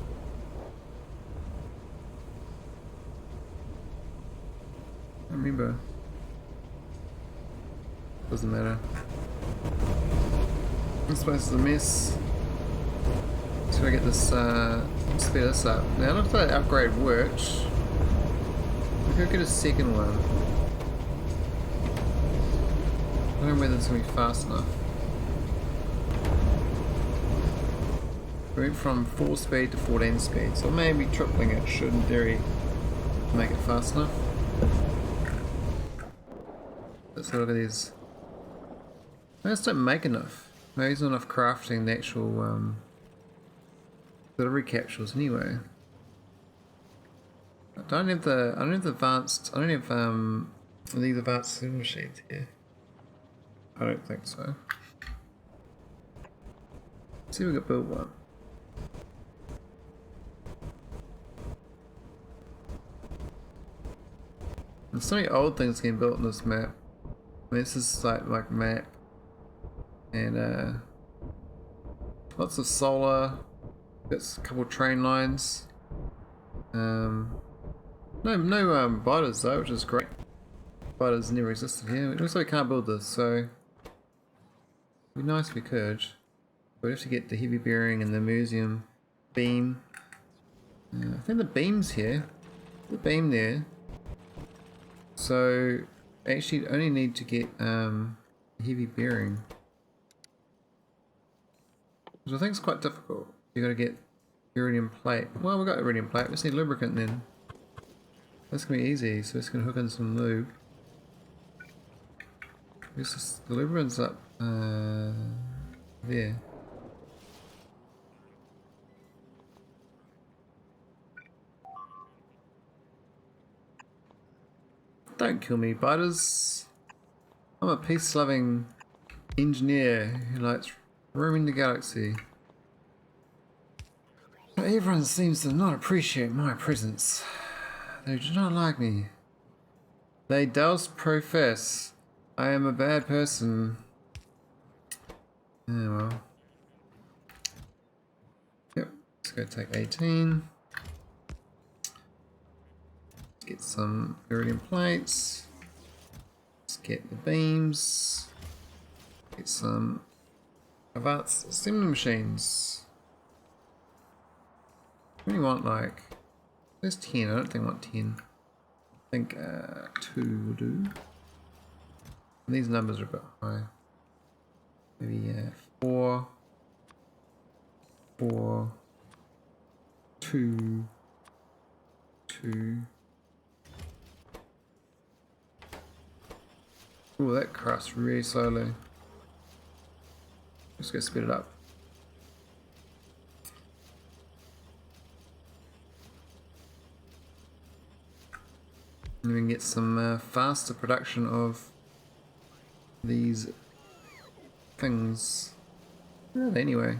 I don't remember. Doesn't matter. This place is a mess. So I get this, speed this up. Now look if that upgrade works. We go get a second one. I don't know whether it's going to be fast enough. We went from 4 speed to 14 speed, so maybe tripling it should in theory make it fast enough. Let's look at these. I just don't make enough. Maybe there's not enough crafting the actual delivery capsules anyway. I don't have these advanced swim machines here. I don't think so. Let's see if we can build one. There's so many old things getting built in this map. I mean, this is like map. And lots of solar. Got a couple train lines. No biters though, which is great. Biters never existed here. It looks like we can't build this, so it'd be nice if we could. But we have to get the heavy bearing and the museum beam. I think the beam's here. The beam there. So actually only need to get heavy bearing. Which I think is quite difficult. You gotta get iridium plate. Well, we got iridium plate. We just need lubricant then. That's gonna be easy. So it's gonna hook in some lube. The lubricant's up there. Don't kill me, butters. I'm a peace-loving engineer who likes roaming the galaxy. But everyone seems to not appreciate my presence. They do not like me. They does profess I am a bad person. Yeah, well. Yep, let's go take 18. Get some iridium plates. Let's get the beams. Get some advanced assembly machines. We only want like, there's 10, I don't think I want 10. I think 2 will do. And these numbers are a bit high. Maybe 4, 4, 2, 2. Ooh, that crusts really slowly. Let's go speed it up. And we can get some faster production of these things. Well, anyway.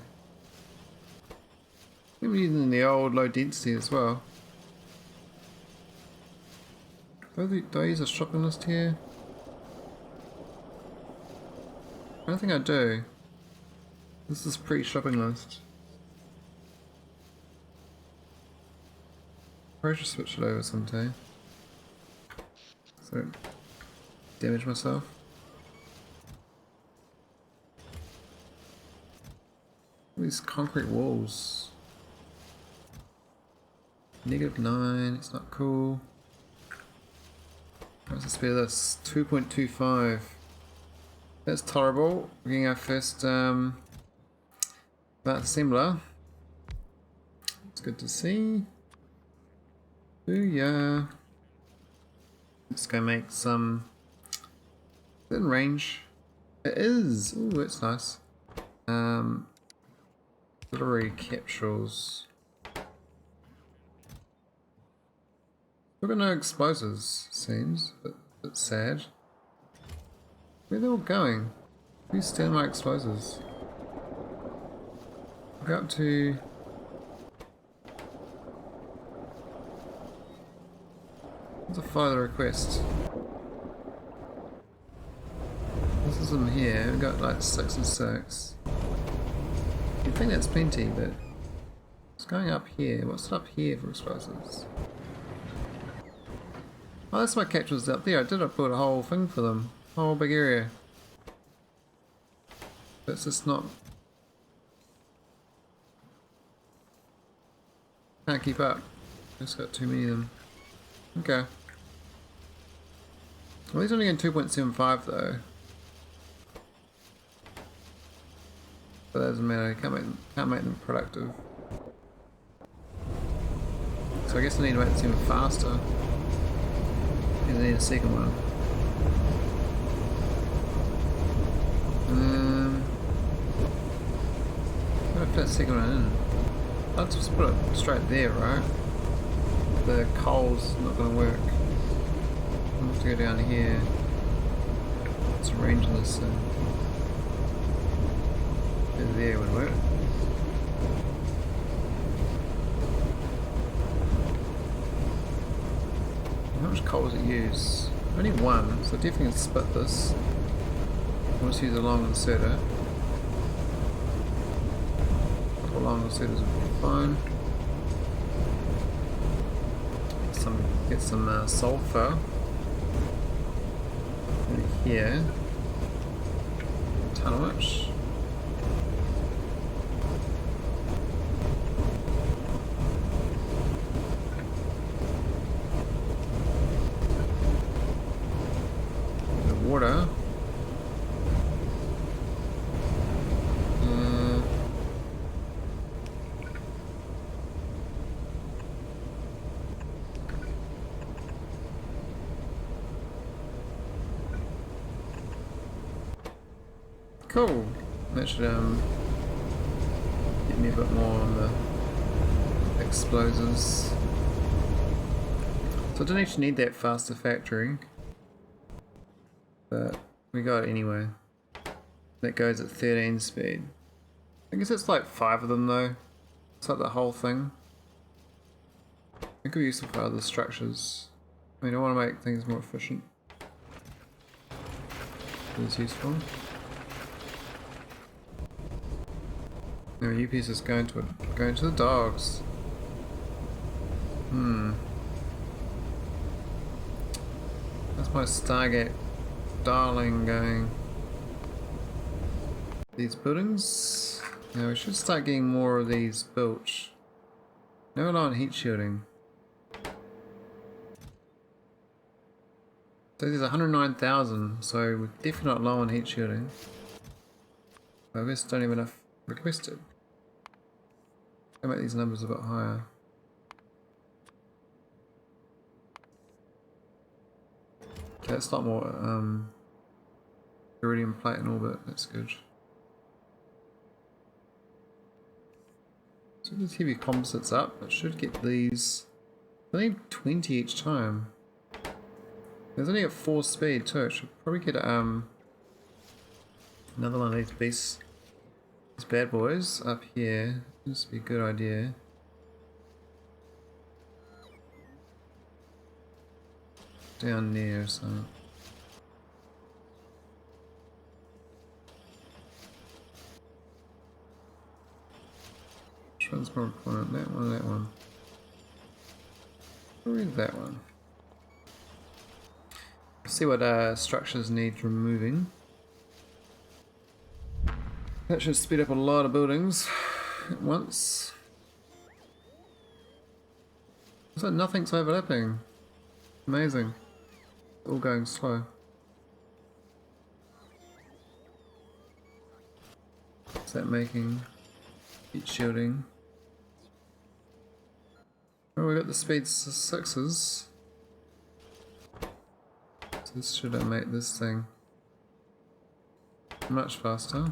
We're using the old low density as well. Do I use a shopping list here? I don't think I do. This is pre-shopping list. Probably should switch it over sometime. So, damage myself. These concrete walls. -9, it's not cool. What's the speed of this? 2.25. That's tolerable. We're getting our first assembler. It's good to see. Booyah. Let's go make some. Is it in range? It is! Ooh, that's nice. Auxiliary capsules. We've got no explosives, seems. A bit sad. Where are they all going? Who's stealing my explosives? I'll go up to... Let's follow the request. This is them here. We've got like 6 and 6. You'd think that's plenty, but it's going up here. What's up here for explosives? Oh, that's my capsules up there. I did put a whole thing for them. A whole big area. But it's just not... Can't keep up. Just got too many of them. Okay. Well, he's only in 2.75 though. But that doesn't matter. Can't make them productive. So I guess I need to make this even faster. I need a second one. I'm gonna put that second one in. I'll just put it straight there, right? The coal's not gonna work. I'm gonna have to go down here. Let's arrange this thing. There would work. How much coal does it use? Only one, so definitely can split this. I'll just use a long inserter. A couple long inserters would be fine. Get some sulfur over here. A ton of which. Water. Cool. That should get me a bit more on the explosives. So I don't actually need that faster factory. But we got it anyway. That goes at 13 speed. I guess it's like 5 of them though. It's like the whole thing. It could be useful for other structures. I mean, I want to make things more efficient. It's useful. Now UPS is going to the dogs. That's my Stargate darling going. These buildings. Now we should start getting more of these built. No low on heat shielding. So there's 109,000, so we're definitely not low on heat shielding. I guess don't have enough requested. I'll make these numbers a bit higher. That's a lot more iridium plate in orbit, that's good. So these heavy composites up, it should get these. I need 20 each time. There's only at 4 speed too, it should probably get another one of these beasts. These bad boys up here. This would be a good idea. Down there or something. Which one's more important? That one or that one? Probably that one. See what structures need removing. That should speed up a lot of buildings at once. So nothing's overlapping. Amazing. All going slow. What's that making? Heat shielding. Oh, we got the speed 6s. So this should make this thing much faster.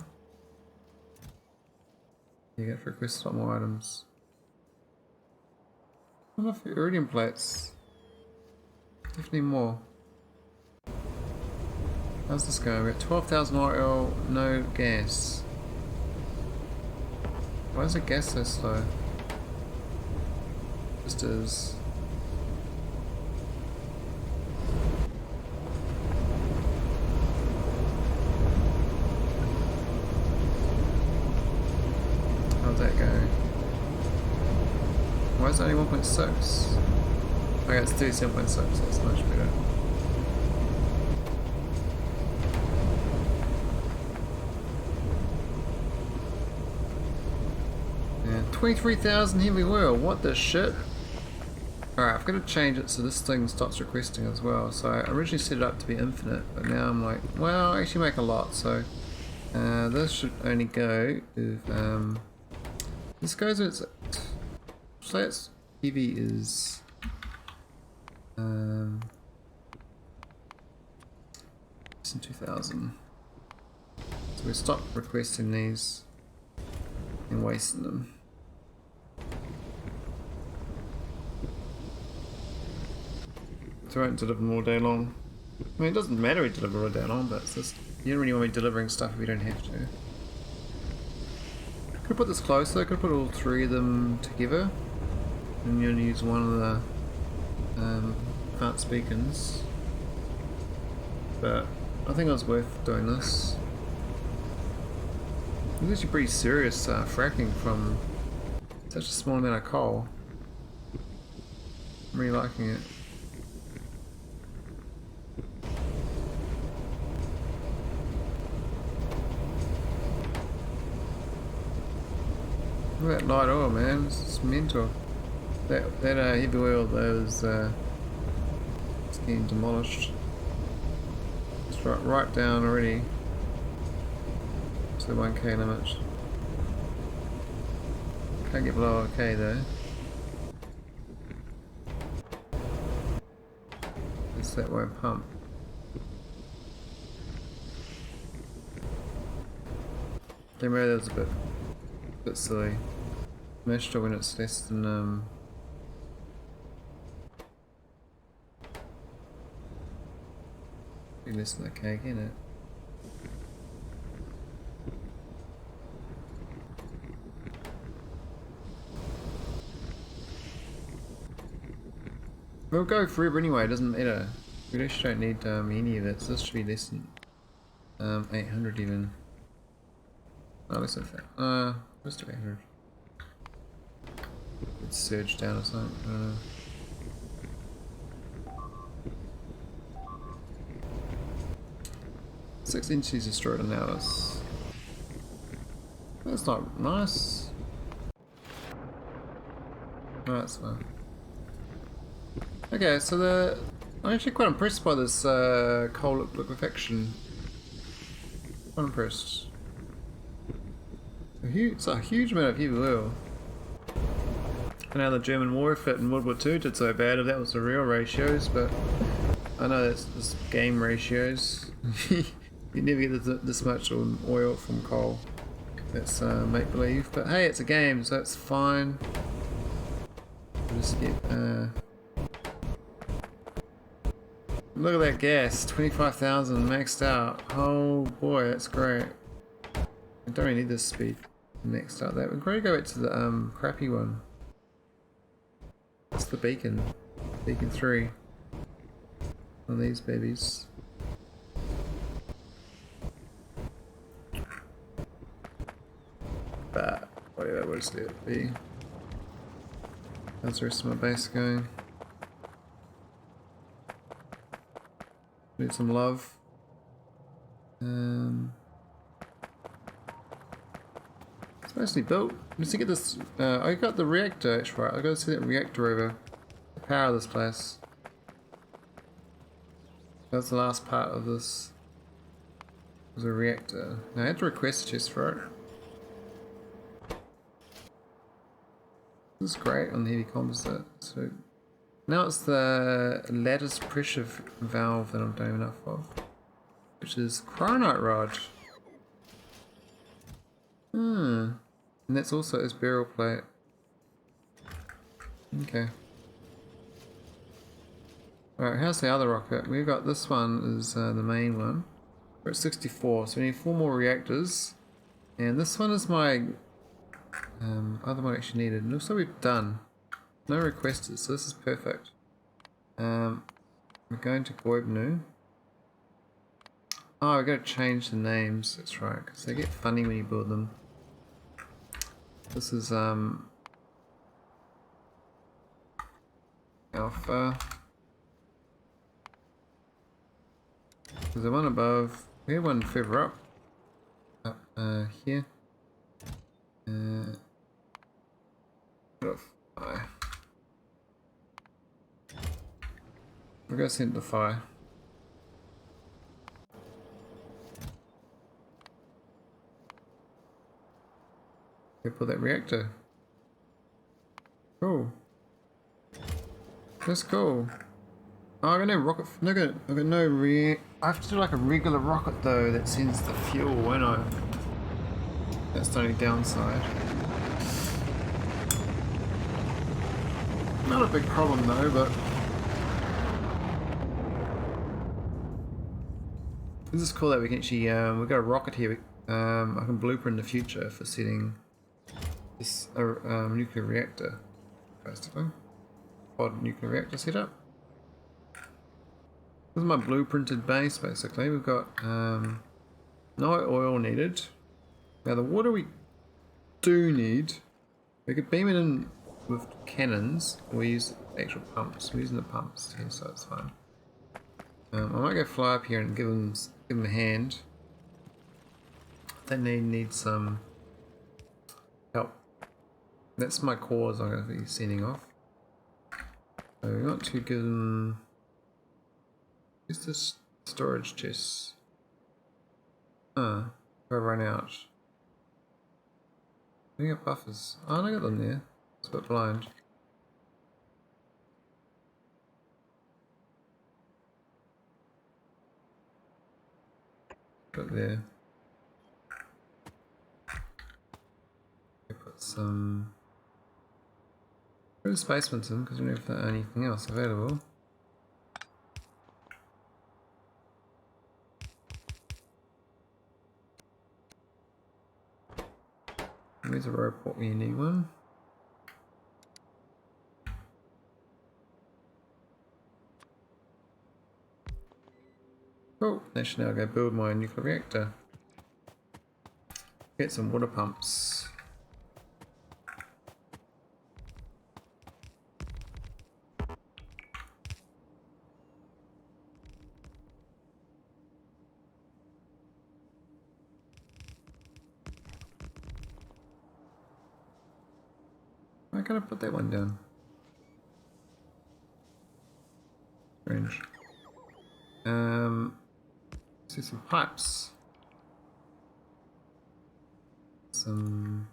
You get to request a lot more items. Enough iridium plates. Definitely more. How's this going? We got 12,000 oil, no gas. Why is the gas so slow? Just is. How's that going? Why is it only 1.6? Okay, it's 37.6, that's much better. Yeah, 23,000 heavy oil, what the shit? Alright, I've got to change it so this thing stops requesting as well. So I originally set it up to be infinite, but now I'm like, well, I actually make a lot, so this should only go if this goes with so that's heavy is it's in 2000. So we stop requesting these and wasting them. So I won't deliver them all day long. I mean, it doesn't matter we deliver all day long, but it's just, you don't really want to be delivering stuff if you don't have to. Could put this closer, could put all 3 of them together. And you'll use one of the advanced beacons. But I think it was worth doing this. It's actually pretty serious fracking from such a small amount of coal. I'm really liking it. Look at that light oil, man. It's mental. That heavy oil though is it's getting demolished. It's right down already to the 1k limit. Can't get below 1k though. It's that won't pump. Maybe that was a bit silly. Smashed it when it's less than less than a cake, isn't it? We'll go forever anyway, it doesn't matter. We actually don't need any of it, so this should be less than 800 even. Oh, less than that. Let's do 800. It's surged down or something, I don't know. Six entities destroyed in hours. That's not nice. Oh, that's fine. Okay, so I'm actually quite impressed by this coal liquefaction. Quite impressed. It's a huge amount of heavy oil. And now the German war effort in World War II did so bad if that was the real ratios, but I know that's just game ratios. You never get this much oil from coal. That's make believe, but hey, it's a game, so it's fine. We'll just get look at that gas, 25,000 maxed out. Oh boy, that's great. I don't really need this speed maxed out. That we're going to go back to the crappy one. It's the beacon, beacon 3 on these babies. But whatever, we'll just let it be. How's the rest of my base going? Need some love. It's mostly built. Let's get this. I got the reactor. That's right. I got to see that reactor over. The power of this place. That's the last part of this. Was a reactor. Now I had to request a chest for it. This is great on the heavy composite. So now it's the lattice pressure valve that I'm doing enough of, which is cryonite rod. And that's also his barrel plate. Okay. Alright, how's the other rocket? We've got this one is the main one. We're at 64, so we need 4 more reactors. And this one is my other one actually needed. And looks like we've done. No requesters, so this is perfect. We're going to Goibnui. Oh, we've got to change the names, that's right, because they get funny when you build them. This is Alpha. There's the one above. We have one further up here. Fire. We're going to send the fire. We put that reactor. Cool. That's cool. Oh, I got no rocket. I got no I have to do like a regular rocket though that sends the fuel, won't I? That's the only downside. Not a big problem though, but this is cool that we can actually we've got a rocket here. I can blueprint the future for setting this nuclear reactor, basically. Pod nuclear reactor setup. This is my blueprinted base, basically. We've got no oil needed. Now the water we do need, we could beam it in with cannons, or we use actual pumps. We're using the pumps here, so it's fine. I might go fly up here and give them a hand. They need some help. That's my cores I'm going to be sending off. So we want to give them. Is this storage chests? If I run out. I got buffers. Oh, I got them there. It's a bit blind. Put there. Put some. Put the spacemen in because we don't have anything else available. There's a robot when you need one. Cool. Actually, now I'll go build my nuclear reactor. Get some water pumps. Why can't I put that one down? Strange. See some pipes. Some.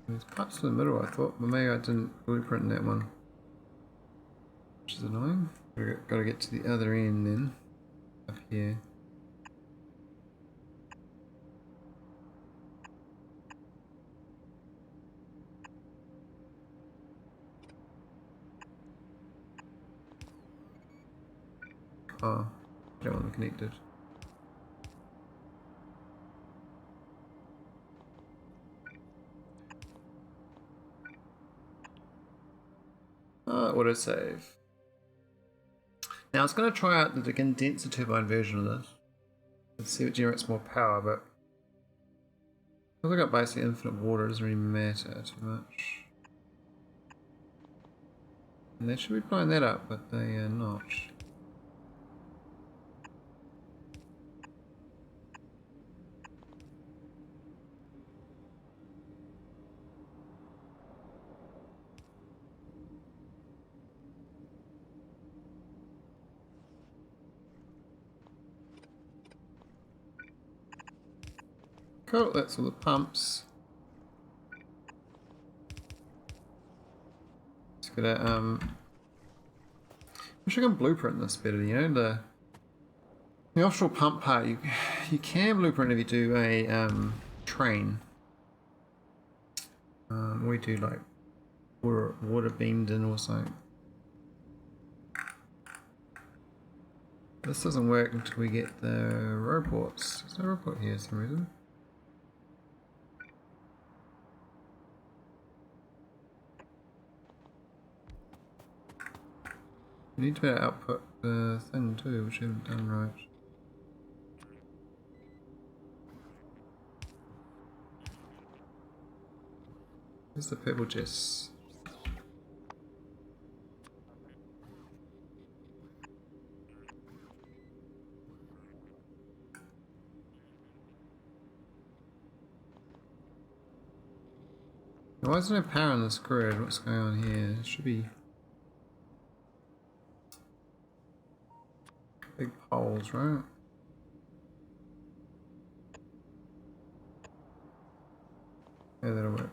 There's parts in the middle, I thought, but maybe I didn't blueprint that one. Which is annoying. Gotta get to the other end then. Up here. Oh, I don't want them connected. Oh, autosave. Now I was going to try out the condenser turbine version of this and see what generates more power, but because I got basically infinite water, it doesn't really matter too much. And they should be blowing that up, but they are not. Cool, that's all the pumps. Just gotta wish I can blueprint this better, you know, the offshore pump part you can blueprint if you do a train. We do like water beamed in or something. This doesn't work until we get the robots. There's no robot here for some reason. We need to be able to output the thing too, which we haven't done right. Where's the purple jets? Why is there no power on this grid? What's going on here? It should be big poles, right? Yeah, that'll work.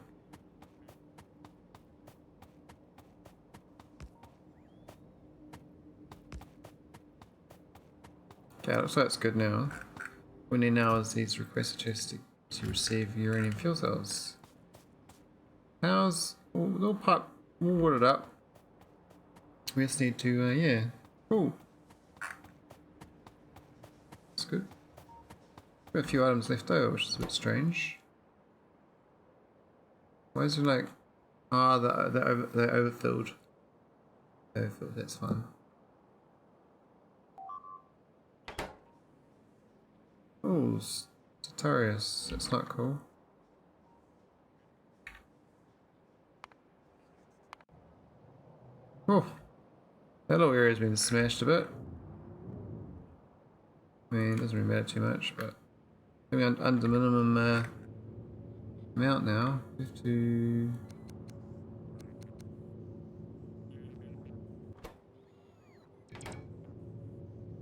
Okay, looks like it's good now. We need now is these requestor chests to receive uranium fuel cells. How's all pipe all watered up? We just need to yeah. Cool. That's good. Got a few items left over, which is a bit strange. Why is it like they're overfilled? Overfilled, that's fine. Oh, Sartorius, that's not cool. Oh, that little area's been smashed a bit. I mean, it doesn't really matter too much, but we're under minimum amount now. We have to.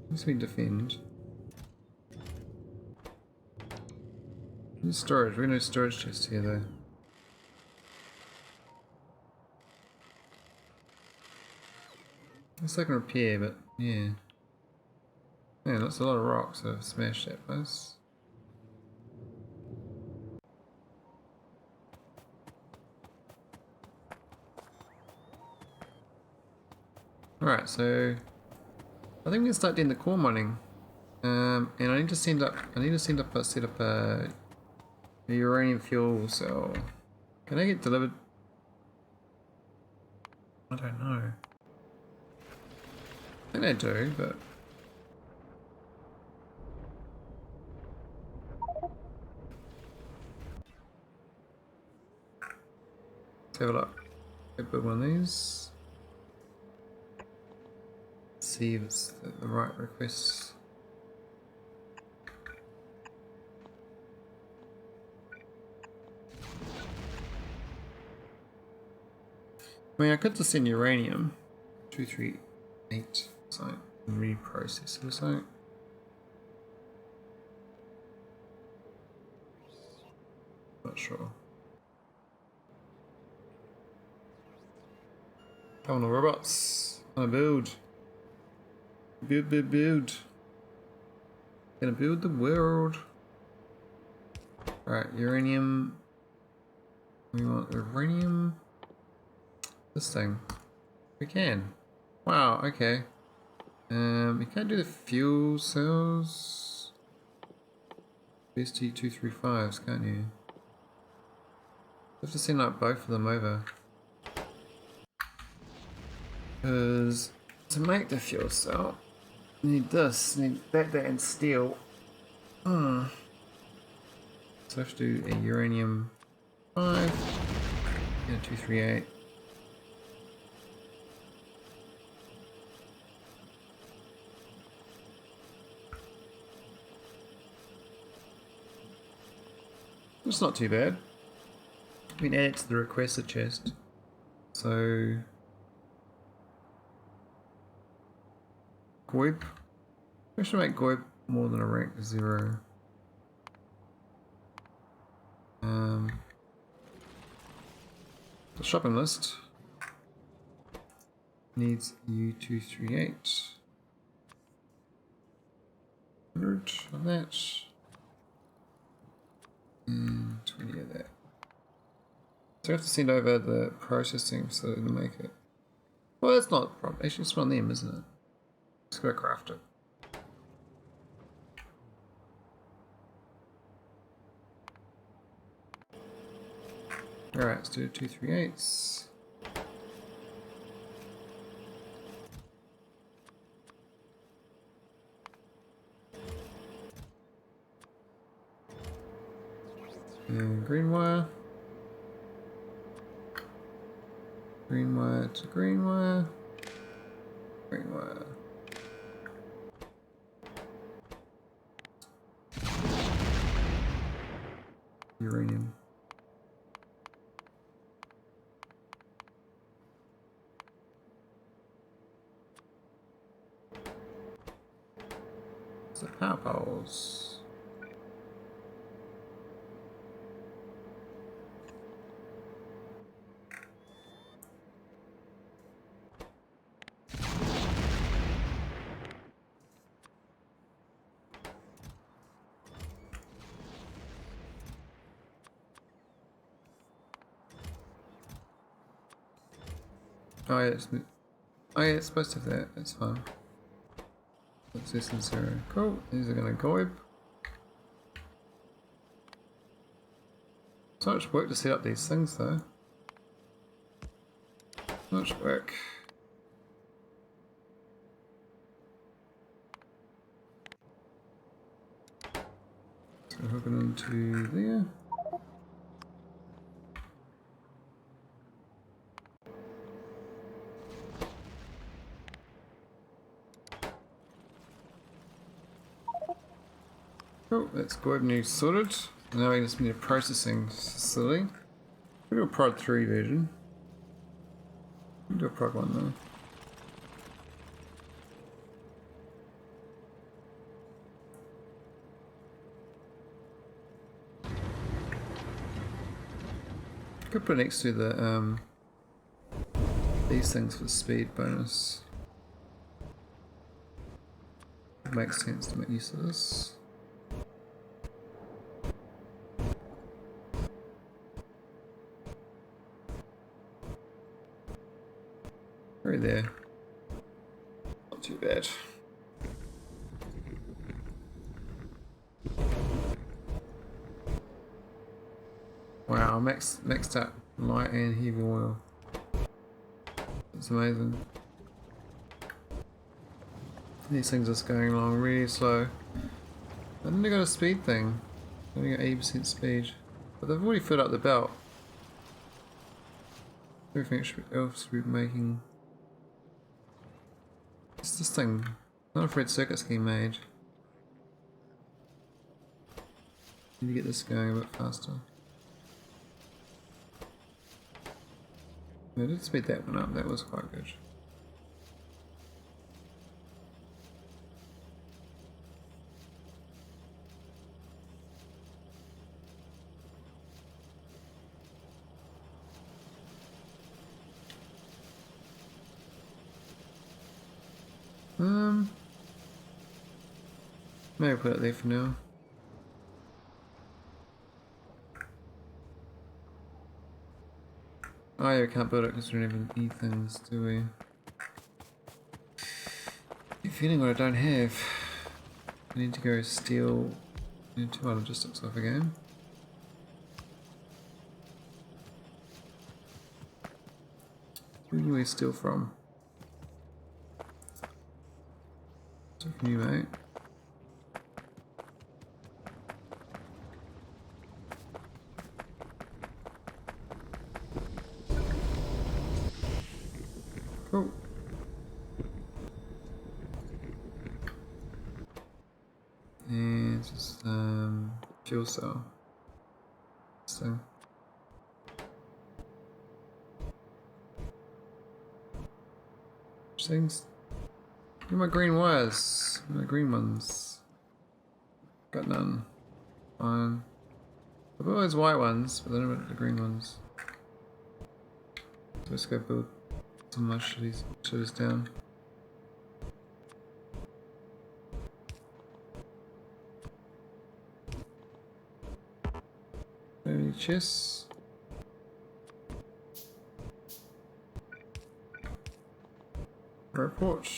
Let's we defend. Storage, we're gonna do storage chest here though. It's like a repair, but yeah. Man, that's a lot of rocks that have smashed that place. Alright, so I think we can start doing the core mining. And I need to set up a uranium fuel cell. Can I get delivered? I don't know. I think I do, but let's have a look. Go build one of these. See if it's the right request. I mean, I could just send uranium 238 something and reprocess it or something. Not sure. Come on, robots. On a build. Build. Gonna build the world. Alright, uranium. We want uranium. This thing. We can. Wow, okay. We can't do the fuel cells. ST235s, can't you? You have to send like both of them over. Because to make the fuel cell, you need this, you need that, and steel. So I have to do a uranium 5 and a 238. It's not too bad. We can add it to the requestor chest. So Goib. We should make Goib more than a rank 0. The shopping list needs U238. 100 of that. And 20 of that. So we have to send over the processing so to make it. Well, that's not a problem. Actually, it's on them, isn't it? Just gotta craft it. Alright, let's do 238s. And green wire. Green wire to green wire. Green wire. Uranium. So power poles. Oh yeah, it's supposed to have that, that's fine. What's this in 0? Cool, these are gonna Goib. So much work to set up these things though. So much work. So hook it into there. Cool, that's Goibnui sorted. Now we just need a processing facility. We'll do a prod 3 version. We'll do a prod 1 though. Could put it next to the these things for speed bonus. It makes sense to make use of this. Right there. Not too bad. Wow, maxed out light and heavy oil. That's amazing. These things are just going along really slow. I think they got a speed thing. I think got 80% speed. But they've already filled up the belt. Everything else should be making. It's this thing. Not enough red circuits getting made. Need to get this going a bit faster. I did speed that one up, that was quite good. Maybe put it there for now. Oh yeah, we can't build it because we don't have any things, do we? I'm feeling what I don't have. I need to go steal. I need 2 logistics off again. Who do we steal from? Steal from you, mate. Cool. And just fuel cell. So things. Where are my green wires? Where are my green ones? Got none. Fine. I've got those white ones, but I don't want the green ones. So let's go build some of my shitties down. Any chests? Report.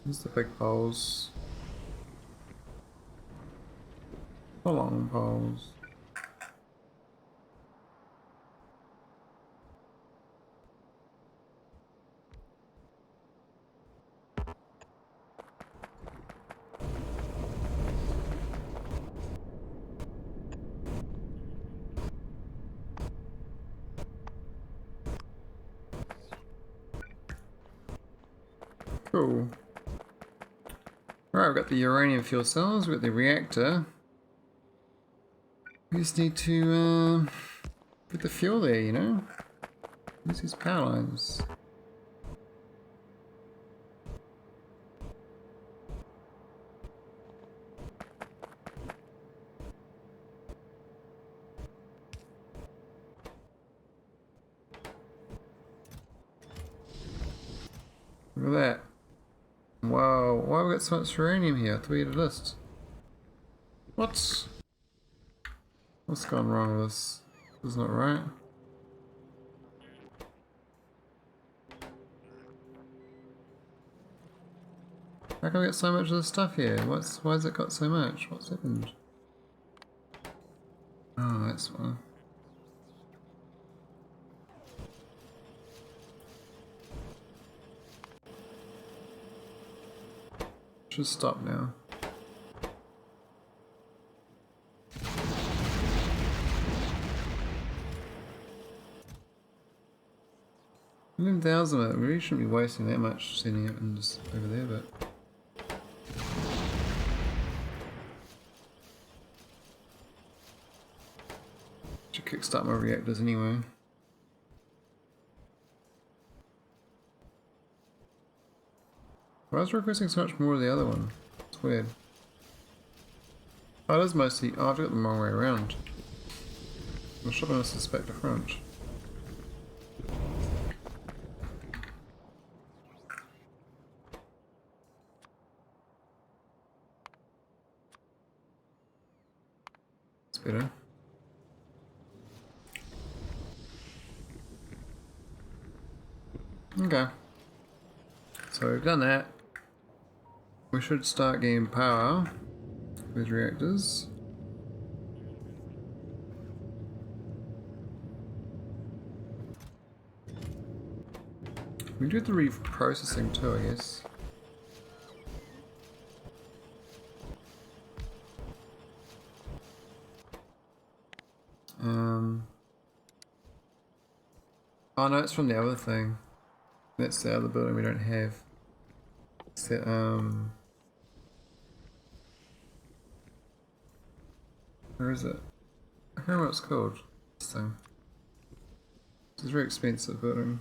Here's the big poles. The long poles. Cool. Alright, we've got the uranium fuel cells, we've got the reactor. We just need to put the fuel there, you know? Use these power lines. Look at that. Wow, why have we got so much uranium here? I thought we had a list. What? What's gone wrong with this? This is not right. How can we get so much of this stuff here? Why has it got so much? What's happened? Oh, that's why. Should stop now. $11,000 of it. We really shouldn't be wasting that much sending it in just over there, but. Should kickstart my reactors anyway. Why is it requesting so much more of the other one? It's weird. Oh, it is mostly. Oh, I've got them the wrong way around. I'm shopping this is back to front. It's better. Okay. So we've done that. We should start getting power with reactors. We can do the reprocessing too, I guess. Oh no, it's from the other thing. That's the other building we don't have. It's that, Where is it? I can't remember what it's called. This thing. It's a very expensive building.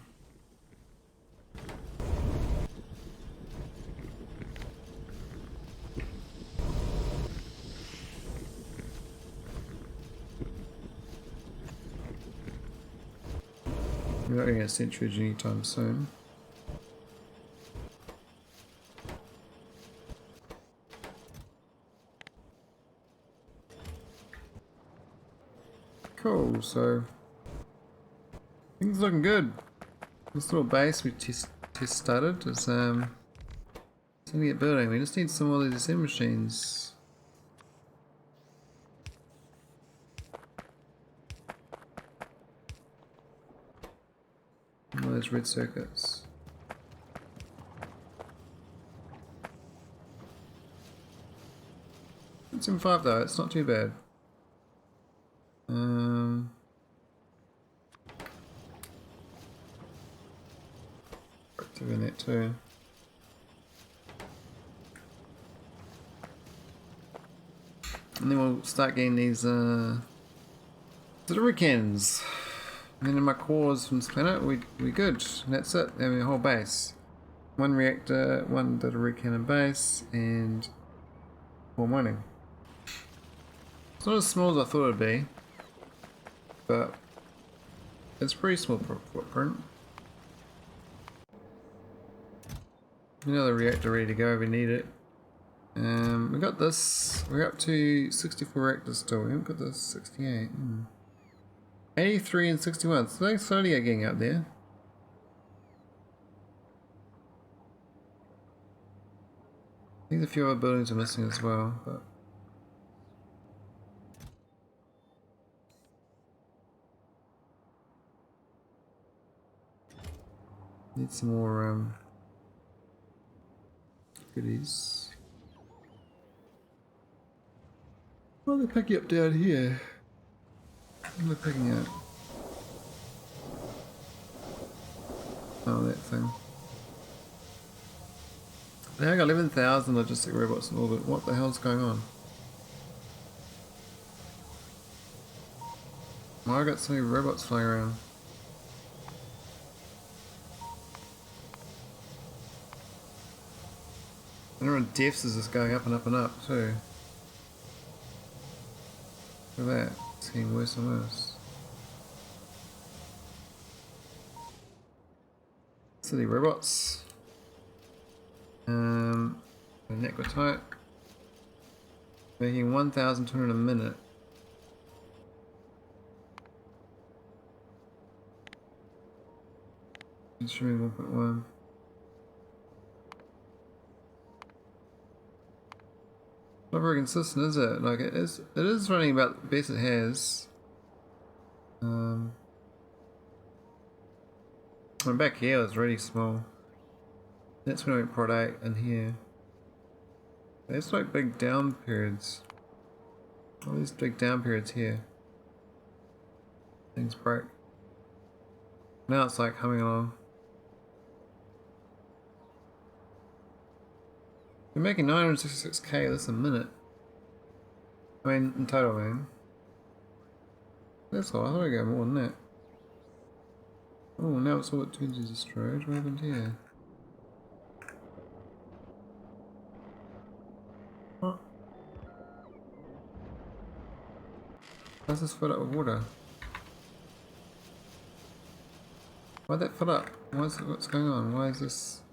We're not going to get a century anytime soon. Cool, so things looking good. This little base we test started is something to get building. We just need some more of these assembly machines. All those red circuits. It's in 5 though, it's not too bad. Doing that too. And then we'll start getting these delivery cannons. And then in my cores from this planet, we good. And that's it. Having a whole base. 1 reactor, 1 delivery cannon base, and 4 mining. It's not as small as I thought it'd be, but it's a pretty small footprint. Another reactor ready to go if we need it. We got this. We're up to 64 reactors still. We haven't got the 68. 83 and 61. So they're slowly getting up there. I think a few other buildings are missing as well, but need some more goodies. What are they picking up down here? What are they picking up? Oh, that thing. They got 11,000 logistic robots in orbit. What the hell's going on? Why I got so many robots flying around? The number of deaths is just going up and up and up too. Look at that, it's getting worse and worse. City robots. Liquidite. Making 1,200 a minute. Consuming 1.1. Not very consistent, is it? Like it is running about the best it has. And back here it was really small. That's when I went prod 8 in here. There's like big down periods. All these big down periods here. Things break. Now it's like humming along. We're making 966k this a minute. I mean, in total, man. That's all. I thought I'd go more than that. Oh, now it's all at 2 destroyed. What happened here? What? Why's this filled up with water? Why'd that fill up? What's going on? Why is this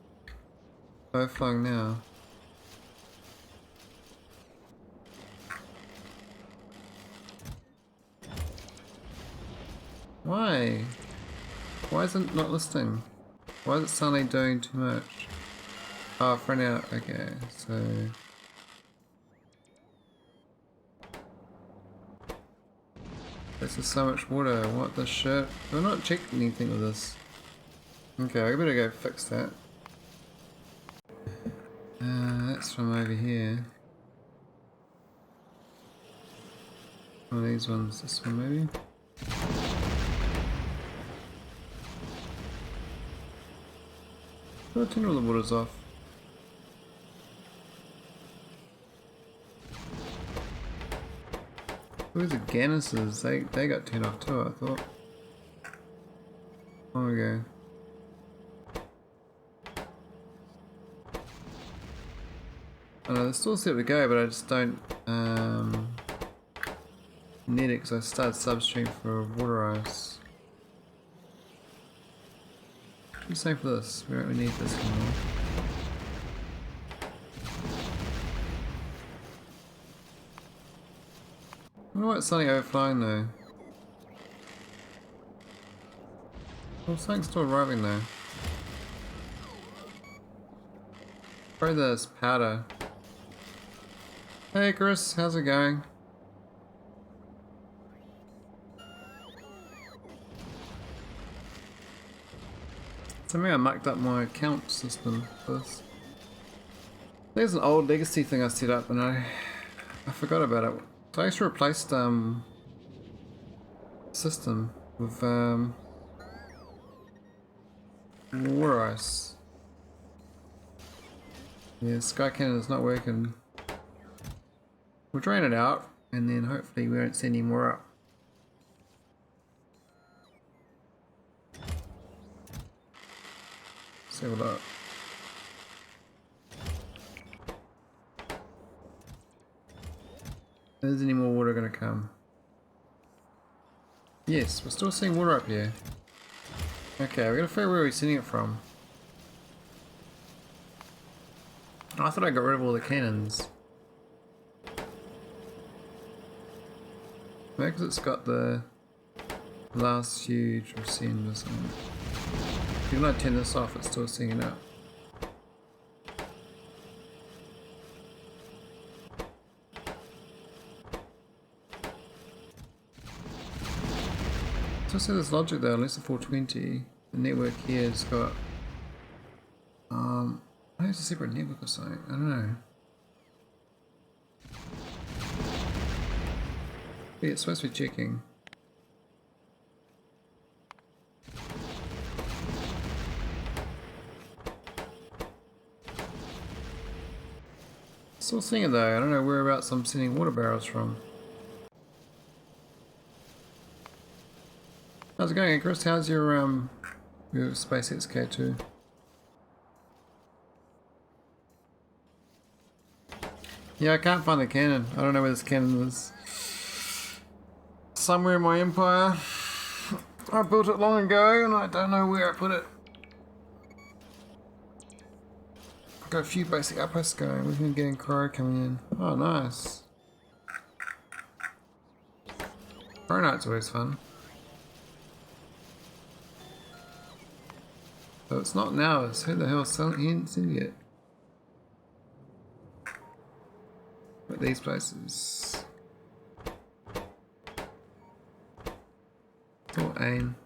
overflowing now? Why? Why is it not listing? Why is it suddenly doing too much? Oh, I've run out. Okay, so... This is so much water. What the shit? I've not checked anything with this. Okay, I better go fix that. That's from over here. One of these ones. This one maybe? I'll turn all the waters off. Who's the Ganuses? They got turned off too, I thought. Oh, we go. I know, there's still set to go, but I just don't need it because I started substream for water ice. Same for this. We don't really need this anymore. I wonder why it's suddenly overflowing though. Well, something's still arriving though. Probably this powder. Hey Chris, how's it going? Somehow I mucked up my account system for this. There's an old legacy thing I set up and I forgot about it. So I actually replaced system with water ice. Yeah, Sky Cannon is not working. We'll drain it out and then hopefully we won't send any more up. Let's have a look. Is any more water going to come? Yes, we're still seeing water up here. Okay, we're going to figure out where we're sending it from. I thought I got rid of all the cannons. Maybe because it's got the last huge send or something. Even though I turn this off, it's still sending it up. Still see this logic though, unless the 420, the network here has got I think it's a separate network or something, I don't know. Yeah, it's supposed to be checking. Still seeing it though, I don't know whereabouts I'm sending water barrels from. How's it going, Chris? How's your SpaceX K2? Yeah, I can't find the cannon. I don't know where this cannon is. Somewhere in my empire. I built it long ago and I don't know where I put it. I've got a few basic outposts going. We've been getting cryo coming in. Oh, nice. Cryo night's always fun. So it's not now, it's who the hell's selling he ain't seen it. But these places. It's all aim.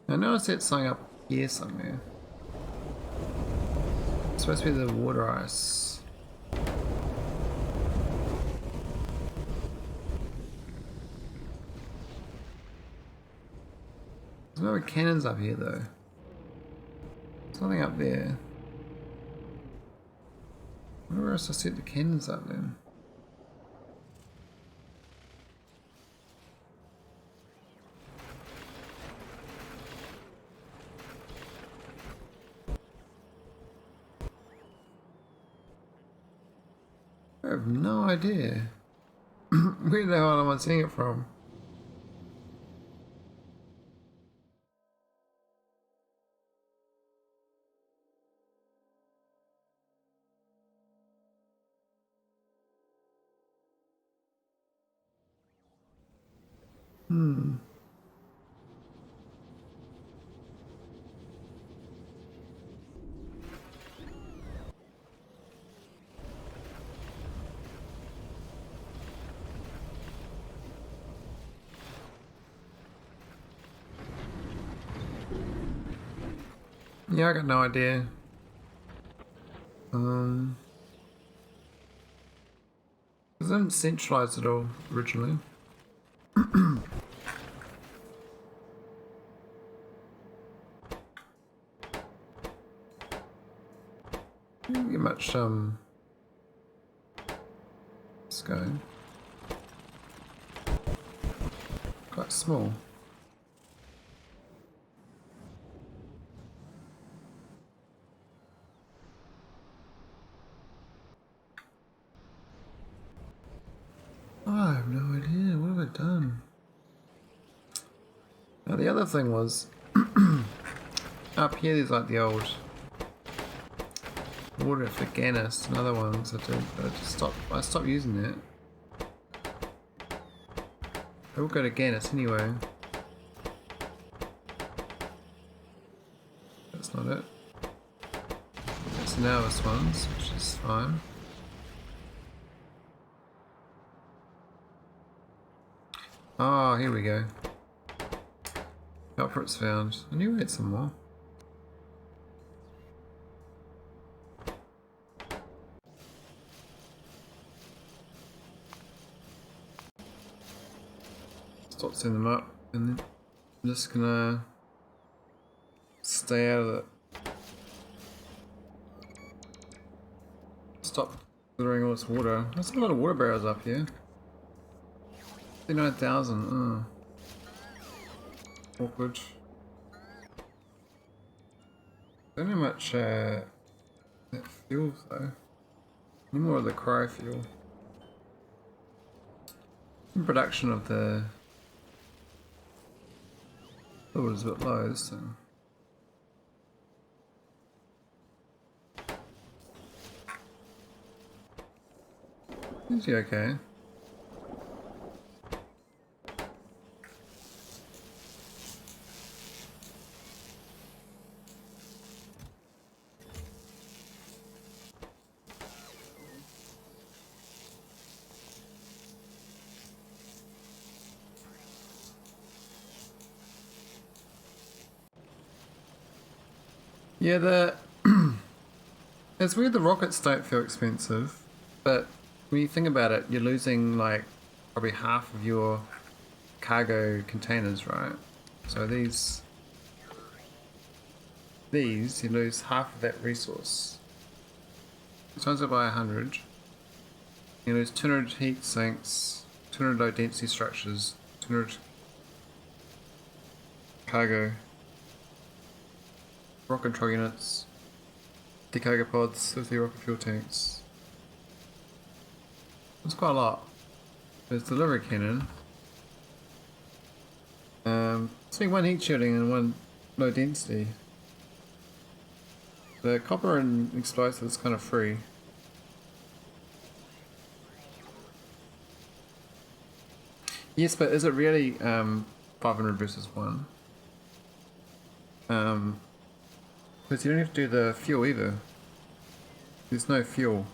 I know I set something up here somewhere. It's supposed to be the water ice. There's no cannons up here though. There's nothing up there. Where else I set the cannons up then? I have no idea. Where the hell am I seeing it from? Yeah, I got no idea. It wasn't centralized at all originally. much it's going. Quite small. I have no idea. What have I done? Now the other thing was up here. There's like the old water for Ganus and other ones. I stopped using it. I will go to Ganus anyway. That's not it. That's the Nauvis ones, which is fine. Oh, here we go. Culprits found. I knew we had some more. Stop sending them up, and then I'm just gonna stay out of it. Stop delivering all this water. There's a lot of water barrels up here. 39,000. Awkward. Don't know much that fuel though. Need more of the cryo fuel. In production of the fuel is a bit low, so. Is he okay? Yeah, it's weird the rockets don't feel expensive, but when you think about it, you're losing like probably half of your cargo containers, right? So these you lose half of that resource. Times it by 100, you lose 200 heat sinks, 200 low density structures, 200 cargo. Rocket control units, decargo pods, 50 rocket fuel tanks. That's quite a lot. There's delivery cannon. It's like one heat shielding and one low density. The copper and explosives is kind of free. Yes, but is it really 500 versus 1? Because you don't have to do the fuel either. There's no fuel.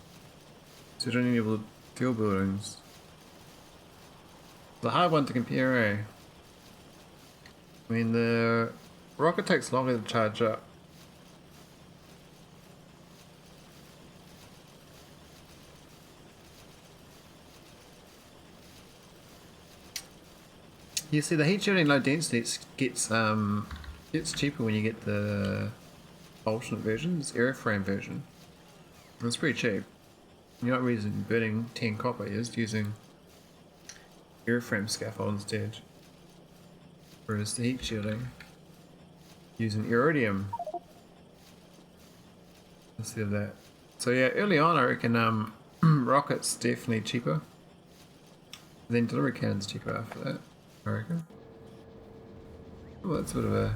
So you don't need all the fuel buildings. It's a hard one to compare, eh? I mean, the rocket takes longer to charge up. You see, the heat shielding low density gets cheaper when you get the alternate version, it's airframe version. It's pretty cheap. You're not really burning 10 copper, you're just using airframe scaffold instead. Whereas the heat shielding, using iridium instead of that. So yeah, early on I reckon rockets definitely cheaper. Then delivery cannons cheaper after that, I reckon. Oh, that's a bit of a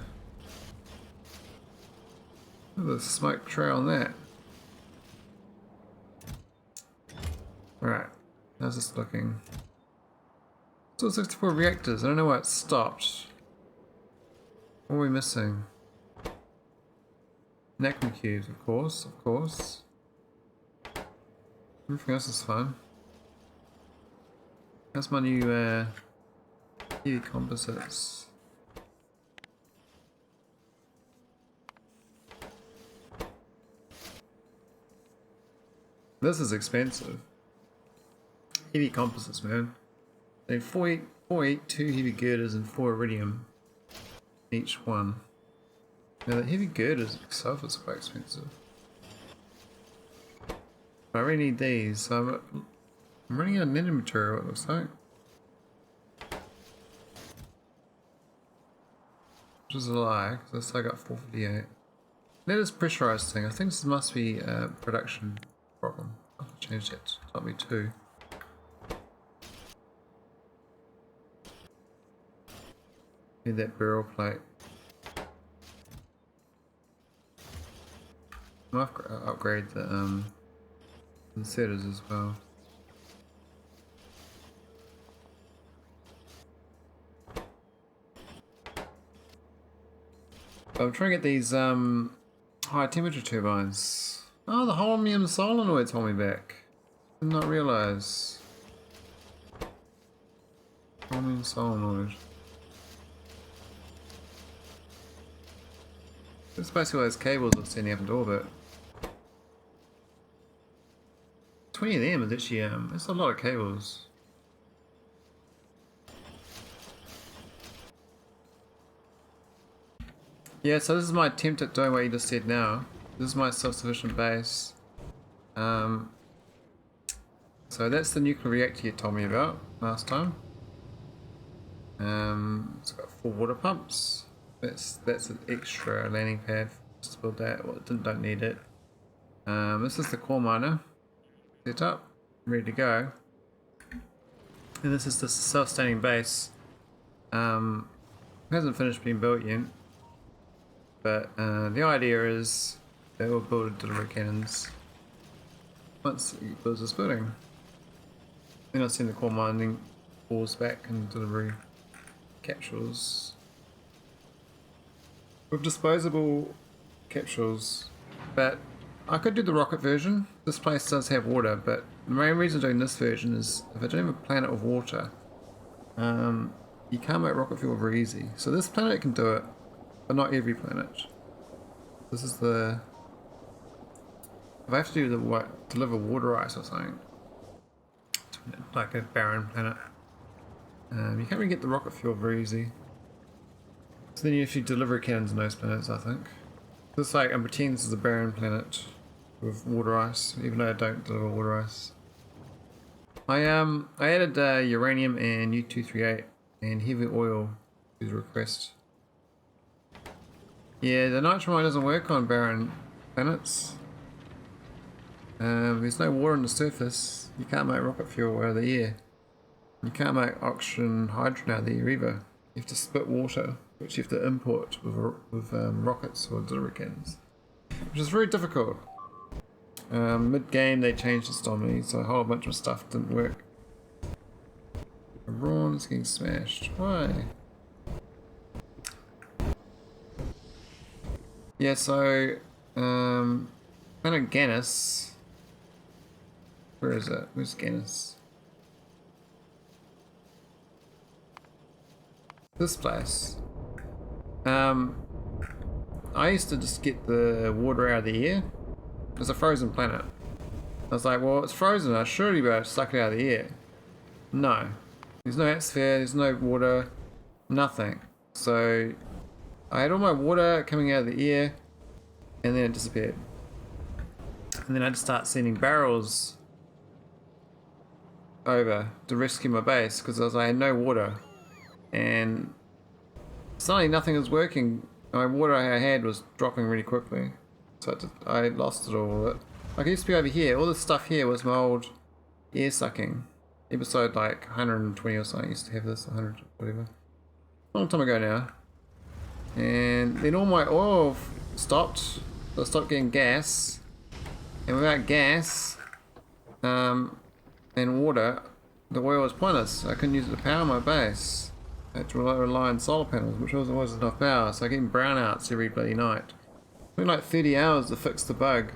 smoke trail on that. Alright, how's this looking? Still 64 reactors, I don't know why it stopped. What are we missing? Necma cubes, of course, Everything else is fine. That's my new heavy composites. This is expensive. Heavy composites, man. They 482 heavy girders and 4 iridium each one. Now the heavy girders itself is quite expensive. I really need these, so I'm running out of netted material, it looks like. Which is a lie, because I got 458. Net is pressurized thing. I think this must be a production problem. I'll change that. That'll be 2. Need that barrel plate. I'll upgrade the inserters as well. I'm trying to get these high temperature turbines. Oh, the holmium solenoid's holding me back. Did not realise. Holmium solenoid. That's basically those cables are sending up into orbit. 20 of them is actually that's a lot of cables. Yeah, so this is my attempt at doing what you just said now. This is my self-sufficient base. So that's the nuclear reactor you told me about last time. It's got 4 water pumps. That's an extra landing pad. Just to build that. Well, don't need it. This is the core miner. Set up, ready to go. And this is the self-standing base. Hasn't finished being built yet. But the idea is that we'll build delivery cannons once it builds this building. Then I'll send the core mining cores back and delivery capsules. With disposable capsules, but I could do the rocket version. This place does have water, but the main reason I'm doing this version is if I don't have a planet with water, you can't make rocket fuel very easy. So this planet can do it, but not every planet. This is the... If I have to do the deliver water ice or something, like a barren planet, you can't really get the rocket fuel very easy. So then you actually deliver cannons on those planets, I think. It's like I'm pretending this is a barren planet with water ice, even though I don't deliver water ice. I added uranium and U-238 and heavy oil to the request. Yeah, the nitrogen doesn't work on barren planets. There's no water on the surface. You can't make rocket fuel out of the air. You can't make oxygen, hydrogen out of the air either. You have to spit water, which you have to import with rockets or delivery cannons, which is very difficult. Mid-game they changed this on me, so a whole bunch of stuff didn't work. Ron's getting smashed. Why? Yeah, so planet Ganus. Where is it? Where's Ganus? This place. I used to just get the water out of the air. It's a frozen planet. I was like, well, it's frozen. I surely be able to suck it out of the air. No. There's no atmosphere, there's no water, nothing. So I had all my water coming out of the air and then it disappeared. And then I had to start sending barrels over to rescue my base because I had no water. And suddenly nothing was working. My water I had was dropping really quickly. So I lost it all. Like I used to be over here. All this stuff here was my old air sucking. Episode like 120 or something. I used to have this, 100, whatever. A long time ago now. And then all my oil stopped. So I stopped getting gas. And without gas and water, the oil was pointless. I couldn't use it to power my base. I had to rely on solar panels, which wasn't enough power. So I get brownouts every bloody night. It took like 30 hours to fix the bug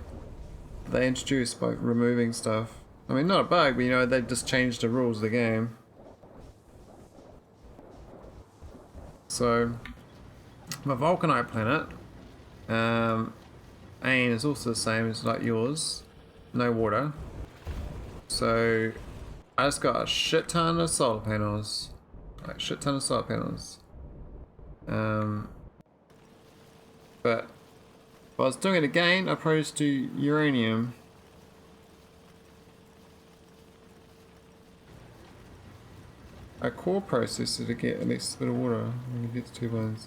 they introduced by removing stuff. I mean, not a bug, but you know, they just changed the rules of the game. So, my Vulcanite planet, Ain is also the same as like yours. No water. So, I just got a shit ton of solar panels. Like, shit ton of solar panels. But if I was doing it again, I'd probably just do uranium. a core processor to get at least a bit of water when you get the turbines.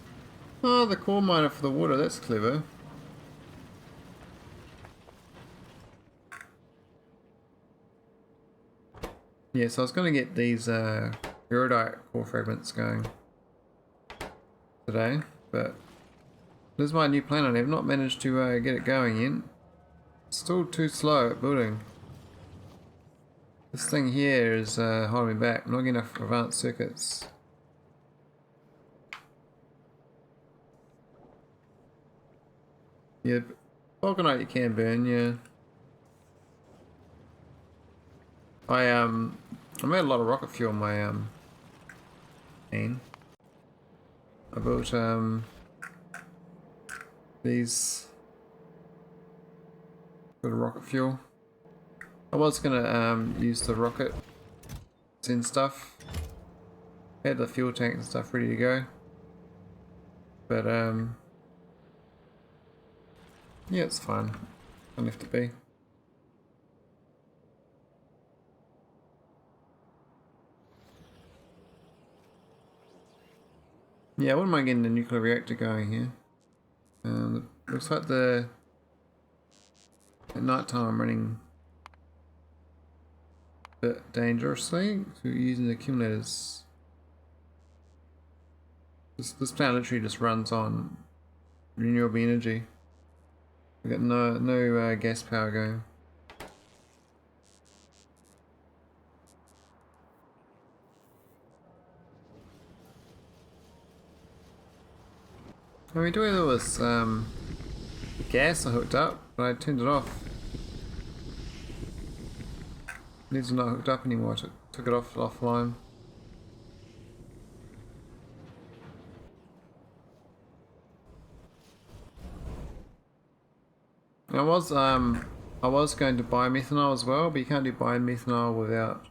Oh, the core miner for the water, that's clever. Yeah, so I was going to get these Iridite core fragments going today, but this is my new plan and I have not managed to get it going yet. It's still too slow at building. This thing here is holding me back. I'm not getting enough advanced circuits. Yeah, vulcanite you can burn, yeah. I made a lot of rocket fuel in my plane. I built these bit of rocket fuel. I was gonna use the rocket and stuff. Had the fuel tank and stuff ready to go. But yeah, it's fine. Don't have to be. Yeah, I wouldn't mind getting a nuclear reactor going here. Looks like at night time I'm running a bit dangerously through using the accumulators. This planet literally just runs on renewable energy. We got no gas power going. I mean, doing all this gas I hooked up, but I turned it off. These are not hooked up anymore. I took it offline. I was going to buy methanol as well, but you can't do biomethanol without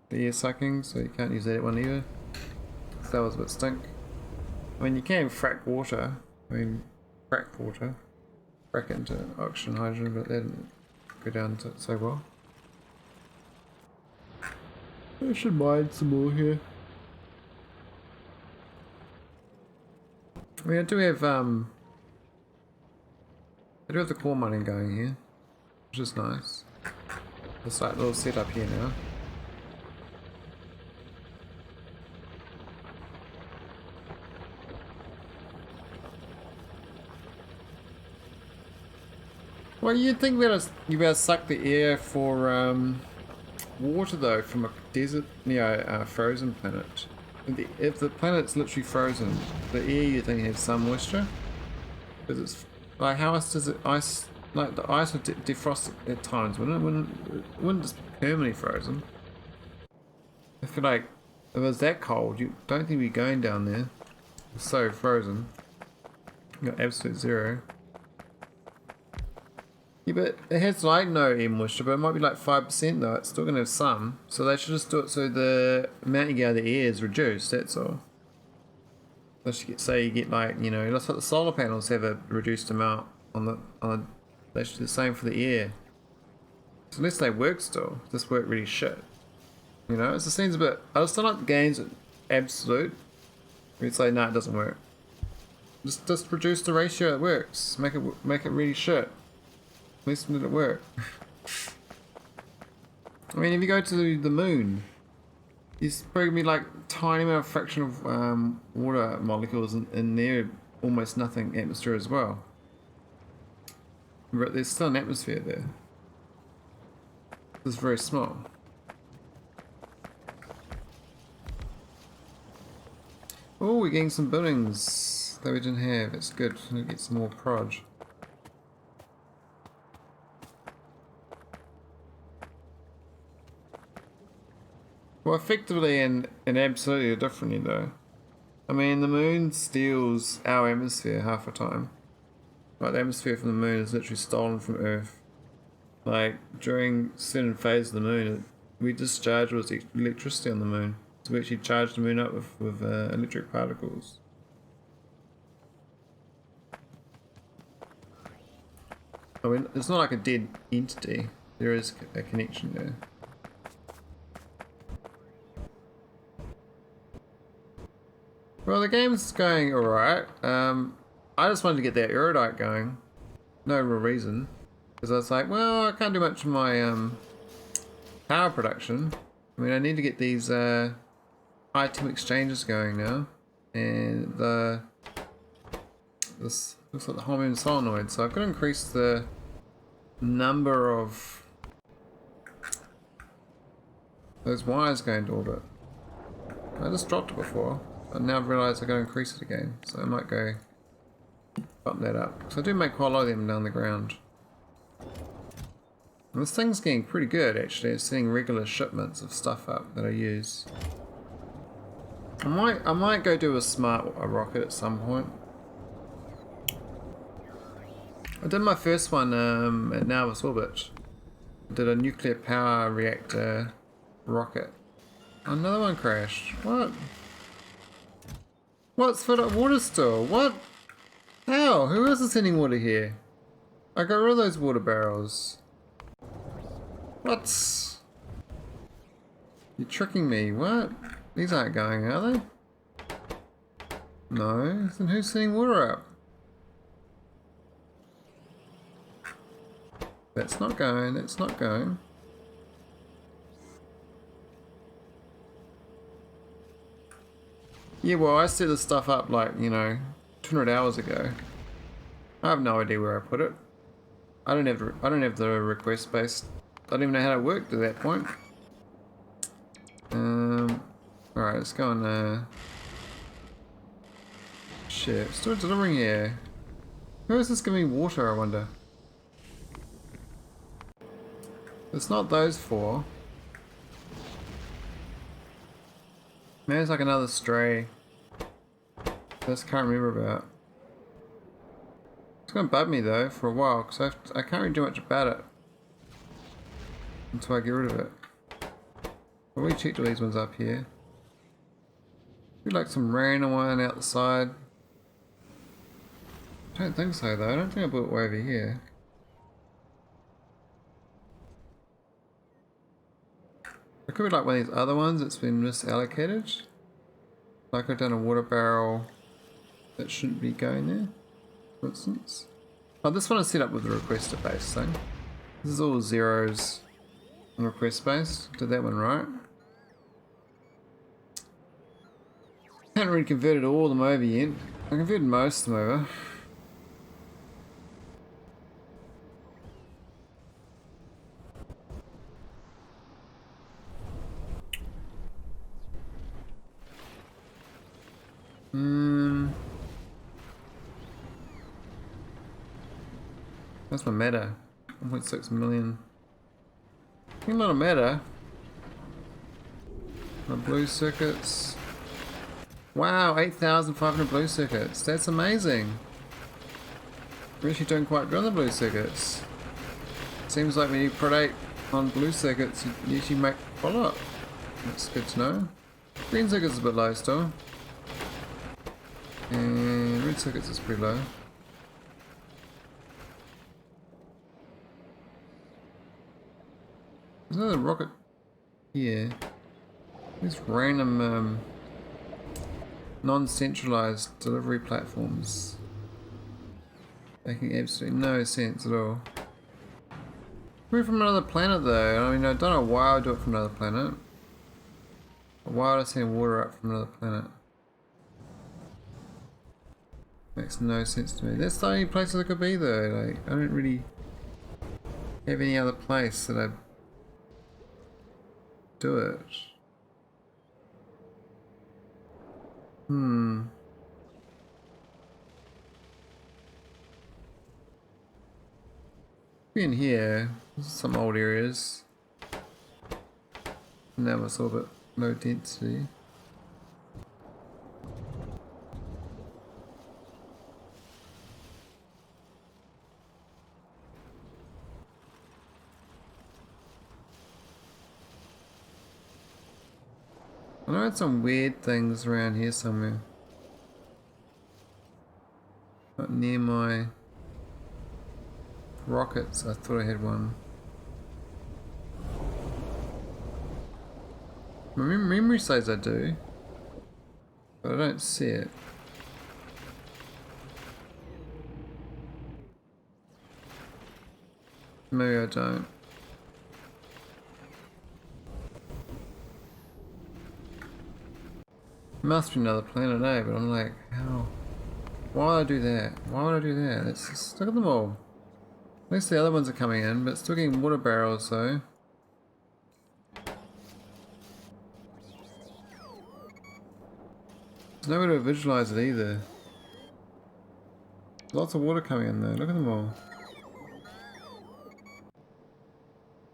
the air sucking, so you can't use that one either. So that was a bit stink. I mean, you can frack water. Frack it into oxygen, hydrogen, but that didn't go down so well. I should mine some more here. I mean, I do have the core mining going here, which is nice. It's like a little setup here now. Well, you'd think that you better suck the air for water though from a desert, frozen planet. If the planet's literally frozen, the air you think has some moisture, because it's like how else does it ice? Like the ice would defrost at times, wouldn't it? It wouldn't just be permanently frozen. I feel like if it was that cold, you don't think we'd be going down there. It's so frozen. You got absolute zero. Yeah, but it has like no air moisture, but it might be like 5% though. It's still gonna have some, so they should just do it so the amount you get out of the air is reduced. That's all. Say you get like that's like the solar panels have a reduced amount on the. They should do the same for the air. So unless they work still, this work really shit. It just seems a bit. I just don't like the games at absolute. We'd say no, it doesn't work. Just reduce the ratio that works. Make it really shit. At least did it work. I mean, if you go to the moon, there's probably gonna be like tiny amount of fraction of water molecules in there, almost nothing atmosphere as well. But there's still an atmosphere there. It's very small. Oh, we're getting some buildings that we didn't have. It's good. We'll get some more proj. Well, effectively and absolutely differently though. I mean, the moon steals our atmosphere half the time. Like, the atmosphere from the moon is literally stolen from Earth. Like, during certain phases of the moon, we discharge all this electricity on the moon. So we actually charge the moon up with electric particles. I mean, it's not like a dead entity. There is a connection there. Well, the game's going alright. I just wanted to get that Iridite going. No real reason. Because I was like, well, I can't do much of my power production. I mean, I need to get these item exchanges going now. And this looks like the hormone solenoid. So I've got to increase the number of those wires going to orbit. I just dropped it before. And now I've realised I've got to increase it again. So I might go bump that up. So I do make quite a lot of them down the ground. And this thing's getting pretty good actually. It's sending regular shipments of stuff up that I use. I might go do a smart rocket at some point. I did my first one at Nauvis Orbit. I did a nuclear power reactor rocket. Another one crashed. What? What's for the water still? What? How? Who else is sending water here? I got rid of those water barrels. What? You're tricking me. What? These aren't going, are they? No. Then who's sending water up? That's not going. That's not going. Yeah, well, I set this stuff up like, you know, 200 hours ago. I have no idea where I put it. I don't have the request space. I don't even know how it worked at that point. Alright, let's go on shit, still delivering here. Who is this giving me water, I wonder? It's not those four. Maybe it's like another stray. I just can't remember about. It's gonna bug me though for a while because I can't really do much about it until I get rid of it. But we checked all these ones up here. Be like some random one out the side. I don't think so though. I don't think I put it way over here. It could be like one of these other ones that's been misallocated. Like I've done a water barrel that shouldn't be going there, for instance. Oh, this one is set up with the requestor base thing. This is all zeros on request space. Did that one right. Haven't really converted all of them over yet. I converted most of them over. That's my meta. 1.6 million. A lot of meta. My blue circuits. Wow, 8,500 blue circuits. That's amazing. We're actually doing quite good on the blue circuits. Seems like when you predate on blue circuits, you usually make quite a lot. That's good to know. Green circuits is a bit low still. And red circuits is pretty low. There's another rocket here. These random non-centralized delivery platforms. Making absolutely no sense at all. We're from another planet though. I mean, I don't know why I would do it from another planet. But why would I send water up from another planet? Makes no sense to me. That's the only place I could be though. Like, I don't really have any other place that I do it. Be in here. This is some old areas. Nauvis Orbit, low density. I know I had some weird things around here somewhere. Not near my rockets, I thought I had one. My memory says I do. But I don't see it. Maybe I don't. Must be another planet, eh? But I'm like, how? Why would I do that? Why would I do that? Let's just look at them all. At least the other ones are coming in, but still getting water barrels though. There's no way to visualize it either. Lots of water coming in there. Look at them all.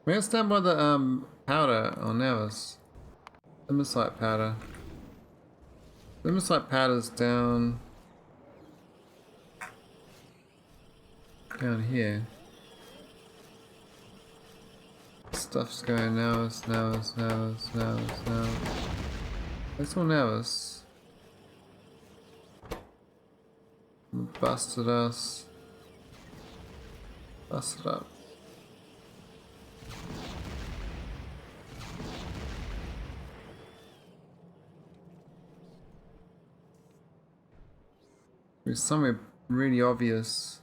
We're gonna stand by the powder on Nauvis. Limonite powder. Limonite powder's down here. Stuff's going Nauvis. That's all Nauvis. Busted us. Busted up. There's somewhere really obvious.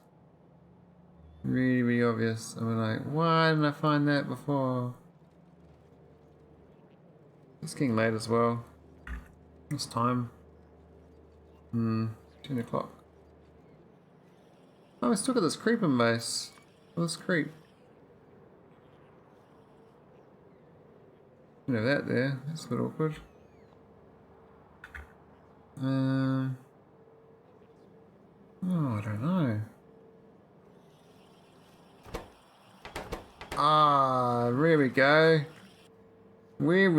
Really obvious. And we're like, why didn't I find that before? It's getting late as well. It's time. 10 o'clock. Oh, we still got this creeping base. This creep. You know that there. That's a bit awkward. Oh, I don't know. Ah, there we go. There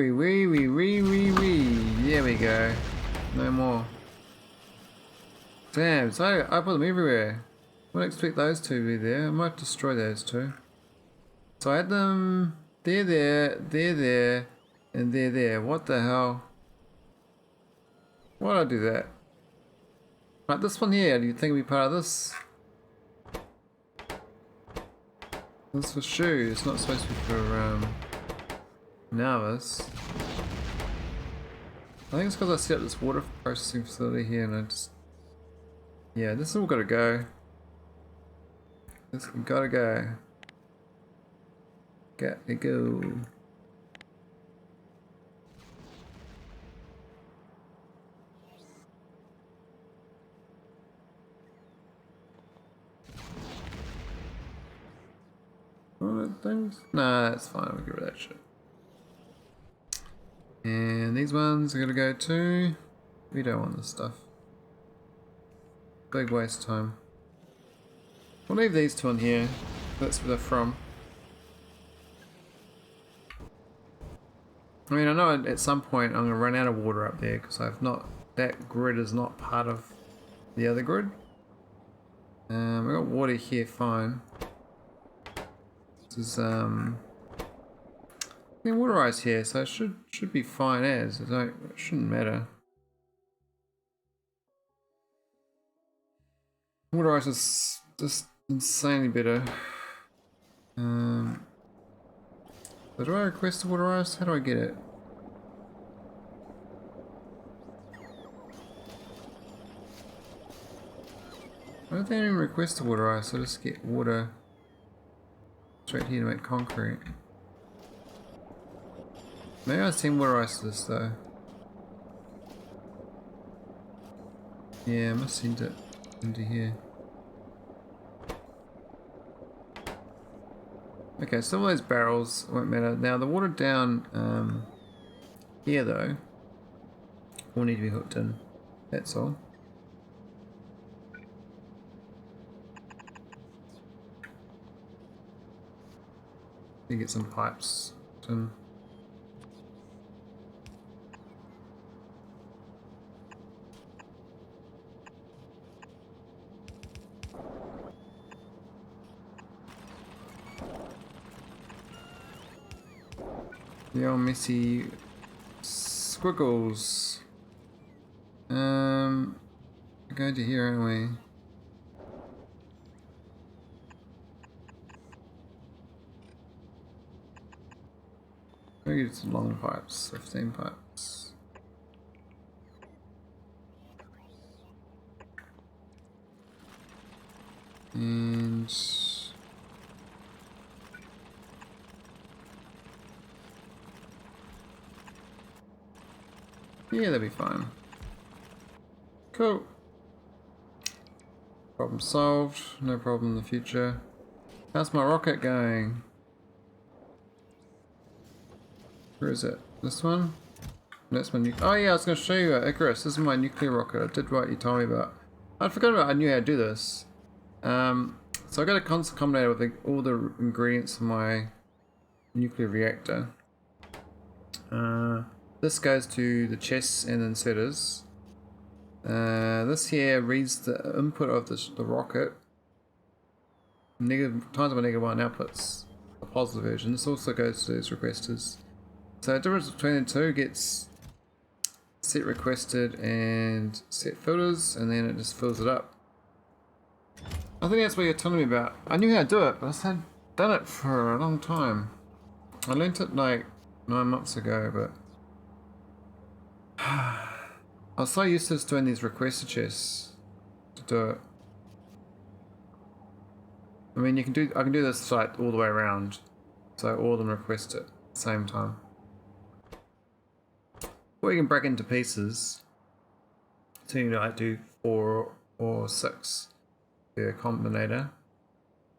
we go. No more. Damn, so I put them everywhere. I wouldn't expect those two to be there. I might destroy those two. So I had them there, and there. What the hell? Why'd I do that? Right, this one here, do you think it'd be part of this? This for shoes, it's not supposed to be for Nauvis. I think it's because I set up this water processing facility here and I just... Yeah, this has all gotta go. This has gotta go. Gotta go. Things? Nah, that's fine, we'll get rid of that shit. And these ones are gonna go too. We don't want this stuff. Big waste of time. We'll leave these two on here. That's where they're from. I mean, I know at some point I'm gonna run out of water up there because I've not. That grid is not part of the other grid. We got water here, fine. This is waterized here, so it should be fine as. It shouldn't matter. Waterized is just insanely better. So do I request the waterized? How do I get it? I don't think I even request the waterized, so I just get water straight here to make concrete. Maybe I've seen waterized this though. Yeah, I must send it into here. Okay, some of those barrels won't matter. Now the water down here though will need to be hooked in. That's all. You get some pipes. The old messy squiggles. We're going to here, aren't we? Maybe it's long pipes, 15 pipes. And yeah, that'll be fine. Cool. Problem solved. No problem in the future. How's my rocket going? Where is it? This one? That's my oh yeah, I was going to show you Icarus. This is my nuclear rocket. I did what you told me about. I forgot about. I knew how to do this. So I got a constant combinator with all the ingredients of my nuclear reactor. This goes to the chests and inserters. This here reads the input of the rocket. Negative times by -1 outputs a positive version. This also goes to those requestors. So the difference between the two gets set requested and set filters, and then it just fills it up. I think that's what you're telling me about. I knew how to do it, but I had done it for a long time. I learnt it like 9 months ago, but I was so used to just doing these requester chests to do it. I mean, I can do this site all the way around, so all of them request it at the same time. Or you can break into pieces, so you like do 4 or 6 the combinator.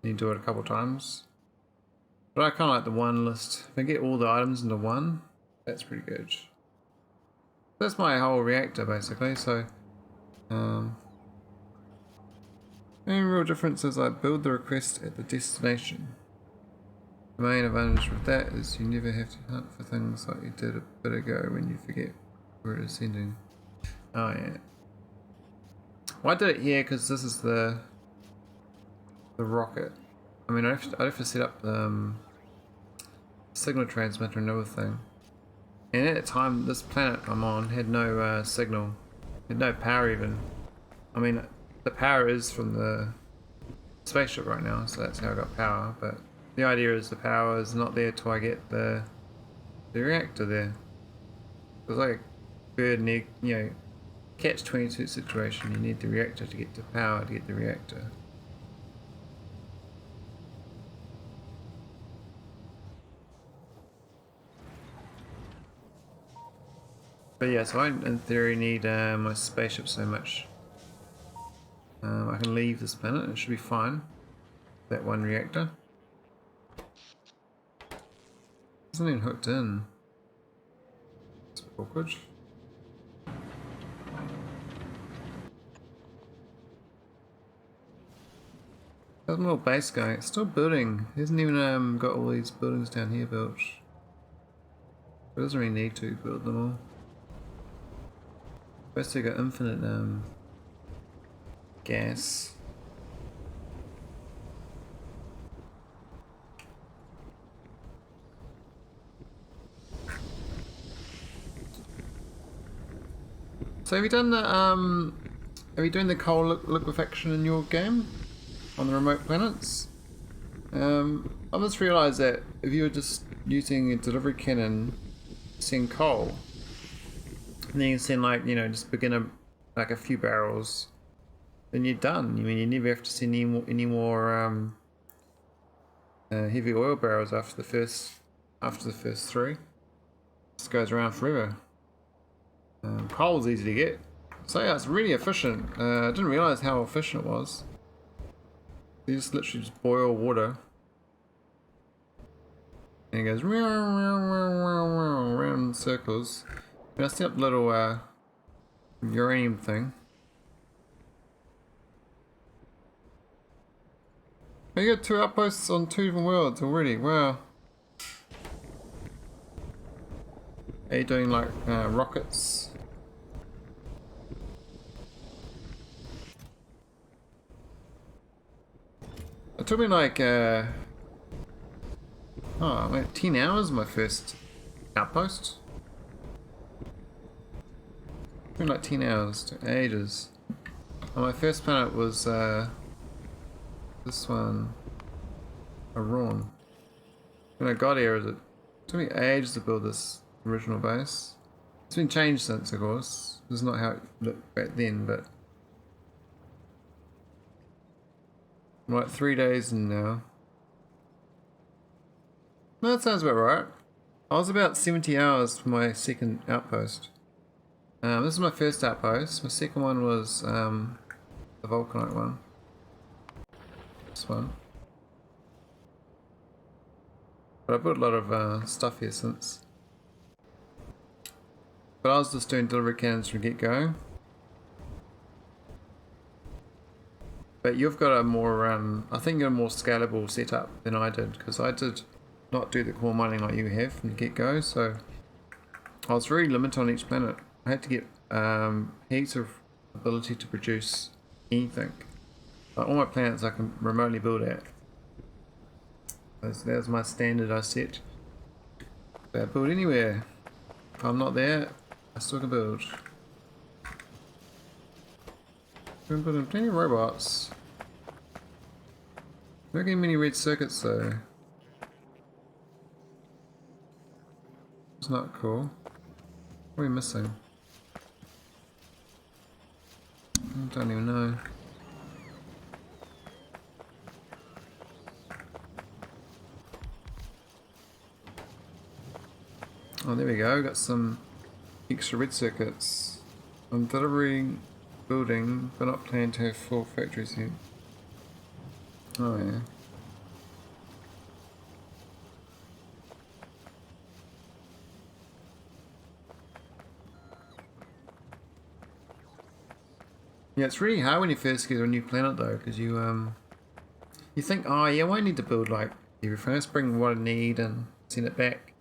You do it a couple times, but I kind of like the one list. If I get all the items into one, that's pretty good. That's my whole reactor basically. So the only real difference is I build the request at the destination. The main advantage with that is you never have to hunt for things like you did a bit ago when you forget where it is sending. Oh yeah. Well, I did it here because this is the rocket. I mean, I'd have to set up the signal transmitter and everything. And at the time, this planet I'm on had no signal, had no power even. I mean, the power is from the spaceship right now, so that's how I got power. But the idea is the power is not there till I get the reactor there. It's like a bird and egg, you know, catch-22 situation. You need the reactor to get the power to get the reactor. But yeah, so I in theory need my spaceship so much. I can leave this planet, it should be fine. That one reactor. Isn't even hooked in. It's awkward. How's my little base going? It's still building. It hasn't even got all these buildings down here built. It doesn't really need to build them all. Basically got infinite gas. So have you done the are you doing the coal liquefaction in your game on the remote planets? I just realised that if you were just using a delivery cannon to send coal, and then you can send like, you know, just begin like a few barrels, then you're done. I mean, you never have to send any more heavy oil barrels after the first 3. It just goes around forever. Coal's easy to get, so yeah, it's really efficient. I didn't realise how efficient it was. You just literally just boil water, and it goes around in circles. And I set up a little uranium thing. You got 2 outposts on 2 different worlds already. Wow. Are you doing like rockets? It took me like 10 hours my first outpost. It took me like 10 hours, took ages. And my first planet was this one, Aron. When I got here, it took me ages to build this original base. It's been changed since, of course. This is not how it looked back then, but I'm like 3 days in now. No, that sounds about right. I was about 70 hours for my second outpost. This is my first outpost. My second one was the Vulcanite one. This one. But I put a lot of stuff here since. But I was just doing delivery cannons from get-go. But you've got a more, I think you're a more scalable setup than I did, because I did not do the core mining like you have from the get-go, so I was very limited on each planet. I had to get heaps of ability to produce anything. Like all my planets I can remotely build at. That was my standard I set. But I build anywhere. If I'm not there, I still can build. Been building plenty of robots. Not getting many red circuits though. It's not cool. What are we missing? I don't even know. Oh, there we go. Got some extra red circuits. I'm delivering building, but not planning to have full factories yet. Oh yeah. Yeah, it's really hard when you first get to a new planet though, because you think, oh yeah, I won't need to build like everything. Let's bring what I need and send it back.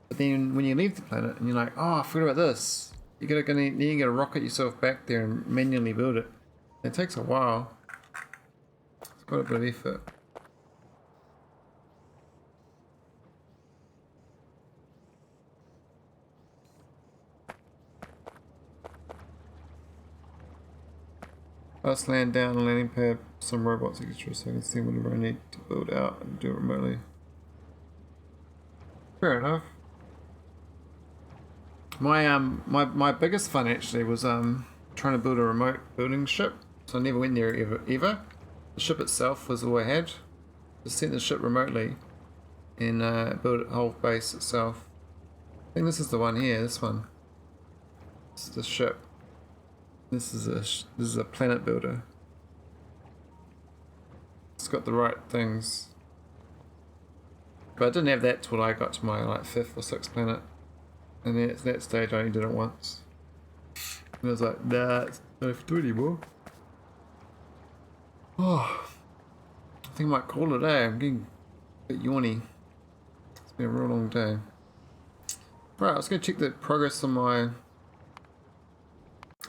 But then when you leave the planet and you're like, oh, I forgot about this. You gotta rocket yourself back there and manually build it. It takes a while. It's quite a bit of effort. Let's land down and landing pad some robots extra so I can see whatever I need to build out and do it remotely. Fair enough. My biggest fun actually was trying to build a remote building ship. So I never went there ever. The ship itself was all I had. Just sent the ship remotely and build a whole base itself. I think this is the one here. This one. This is the ship. This is a planet builder. It's got the right things. But I didn't have that till I got to my like 5th or 6th planet. And then at that stage I only did it once. And I was like, nah, it's not have to do it anymore. Oh, I think I might call it a day. I'm getting a bit yawny. It's been a real long day. Right, let's go check the progress on my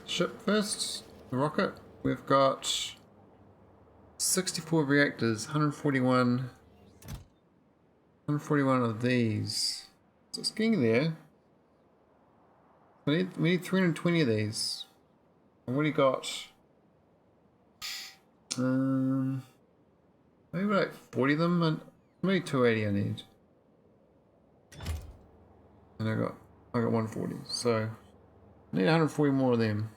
ship first. The rocket. We've got 64 reactors, 141 of these. So it's getting there. We need 320 of these. I've already got maybe like 40 of them, and maybe 280 I need. And I got 140, so I need 140 more of them.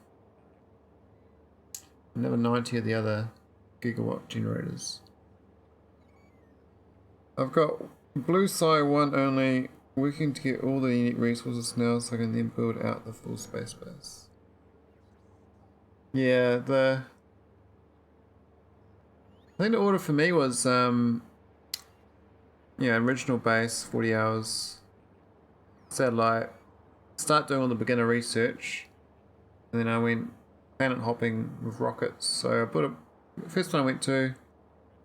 Another 90 of the other gigawatt generators. I've got blue psi 1 only, working to get all the unique resources now so I can then build out the full space base. Yeah, I think the order for me was yeah, original base, 40 hours, satellite, start doing all the beginner research, and then I went planet hopping with rockets. So I built the first one I went to,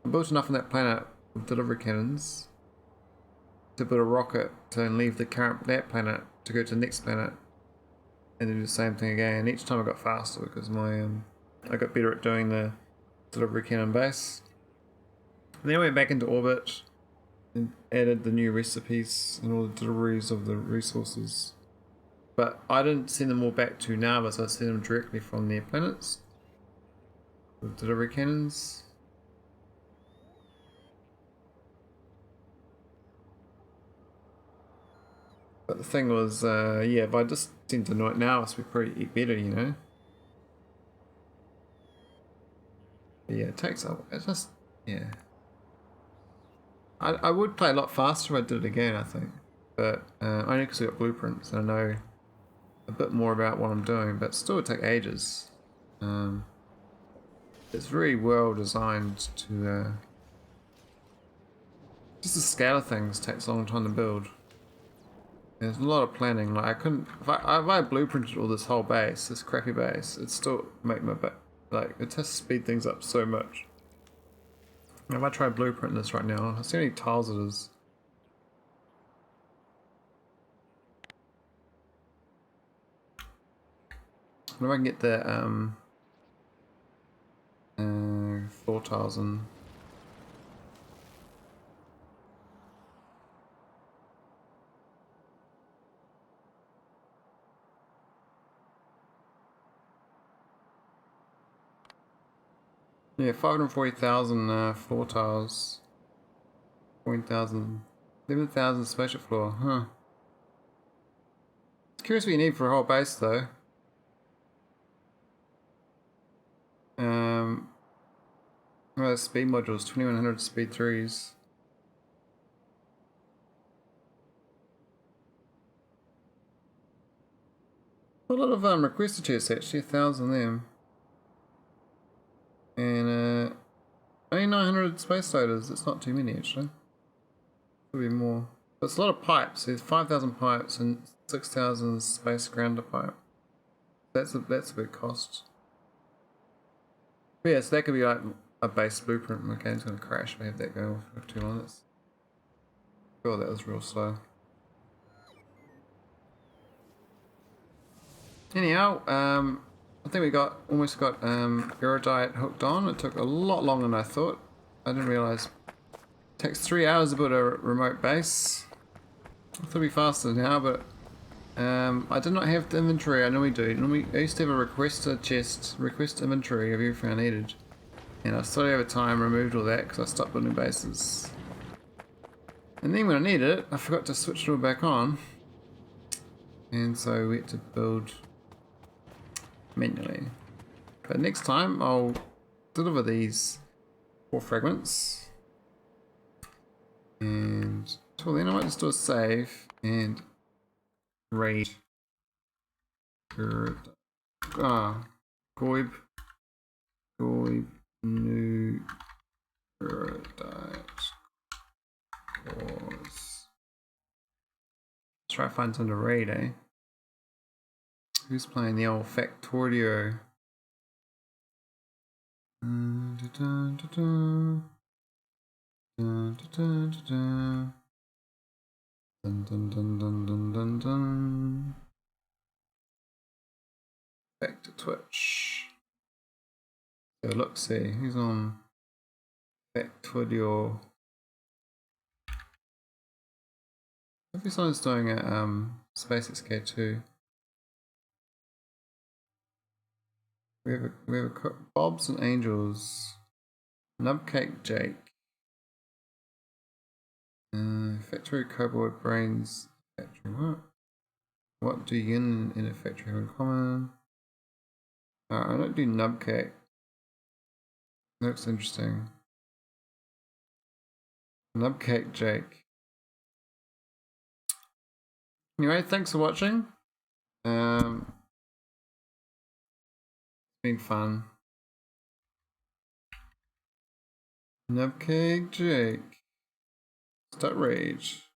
I built enough on that planet with delivery cannons to build a rocket to then leave that planet to go to the next planet and then do the same thing again. Each time I got faster because I got better at doing the delivery cannon base. And then I went back into orbit and added the new recipes and all the deliveries of the resources. But I didn't send them all back to Nauvis, I sent them directly from their planets with delivery cannons. But the thing was, yeah, if I just sent to Nauvis, we'd probably eat better, you know? But yeah, it takes up. It's just, yeah. I would play a lot faster if I did it again, I think. But only because we got blueprints and I know a bit more about what I'm doing, but still would take ages. It's very well designed to... just the scale of things takes a long time to build. There's a lot of planning. Like I couldn't... If I blueprinted all this whole base, this crappy base, it'd still make my... Like, it has to speed things up so much. If I try blueprinting this right now, I see how many tiles it is. What if I can get the floor tiles in? Yeah, 540,000 floor tiles. 14,000, 11,000 spaceship floor, huh? It's curious what you need for a whole base though. Well, speed modules, 2100 speed 3s. A lot of requestor chests actually, 1,000 of them. And only 900 space stowers, it's not too many actually. Could be more. But it's a lot of pipes, there's 5,000 pipes and 6,000 space grounder pipe. That's a big cost. But yeah, so that could be like a base blueprint. My game's gonna crash if I have that go for too long. Oh, that was real slow. Anyhow, I think we almost got Iridite hooked on. It took a lot longer than I thought. I didn't realize it takes 3 hours to build a remote base. I thought it'd be faster now, but I did not have the inventory I normally do. I used to have a requestor chest, request inventory of everything I needed. And I slowly over time removed all that because I stopped building bases. And then when I needed it, I forgot to switch it all back on. And so we had to build manually. But next time I'll deliver these 4 fragments. And until then I might just do a save and raid Goibnui Iridite cores. Try to find something to raid, eh? Who's playing the old Factorio? Back to Twitch. So look, see who's on Factorio. Maybe someone's doing a Space XK2. We have a Bobs and Angels, Nubcake Jake, Factory Cowboy Brains. Factory what? What do yin in a factory have in common? I don't do Nubcake. Looks interesting. Nubcake Jake. Anyway, thanks for watching. It's been fun. Nubcake Jake. Start rage.